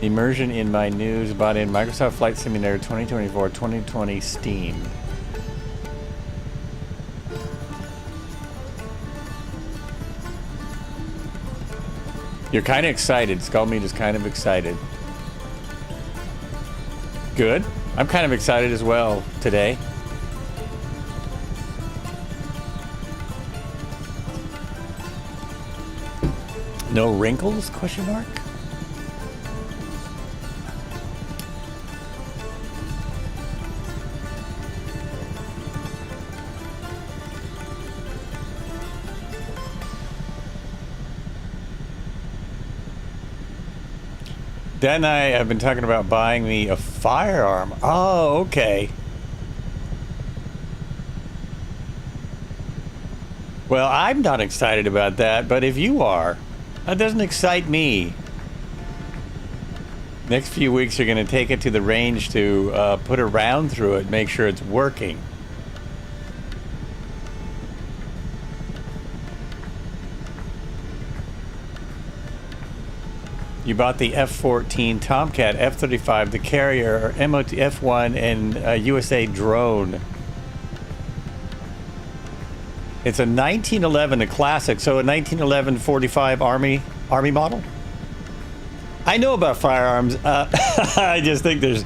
Speaker 1: Immersion in my news brought in Microsoft Flight Simulator 2024-2020 Steam. You're kind of excited. Skullmeat is kind of excited. Good. I'm kind of excited as well today. No wrinkles? Question mark. Dad and I have been talking about buying me a firearm. Oh, okay. Well, I'm not excited about that, but if you are, that doesn't excite me. Next few weeks, you're going to take it to the range to put a round through it, make sure it's working. You bought the F-14 Tomcat, F-35, the Carrier, MOT F-1, and USA drone. It's a 1911, a classic, so a 1911 45 Army model. I know about firearms. I just think there's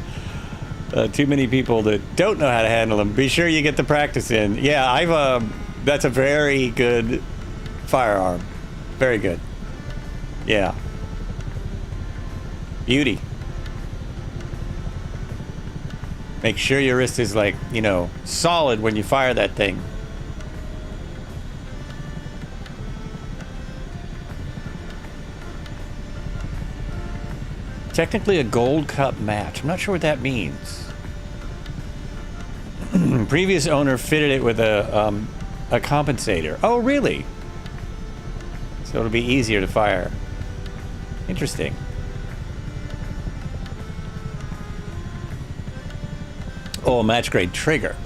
Speaker 1: too many people that don't know how to handle them. Be sure you get the practice in. Yeah, that's a very good firearm. Very good. Yeah. Beauty. Make sure your wrist is like, solid when you fire that thing. Technically a gold cup match. I'm not sure what that means. Previous owner fitted it with a compensator. Oh, really? So it'll be easier to fire. Interesting. Oh, a match grade trigger.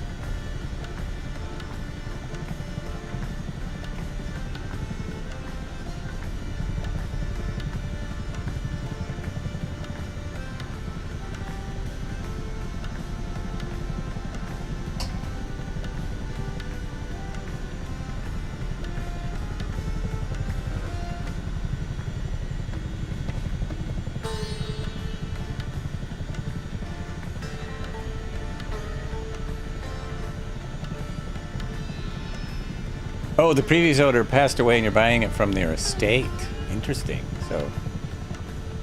Speaker 1: Oh, the previous owner passed away and you're buying it from their estate. Interesting. So,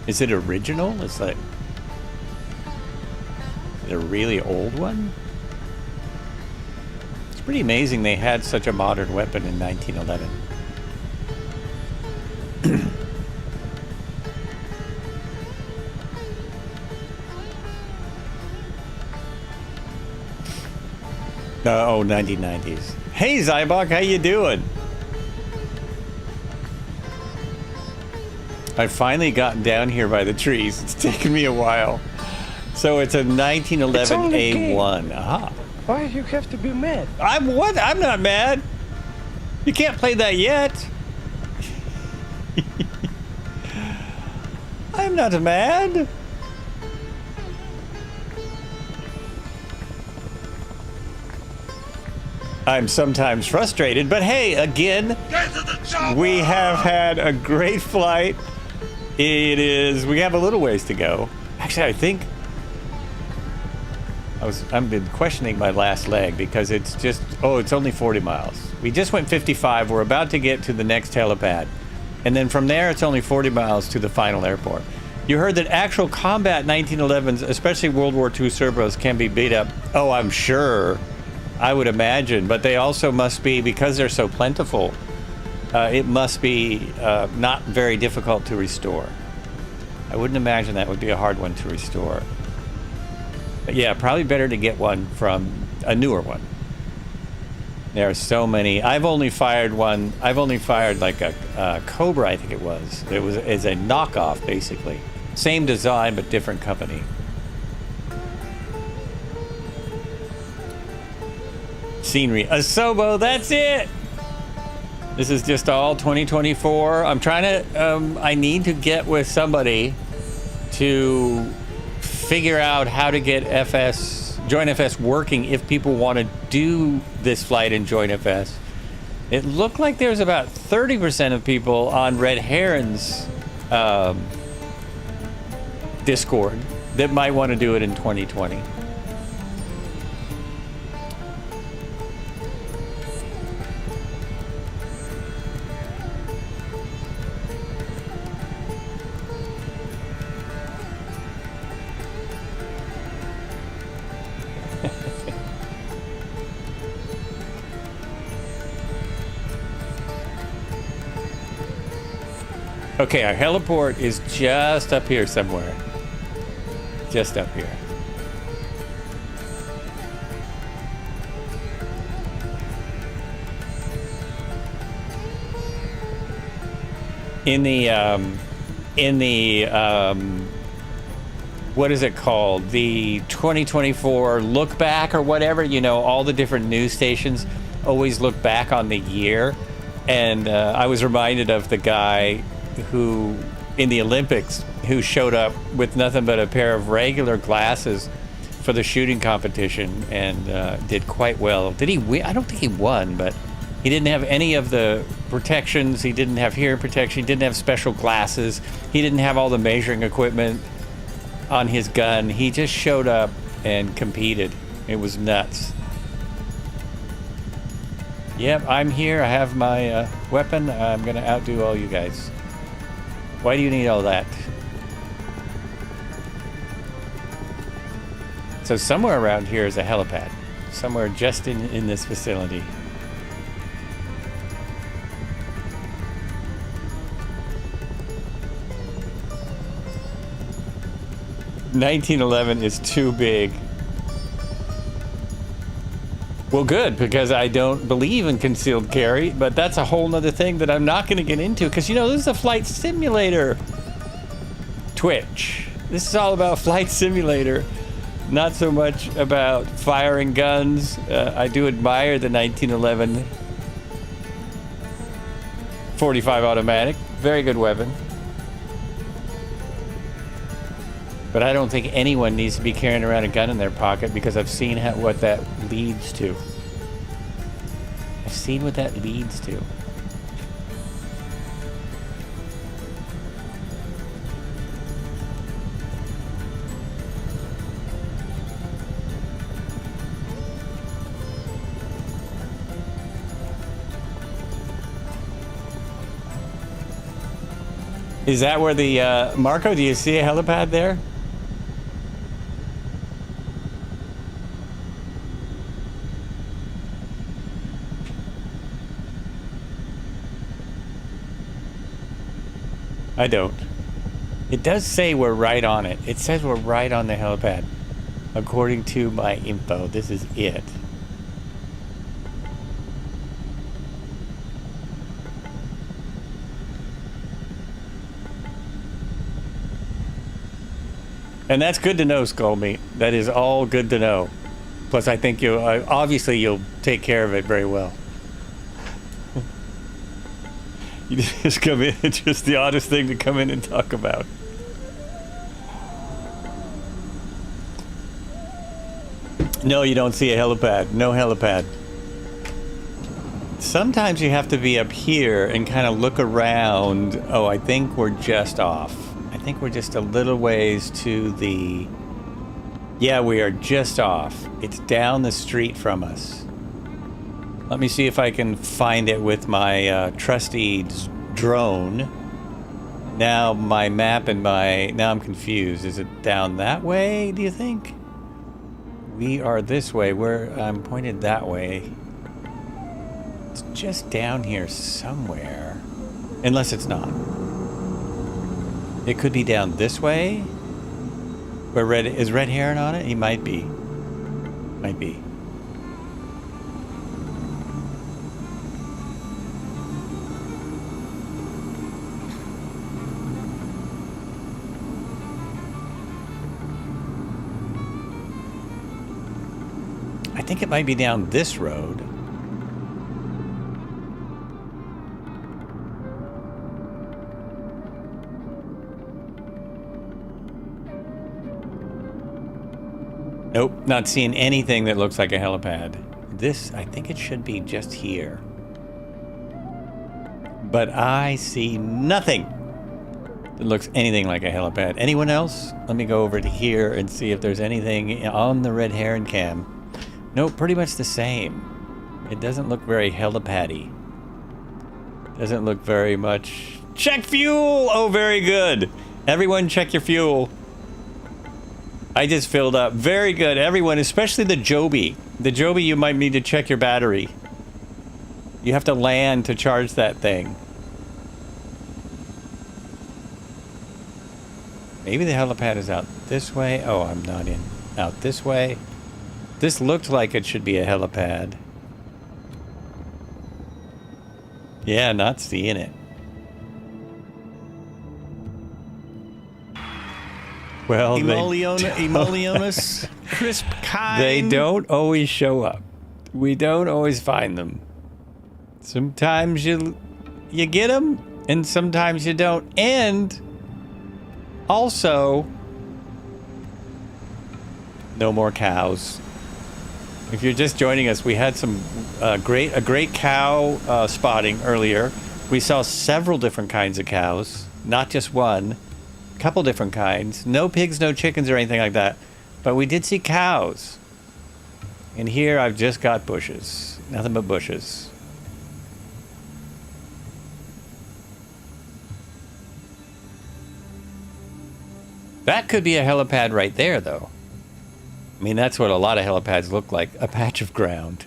Speaker 1: is it original? Is it a really old one? It's pretty amazing they had such a modern weapon in 1911. Oh, 1990s. Hey, Zybok, how you doing? I've finally gotten down here by the trees. It's taken me a while. So it's a 1911 A1. Aha.
Speaker 4: Why you have to be mad?
Speaker 1: I'm what? I'm not mad. You can't play that yet. I'm not mad. I'm sometimes frustrated, but hey, again, we have had a great flight. We have a little ways to go. Actually, I think I've been questioning my last leg because it's just, it's only 40 miles. We just went 55. We're about to get to the next helipad. And then from there, it's only 40 miles to the final airport. You heard that actual combat 1911s, especially World War II Cerbros, can be beat up. Oh, I'm sure. I would imagine. But they also must be, because they're so plentiful, it must be not very difficult to restore. I wouldn't imagine that would be a hard one to restore. But yeah, probably better to get one from a newer one. There are so many. I've only fired like a Cobra, I think it was. It's a knockoff, basically. Same design, but different company. Scenery. Asobo, that's it! This is just all 2024. I'm trying to, I need to get with somebody to figure out how to get Join FS working if people want to do this flight in Join FS. It looked like there's about 30% of people on Red Heron's Discord that might want to do it in 2020. Okay, our heliport is just up here somewhere. Just up here. In the what is it called? The 2024 look back or whatever, you know, all the different news stations always look back on the year. And I was reminded of the guy who in the Olympics who showed up with nothing but a pair of regular glasses for the shooting competition and did quite well. Did he win? I don't think he won, but he didn't have any of the protections. He didn't have hearing protection. He didn't have special glasses. He didn't have all the measuring equipment on his gun. He just showed up and competed. It was nuts. Yep, I'm here. I have my weapon. I'm gonna outdo all you guys. Why do you need all that? So somewhere around here is a helipad. Somewhere just in this facility. $1911 is too big. Well, good, because I don't believe in concealed carry, but that's a whole nother thing that I'm not going to get into, because, you know, this is a flight simulator. Twitch. This is all about flight simulator, not so much about firing guns. I do admire the 1911 .45 automatic. Very good weapon. But I don't think anyone needs to be carrying around a gun in their pocket, because I've seen what that leads to. I've seen what that leads to. Is that where the, Marco, do you see a helipad there? I don't. It does say we're right on it. It says we're right on the helipad. According to my info, this is it. And that's good to know, Skullmeat. That is all good to know. Plus, I think you'll obviously you'll take care of it very well. You just come in. It's just the oddest thing to come in and talk about. No, you don't see a helipad. No helipad. Sometimes you have to be up here and kind of look around. Oh, I think we're just off. I think we're just a little ways to the... Yeah, we are just off. It's down the street from us. Let me see if I can find it with my trusty drone. Now my map and my... Now I'm confused. Is it down that way, do you think? We are this way. I'm pointed that way. It's just down here somewhere. Unless it's not. It could be down this way. Where is Red Heron on it? He might be. Might be. I think it might be down this road. Nope, not seeing anything that looks like a helipad. This, I think it should be just here. But I see nothing that looks anything like a helipad. Anyone else? Let me go over to here and see if there's anything on the Red Heron cam. Nope, pretty much the same. It doesn't look very helipad-y. Doesn't look very much... Check fuel! Oh, very good. Everyone check your fuel. I just filled up. Very good. Everyone, especially the Joby. The Joby, you might need to check your battery. You have to land to charge that thing. Maybe the helipad is out this way. Oh, I'm not in. Out this way. This looked like it should be a helipad. Yeah, not seeing it. Well,
Speaker 5: Emolionis, crisp kind.
Speaker 1: They don't always show up. We don't always find them. Sometimes you get them, and sometimes you don't. And also, no more cows. If you're just joining us, we had some a great cow spotting earlier. We saw several different kinds of cows, not just one. Couple different kinds. No pigs, no chickens or anything like that. But we did see cows. And here I've just got bushes. Nothing but bushes. That could be a helipad right there, though. I mean, that's what a lot of helipads look like. A patch of ground.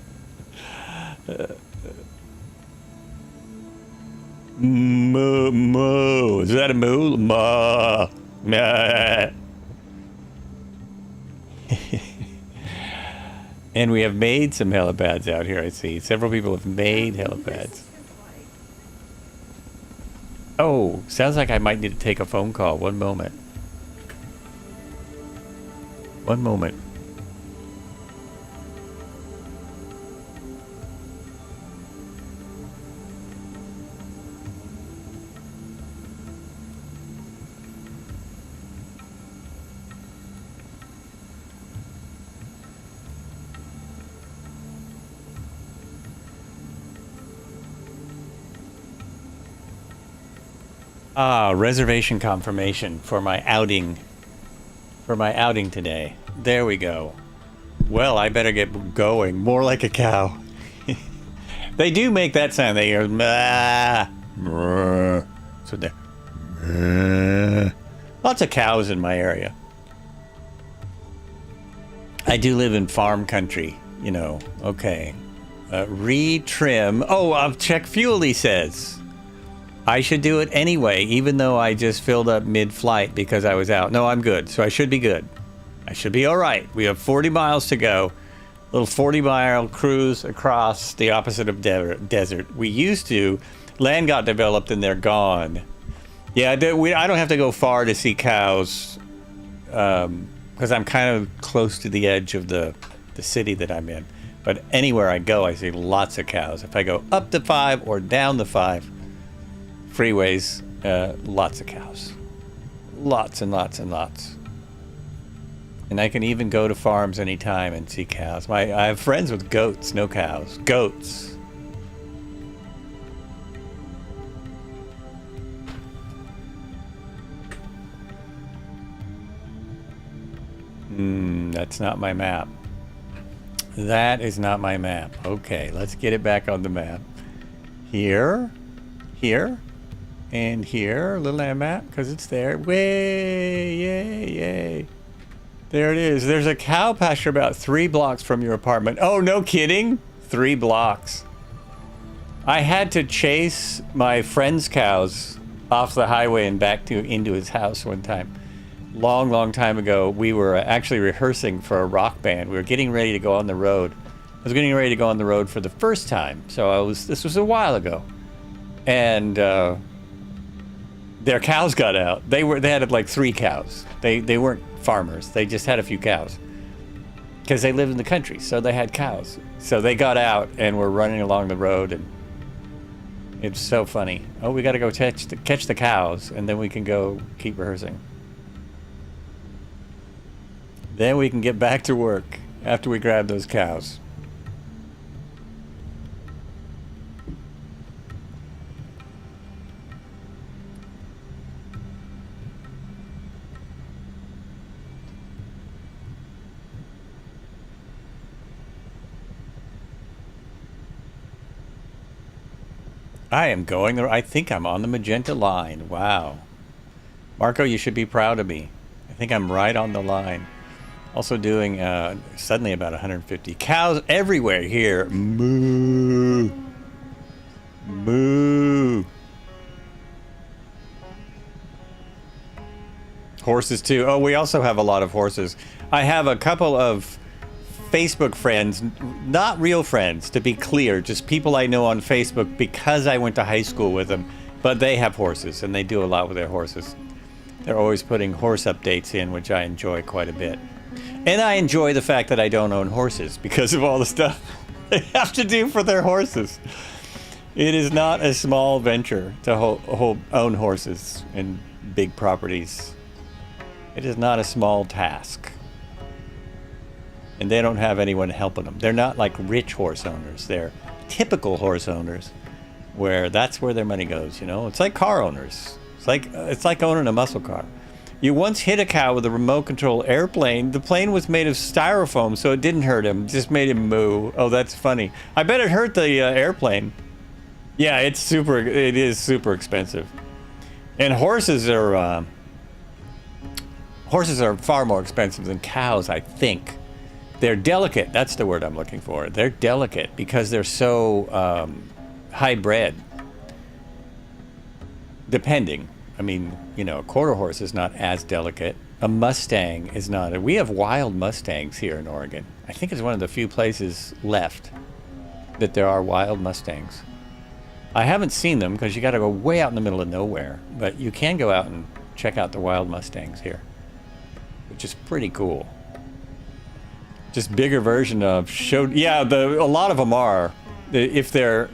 Speaker 1: Moo. Is that a moo? Moo. And we have made some helipads out here, I see. Several people have made helipads. Oh, sounds like I might need to take a phone call. One moment. One moment. Reservation confirmation for my outing. For my outing today. There we go. Well, I better get going. More like a cow. They do make that sound. They go, so there. Lots of cows in my area. I do live in farm country, you know. Okay. Retrim. Oh, check fuel, he says. I should do it anyway, even though I just filled up mid-flight because I was out. No, I'm good, so I should be good. I should be all right. We have 40 miles to go. A little 40-mile cruise across the opposite of desert. We used to. Land got developed and they're gone. Yeah, I don't have to go far to see cows. because I'm kind of close to the edge of the city that I'm in. But anywhere I go, I see lots of cows. If I go up the 5 or down the 5 freeways, lots of cows. Lots and lots and lots. And I can even go to farms anytime and see cows. I have friends with goats, no cows. Goats. That's not my map. That is not my map. Okay, let's get it back on the map. Here, and here. Little map, because it's there. Way, yay, yay. There it is. There's a cow pasture about 3 blocks from your apartment. Oh, no kidding? 3 blocks. I had to chase my friend's cows off the highway and back into his house one time. Long time ago, we were actually rehearsing for a rock band. We were getting ready to go on the road. I was getting ready to go on the road for the first time. So this was a while ago. And their cows got out. They had like 3 cows. They weren't farmers. They just had a few cows. Because they lived in the country, so they had cows. So they got out and were running along the road, and it's so funny. Oh, we got to go catch the cows, and then we can go keep rehearsing. Then we can get back to work after we grab those cows. I am going there. I think I'm on the magenta line. Wow. Marco, you should be proud of me. I think I'm right on the line. Also doing suddenly about 150 cows everywhere here. Moo. Moo. Horses too. Oh, we also have a lot of horses. I have a couple of Facebook friends, not real friends, to be clear, just people I know on Facebook because I went to high school with them, but they have horses and they do a lot with their horses. They're always putting horse updates in, which I enjoy quite a bit. And I enjoy the fact that I don't own horses because of all the stuff they have to do for their horses. It is not a small venture to own horses and big properties. It is not a small task. And they don't have anyone helping them. They're not like rich horse owners. They're typical horse owners where that's where their money goes, you know? It's like car owners. It's like owning a muscle car. You once hit a cow with a remote control airplane. The plane was made of styrofoam, so it didn't hurt him. It just made him moo. Oh, that's funny. I bet it hurt the airplane. Yeah, it is super expensive. And horses are far more expensive than cows, I think. They're delicate. That's the word I'm looking for. They're delicate because they're so high bred. Depending. I mean, you know, a quarter horse is not as delicate. A Mustang is not. We have wild Mustangs here in Oregon. I think it's one of the few places left that there are wild Mustangs. I haven't seen them because you got to go way out in the middle of nowhere. But you can go out and check out the wild Mustangs here, which is pretty cool. Just bigger version of show. Yeah, a lot of them are. If they're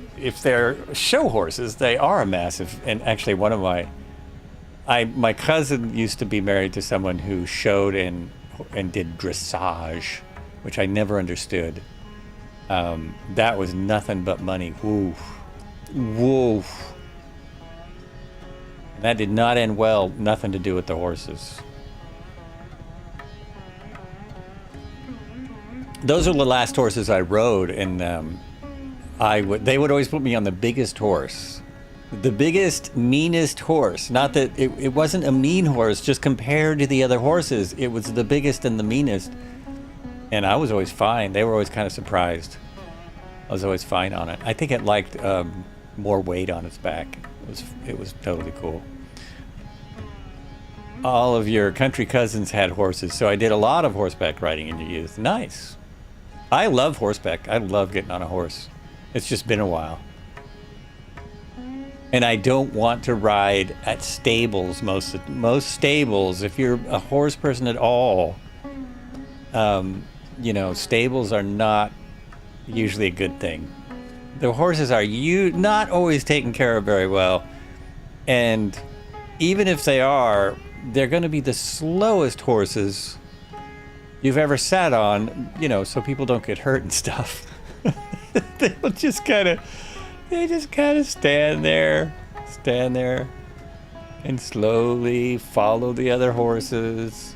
Speaker 1: show horses, they are a massive. And actually, one of my cousin used to be married to someone who showed and did dressage, which I never understood. That was nothing but money. Woof. Woof. That did not end well. Nothing to do with the horses. Those are the last horses I rode, and they would always put me on the biggest horse. The biggest, meanest horse. Not that it wasn't a mean horse, just compared to the other horses, it was the biggest and the meanest. And I was always fine. They were always kind of surprised. I was always fine on it. I think it liked more weight on its back. It was totally cool. All of your country cousins had horses, so I did a lot of horseback riding in your youth. Nice. I love horseback. I love getting on a horse. It's just been a while. And I don't want to ride at stables. Most stables, if you're a horse person at all, you know, stables are not usually a good thing. The horses are not always taken care of very well. And even if they are, they're going to be the slowest horses you've ever sat on, you know, so people don't get hurt and stuff. They just kind of stand there and slowly follow the other horses.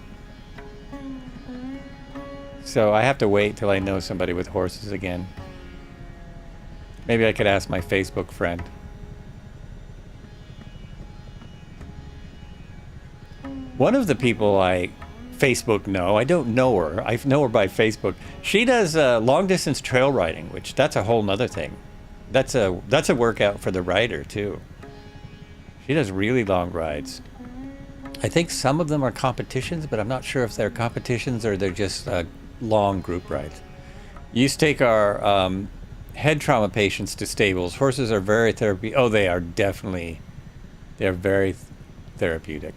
Speaker 1: So I have to wait till I know somebody with horses again. Maybe I could ask my Facebook friend. One of the people I don't know her. I know her by Facebook. She does long distance trail riding, which that's a whole nother thing. That's a workout for the rider too. She does really long rides. I think some of them are competitions, but I'm not sure if they're competitions or they're just long group rides. You used to take our head trauma patients to stables. Horses are very therapeutic. Oh, they're very therapeutic.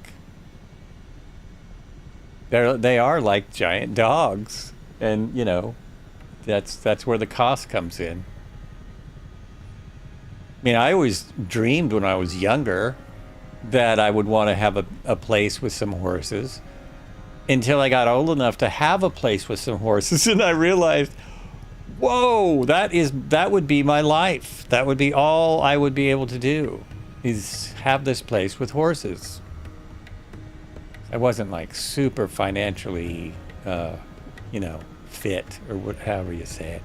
Speaker 1: They are like giant dogs, and you know, that's where the cost comes in. I mean, I always dreamed when I was younger that I would want to have a place with some horses, until I got old enough to have a place with some horses, and I realized, whoa, that would be my life. That would be all I would be able to do, is have this place with horses. I wasn't like super financially, you know, fit, or however you say it.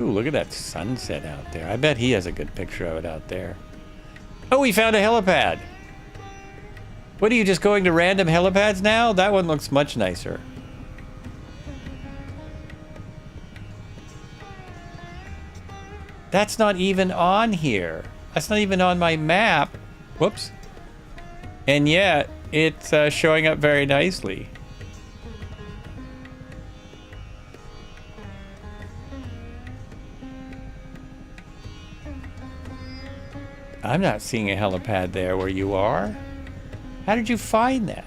Speaker 1: Ooh, look at that sunset out there. I bet he has a good picture of it out there. Oh, we found a helipad. What, are you just going to random helipads now? That one looks much nicer. That's not even on here. That's not even on my map. Whoops. And yet, it's showing up very nicely. I'm not seeing a helipad there where you are. How did you find that?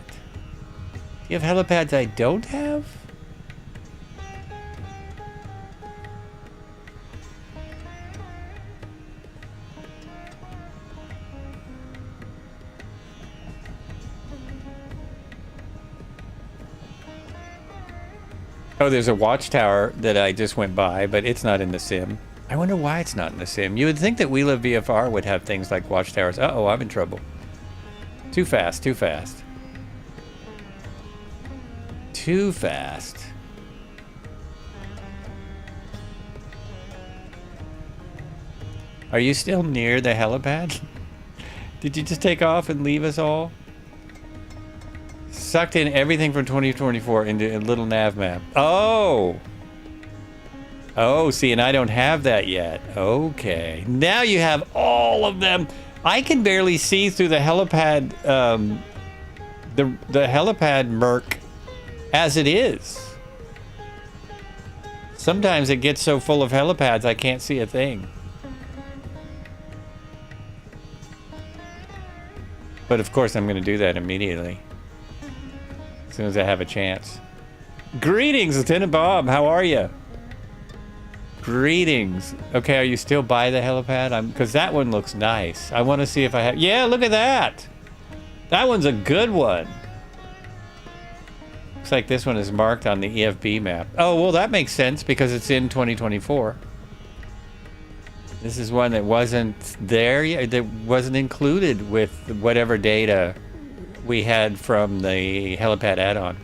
Speaker 1: Do you have helipads I don't have? Oh, there's a watchtower that I just went by, but it's not in the sim. I wonder why it's not in the sim. You would think that We Live VFR would have things like watchtowers. Uh-oh, I'm in trouble. Too fast, too fast. Too fast. Are you still near the helipad? Did you just take off and leave us all? Sucked in everything from 2024 into a little nav map. Oh! Oh, see, and I don't have that yet. Okay. Now you have all of them. I can barely see through the helipad, the helipad murk as it is. Sometimes it gets so full of helipads I can't see a thing. But of course I'm going to do that immediately. As soon as I have a chance. Greetings, Lieutenant Bob. How are you? Greetings. Okay, are you still by the helipad? Because that one looks nice. I want to see if I have... Yeah, look at that. That one's a good one. Looks like this one is marked on the EFB map. Oh, well, that makes sense because it's in 2024. This is one that wasn't there yet. That wasn't included with whatever data we had from the helipad add-on.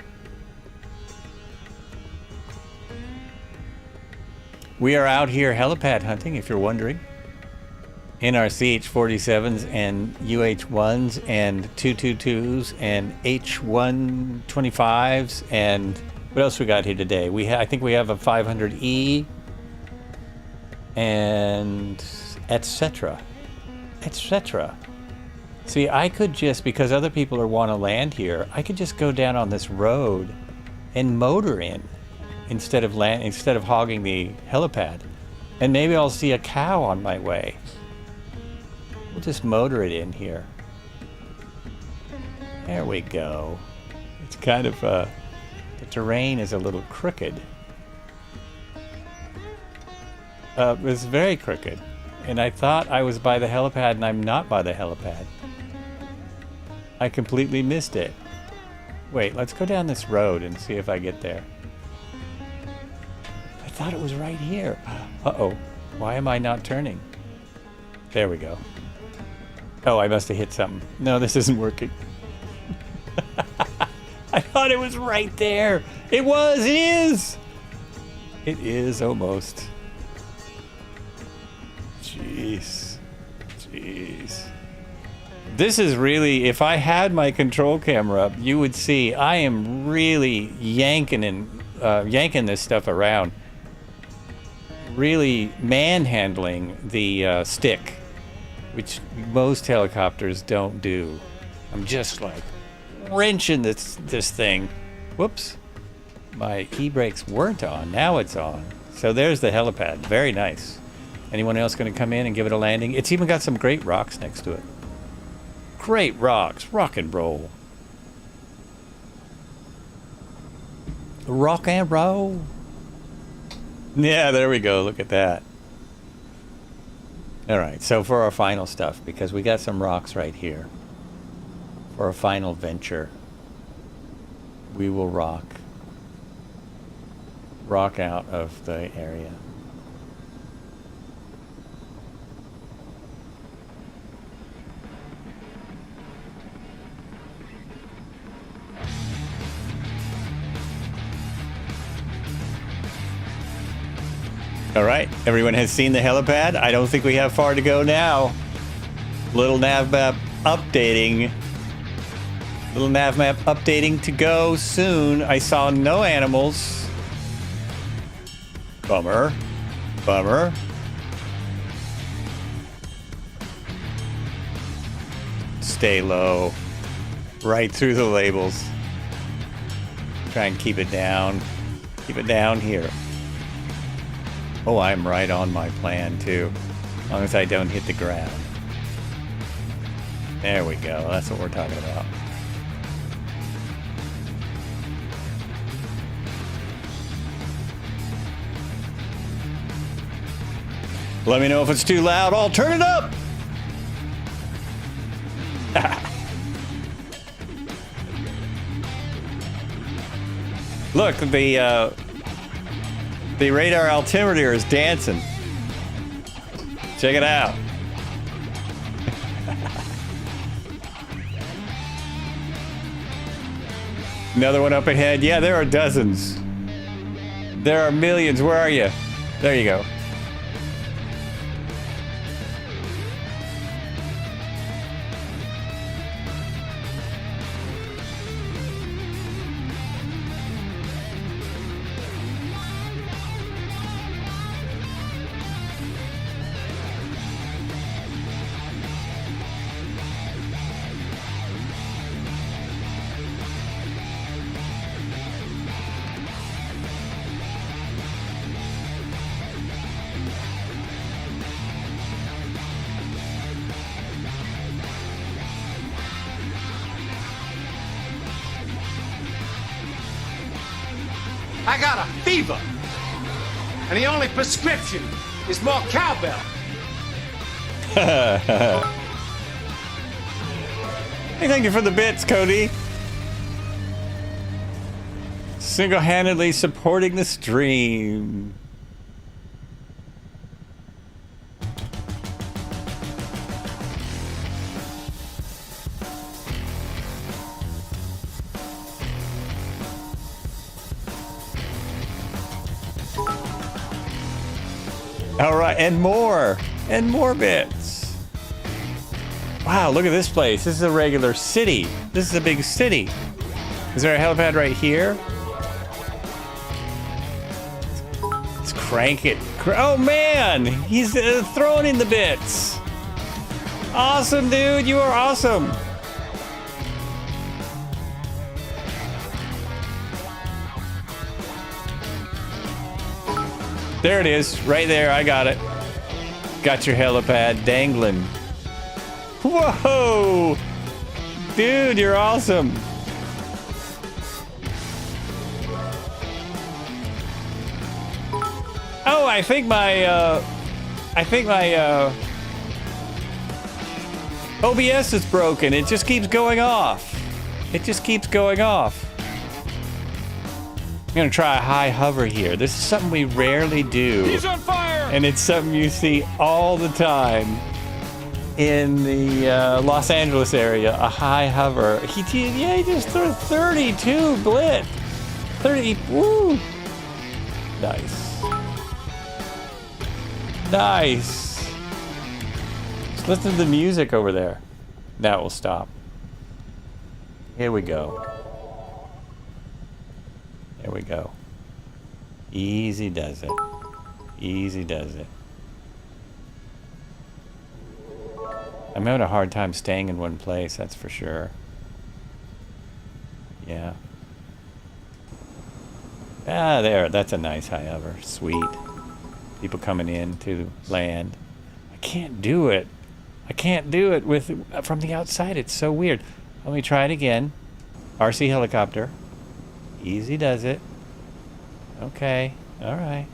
Speaker 1: We are out here helipad hunting, if you're wondering, in our CH47s and UH1s and 222s and H125s and what else we got here today? I think we have a 500E and etc. etc. See, I could just, because other people want to land here, I could just go down on this road and motor in instead of hogging the helipad. And maybe I'll see a cow on my way. We'll just motor it in here. There we go. It's kind of, the terrain is a little crooked. It's very crooked. And I thought I was by the helipad, and I'm not by the helipad. I completely missed it. Wait, let's go down this road and see if I get there. I thought it was right here. Uh-oh. Why am I not turning? There we go. Oh, I must have hit something. No, this isn't working. I thought it was right there. It was. It is. It is almost. Jeez. Jeez. This is really, if I had my control camera up, you would see I am really yanking this stuff around. Really manhandling the stick, which most helicopters don't do. I'm just like wrenching this thing. Whoops. My e-brakes weren't on. Now it's on. So there's the helipad. Very nice. Anyone else going to come in and give it a landing? It's even got some great rocks next to it. Great rocks. Rock and roll. Rock and roll. Yeah, there we go. Look at that. All right, so for our final stuff, because we got some rocks right here, for our final venture, we will rock out of the area. All right, everyone has seen the helipad. I don't think we have far to go now. Little nav map updating. Little nav map updating to go soon. I saw no animals. Bummer. Bummer. Stay low. Right through the labels. Try and keep it down. Keep it down here. Oh, I'm right on my plan, too. As long as I don't hit the ground. There we go. That's what we're talking about. Let me know if it's too loud. I'll turn it up! Look, the radar altimeter is dancing. Check it out. Another one up ahead. Yeah, there are dozens. There are millions. Where are you? There you go.
Speaker 3: I got a fever. And the only prescription is more cowbell.
Speaker 1: Hey, thank you for the bits, Cody. Single-handedly supporting the stream. All right, and more bits. Wow, look at this place. This is a regular city. This is a big city. Is there a helipad right here? Let's crank it. Oh man, he's throwing in the bits. Awesome, dude. You are awesome. There it is, right there. I got it. Got your helipad dangling. Whoa! Dude, you're awesome. Oh, I think my OBS is broken. It just keeps going off. It just keeps going off. I'm gonna try a high hover here. This is something we rarely do.
Speaker 2: He's on fire!
Speaker 1: And it's something you see all the time in the Los Angeles area. A high hover. He just threw 32 blit. 30. Woo! Nice. Nice. Just listen to the music over there. Now we'll stop. Here we go. There we go. Easy does it. Easy does it. I'm having a hard time staying in one place, that's for sure. Yeah. Ah, there. That's a nice high hover. Sweet. People coming in to land. I can't do it. I can't do it from the outside. It's so weird. Let me try it again. RC helicopter. Easy does it. Okay. All right.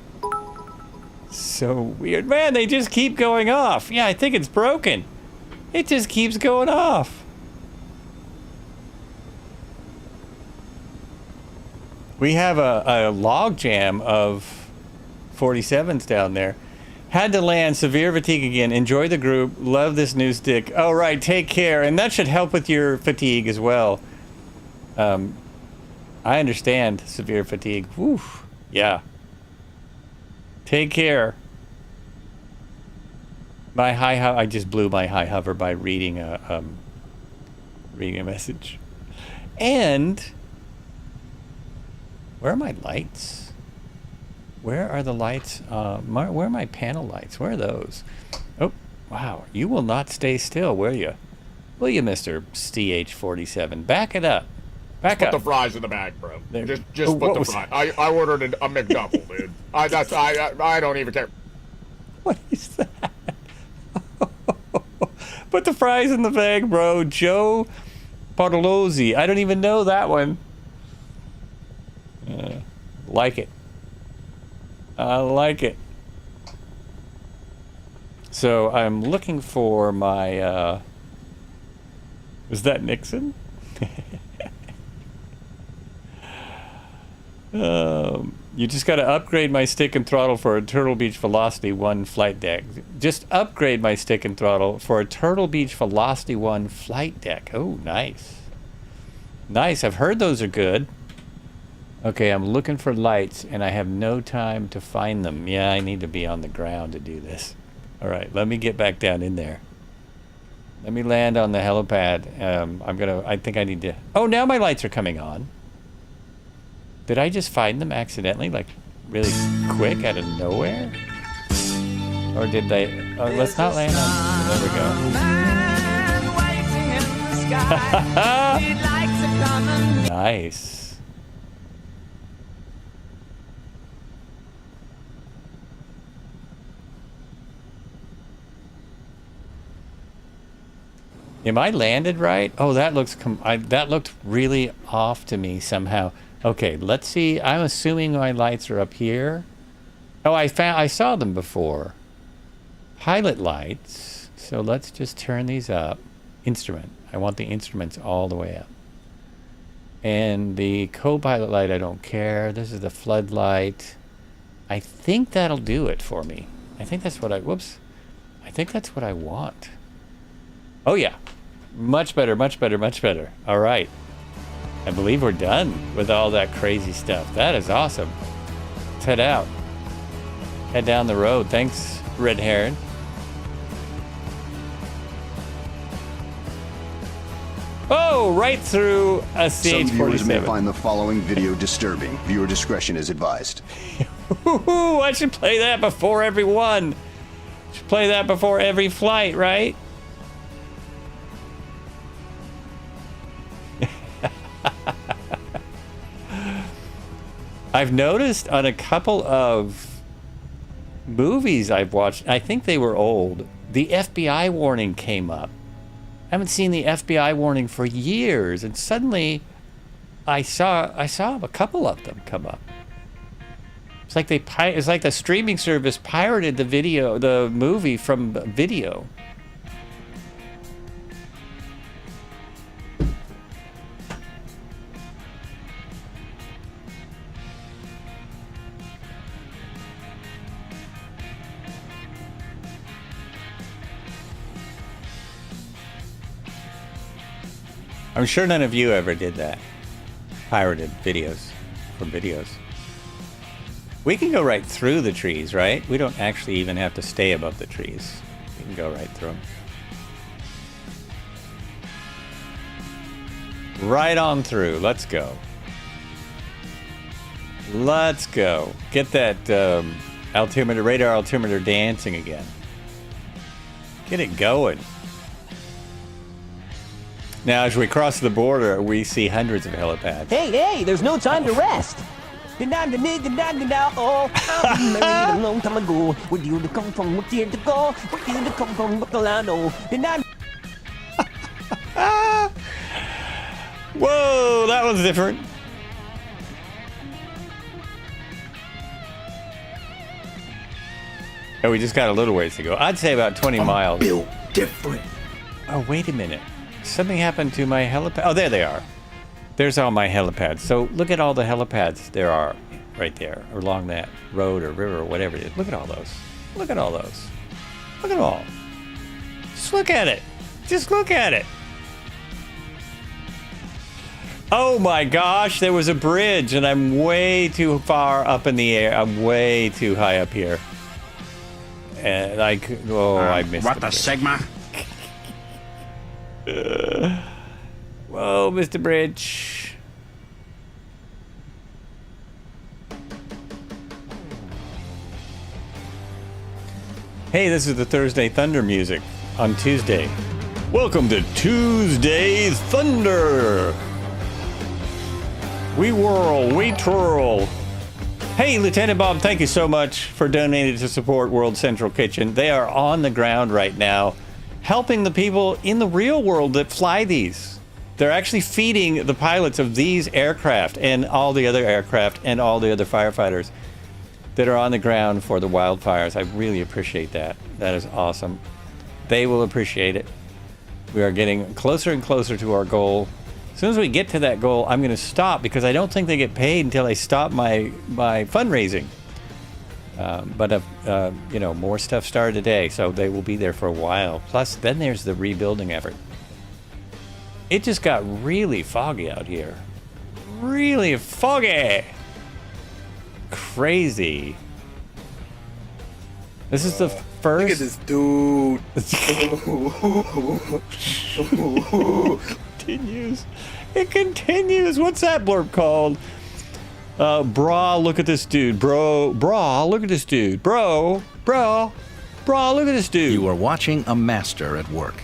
Speaker 1: So weird. Man, they just keep going off. Yeah, I think it's broken. It just keeps going off. We have a log jam of 47s down there. Had to land, severe fatigue again. Enjoy the group. Love this new stick. Oh, right. Take care. And that should help with your fatigue as well. I understand severe fatigue. Whew. Yeah. Take care. My I just blew my high hover by reading a message. And where are my lights? Where are the lights? Where are my panel lights? Where are those? Oh, wow. You will not stay still, will you? Will you, Mr. CH47? Back it up. Back up.
Speaker 6: Put the fries in the bag, bro.
Speaker 1: There.
Speaker 6: Just put the fries. I ordered a McDouble, dude. I don't even care.
Speaker 1: What is that? Put the fries in the bag, bro. Joe Bartolozzi. I don't even know that one. Like it. I like it. So I'm looking for my, was that Nixon? You just got to upgrade my stick and throttle for a Turtle Beach Velocity 1 flight deck. Just upgrade my stick and throttle for a Turtle Beach Velocity 1 flight deck. Oh, nice. Nice. I've heard those are good. Okay, I'm looking for lights, and I have no time to find them. Yeah, I need to be on the ground to do this. All right, let me get back down in there. Let me land on the helipad. I think I need to... Oh, now my lights are coming on. Did I just find them accidentally, like really quick out of nowhere? Or did they... Oh, let's not land on... There we go. Nice. Am I landed right? Oh, that looks that looked really off to me somehow. Okay, let's see. I'm assuming my lights are up here. Oh, I saw them before. Pilot lights. So let's just turn these up. Instrument. I want the instruments all the way up. And the co-pilot light, I don't care. This is the floodlight. I think that'll do it for me. I think that's what I think that's what I want. Oh yeah, much better, much better, much better. All right, I believe we're done with all that crazy stuff. That is awesome. Let's head out. Head down the road. Thanks, Red Heron. Oh, right through a CH47.
Speaker 7: Some viewers may find the following video disturbing. Viewer discretion is advised.
Speaker 1: I should play that before every one. Should play that before every flight, right? I've noticed on a couple of movies I've watched, I think they were old. The FBI warning came up. I haven't seen the FBI warning for years, and suddenly I saw a couple of them come up. It's like it's like the streaming service pirated the movie from video. I'm sure none of you ever did that. Pirated videos from videos. We can go right through the trees, right? We don't actually even have to stay above the trees. We can go right through them. Right on through. Let's go. Let's go. Get that altimeter, radar altimeter dancing again. Get it going. Now, as we cross the border, we see hundreds of helipads.
Speaker 8: Hey, there's no time to rest. Oh, I've been married a long time ago. Where do you come from? Where do you go? Where do you come from? What do I know?
Speaker 1: Whoa, that was different. Oh, we just got a little ways to go. I'd say about 20 miles.
Speaker 3: Built different.
Speaker 1: Oh, wait a minute. Something happened to my helipad. Oh, there they are. There's all my helipads. So look at all the helipads there are right there along that road or river or whatever it is. Look at all those. Look at all those. Look at them all. Just look at it. Just look at it. Oh my gosh, there was a bridge and I'm way too far up in the air. I'm way too high up here. And I missed
Speaker 3: What
Speaker 1: the
Speaker 3: the Sigma?
Speaker 1: Whoa, Mr. Bridge. Hey, this is the Thursday Thunder music on Tuesday. Welcome to Tuesday's Thunder. We whirl, we twirl. Hey, Lieutenant Bob, thank you so much for donating to support World Central Kitchen. They are on the ground right now, helping the people in the real world that fly these. They're actually feeding the pilots of these aircraft and all the other aircraft and all the other firefighters that are on the ground for the wildfires. I really appreciate that. That is awesome. They will appreciate it. We are getting closer and closer to our goal. As soon as we get to that goal, I'm going to stop because I don't think they get paid until I stop my fundraising. But more stuff started today, so they will be there for a while. Plus, then there's the rebuilding effort. It just got really foggy out here. Really foggy. Crazy. This is the first.
Speaker 6: Look at this dude.
Speaker 1: Continues. It continues. What's that blurb called? Brah, look at this dude. Brah, look at this dude. Brah, look at this dude.
Speaker 9: You are watching a master at work.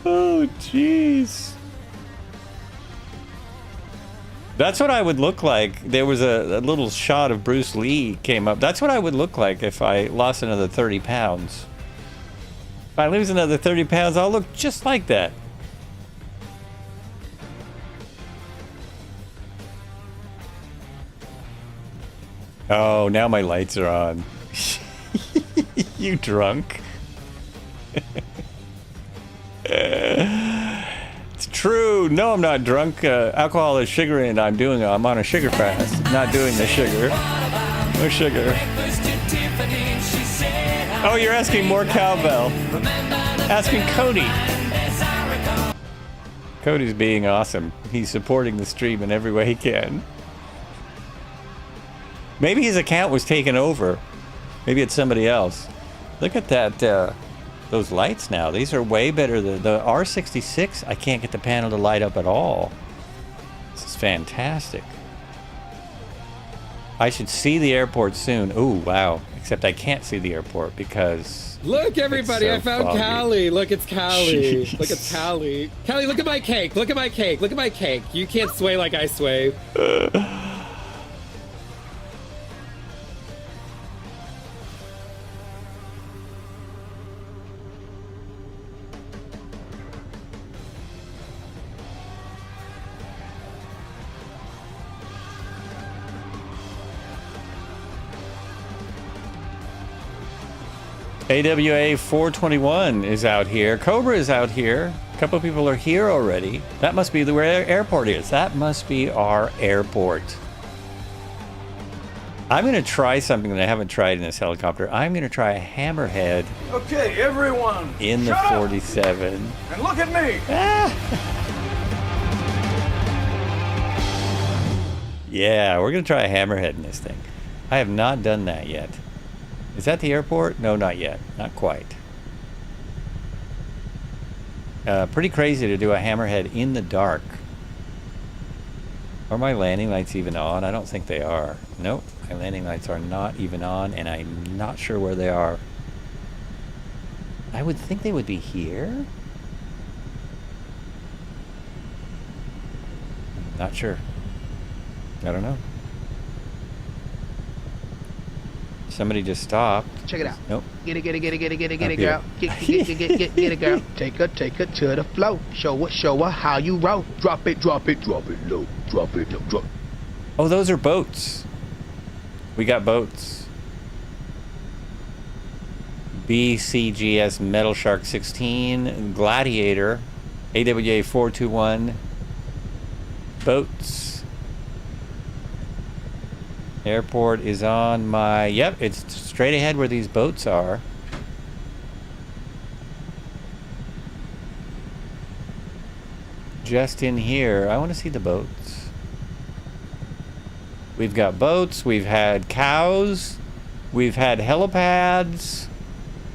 Speaker 1: Oh, jeez. That's what I would look like. There was a little shot of Bruce Lee came up. That's what I would look like if I lost another 30 pounds. If I lose another 30 pounds, I'll look just like that. Oh, now my lights are on. You drunk? It's true. No, I'm not drunk. Alcohol is sugar, and I'm on a sugar fast. Not doing the sugar. No sugar. Oh, you're asking more cowbell. Asking Cody. Cody's being awesome. He's supporting the stream in every way he can. Maybe his account was taken over. Maybe it's somebody else. Look at that. Those lights now. These are way better than the R66. I can't get the panel to light up at all. This is fantastic. I should see the airport soon. Ooh, wow. Except I can't see the airport because...
Speaker 10: Look, everybody, I found
Speaker 1: foggy.
Speaker 10: Callie. Look, it's Callie.
Speaker 1: Jeez.
Speaker 10: Look, it's Callie. Callie, look at my cake. Look at my cake. Look at my cake. You can't sway like I sway.
Speaker 1: AWA 421 is out here. Cobra is out here. A couple of people are here already. That must be where the airport is. That must be our airport. I'm going to try something that I haven't tried in this helicopter. I'm going to try a hammerhead.
Speaker 4: Okay, everyone.
Speaker 1: In the 47.
Speaker 4: And look at me.
Speaker 1: Yeah, we're going to try a hammerhead in this thing. I have not done that yet. Is that the airport? No, not yet. Not quite. Pretty crazy to do a hammerhead in the dark. Are my landing lights even on? I don't think they are. Nope, my landing lights are not even on, and I'm not sure where they are. I would think they would be here. Not sure. I don't know. Somebody just stopped.
Speaker 11: Check it out.
Speaker 1: Nope.
Speaker 11: Get it, girl. Get it, girl. Take her to the flow. Show her how you roll. Drop it low. Drop it low.
Speaker 1: Oh, those are boats. We got boats. BCGS Metal Shark 16, Gladiator, AWA 421, boats. Airport is on my, yep, it's straight ahead where these boats are. Just in here. I want to see the boats. We've got boats, we've had cows, we've had helipads.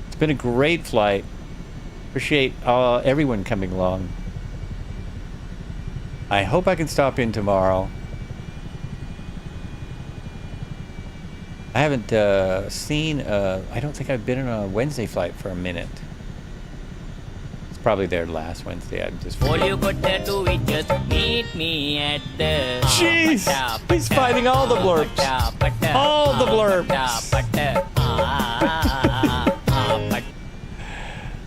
Speaker 1: It's been a great flight. Appreciate everyone coming along. I hope I can stop in tomorrow. I haven't seen, I don't think I've been on a Wednesday flight for a minute. It's probably their last Wednesday. I'm just...
Speaker 8: All you gotta do is just meet me at the...
Speaker 1: Jeez! He's fighting all the blurps. All the blurps.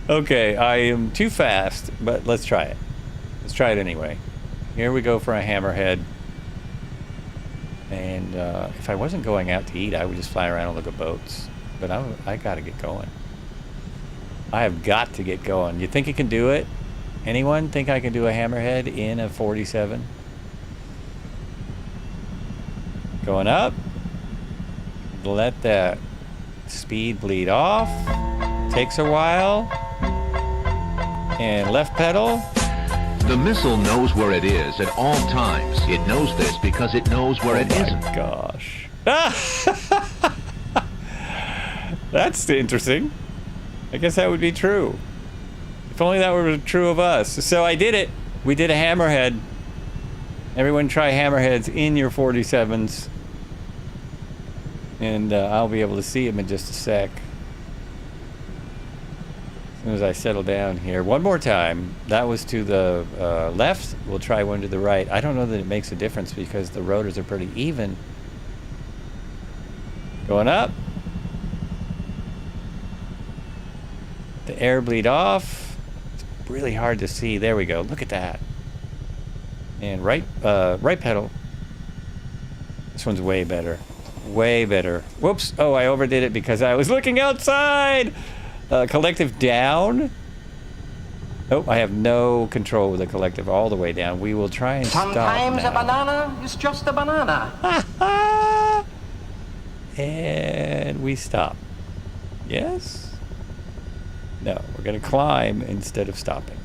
Speaker 1: Okay, I am too fast, but let's try it. Let's try it anyway. Here we go for a hammerhead. And if I wasn't going out to eat, I would just fly around and look at boats. But I gotta get going. I have got to get going. You think you can do it? Anyone think I can do a hammerhead in a 47? Going up. Let that speed bleed off. Takes a while. And left pedal.
Speaker 12: The missile knows where it is at all times. It knows this because it knows where it isn't.
Speaker 1: Oh my gosh. That's interesting. I guess that would be true. If only that were true of us. So I did it. We did a hammerhead. Everyone try hammerheads in your 47s. And I'll be able to see them in just a sec. As soon as I settle down here. One more time. That was to the left. We'll try one to the right. I don't know that it makes a difference because the rotors are pretty even. Going up. The air bleed off. It's really hard to see. There we go. Look at that. And right pedal. This one's way better. Way better. Whoops. Oh, I overdid it because I was looking outside. Collective down. Oh, I have no control with the collective all the way down. We will try and stop
Speaker 11: Sometimes
Speaker 1: now.
Speaker 11: a banana is just a banana.
Speaker 1: And we stop. Yes? No, we're going to climb instead of stopping.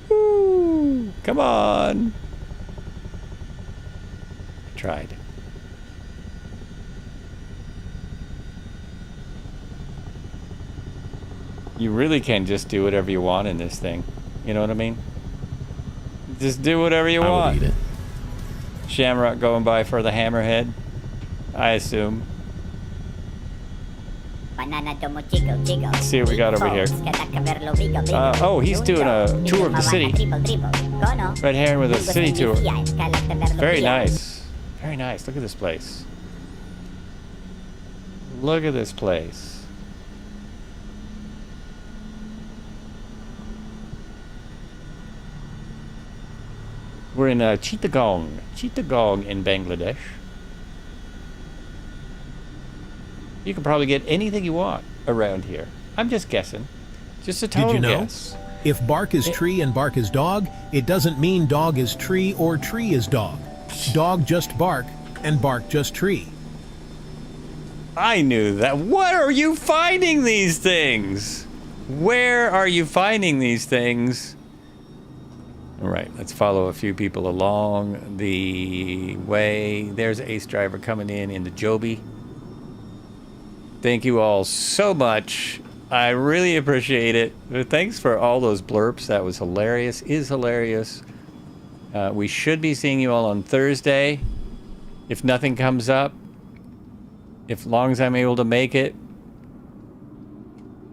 Speaker 1: Woo! Come on. Tried. You really can just do whatever you want in this thing. You know what I mean? Just do whatever you want.
Speaker 9: I would eat it.
Speaker 1: Shamrock going by for the hammerhead, I assume. Let's see what we got over here. Oh, he's doing a tour of the city. Red Heron with a city tour. Very nice. Very nice. Look at this place. Look at this place. We're in Chittagong in Bangladesh. You can probably get anything you want around here. I'm just guessing. Just a total
Speaker 13: Did you know?
Speaker 1: guess.
Speaker 13: If bark is tree and bark is dog, it doesn't mean dog is tree or tree is dog. Dog just bark and bark just tree.
Speaker 1: I knew that. What are you finding these things? Where are you finding these things? All right, let's follow a few people along the way. There's Ace Driver coming in the Joby. Thank you all so much. I really appreciate it. Thanks for all those blurps. That was hilarious. Is hilarious. We should be seeing you all on Thursday. If nothing comes up. If long as I'm able to make it.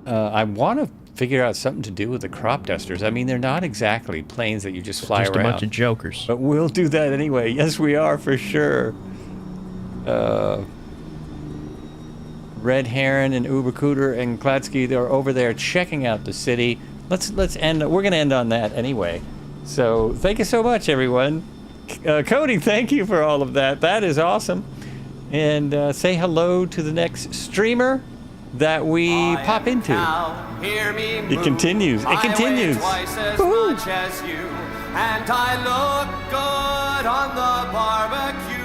Speaker 1: I want to figure out something to do with the crop dusters. I mean, they're not exactly planes that you just fly around.
Speaker 5: Just a bunch of jokers.
Speaker 1: But we'll do that anyway. Yes, we are for sure. Red Heron and Ubercooter and Kladsky, they're over there checking out the city. Let's end. We're going to end on that anyway. So thank you so much, everyone. Cody, thank you for all of that. That is awesome. And say hello to the next streamer that we pop into. It continues. It continues.
Speaker 14: Twice as much as you, and I look good on the barbecue.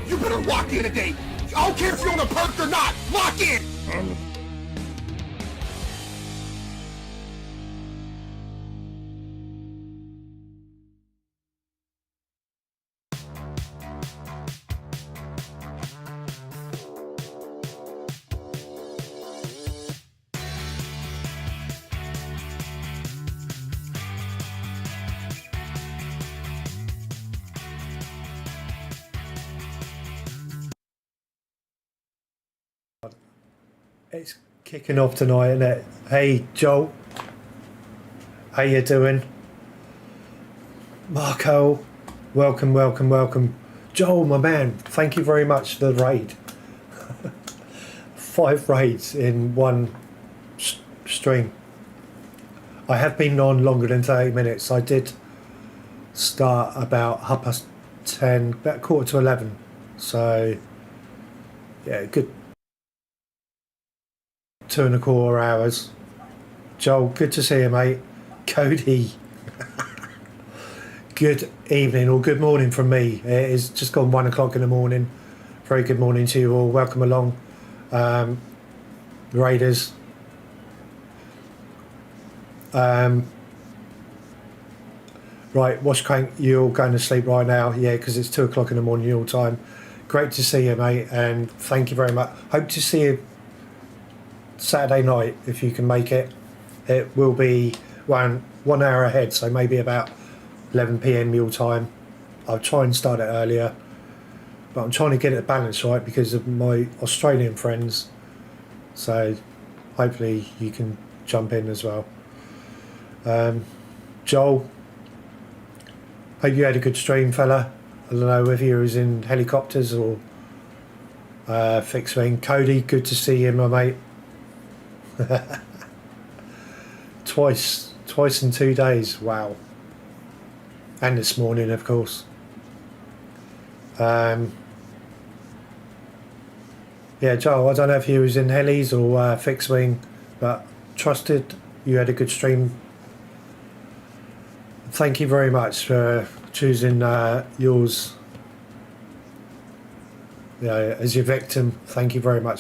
Speaker 6: You better lock in a date. I don't care if you're on a perk or not. Lock in.
Speaker 15: It's kicking off tonight, isn't it? Hey, Joel. How you doing? Marco. Welcome, welcome, welcome. Joel, my man, thank you very much for the raid. 5 raids in one stream. I have been on longer than 30 minutes. I did start about 10:30, about 10:45. So, yeah, good. 2.25 hours. Joel, good to see you, mate. Cody, good evening or good morning from me. It is just gone 1 o'clock in the morning. Very good morning to you all. Welcome along, Raiders. Right, Wash Crank, you're going to sleep right now. Yeah, because it's 2 o'clock in the morning your time. Great to see you, mate, and thank you very much. Hope to see you Saturday night if you can make it. It will be 1 hour ahead, so maybe about 11 p.m. your time. I'll try and start it earlier, but I'm trying to get it balanced right because of my Australian friends, so hopefully you can jump in as well. Joel, hope you had a good stream, fella. I don't know whether you was in helicopters or fixed wing. Cody, good to see you, my mate. Twice in 2 days. Wow. And this morning, of course. Yeah, Joel, I don't know if you was in helis or fixed wing, but trusted you had a good stream. Thank you very much for choosing yours as your victim. Thank you very much.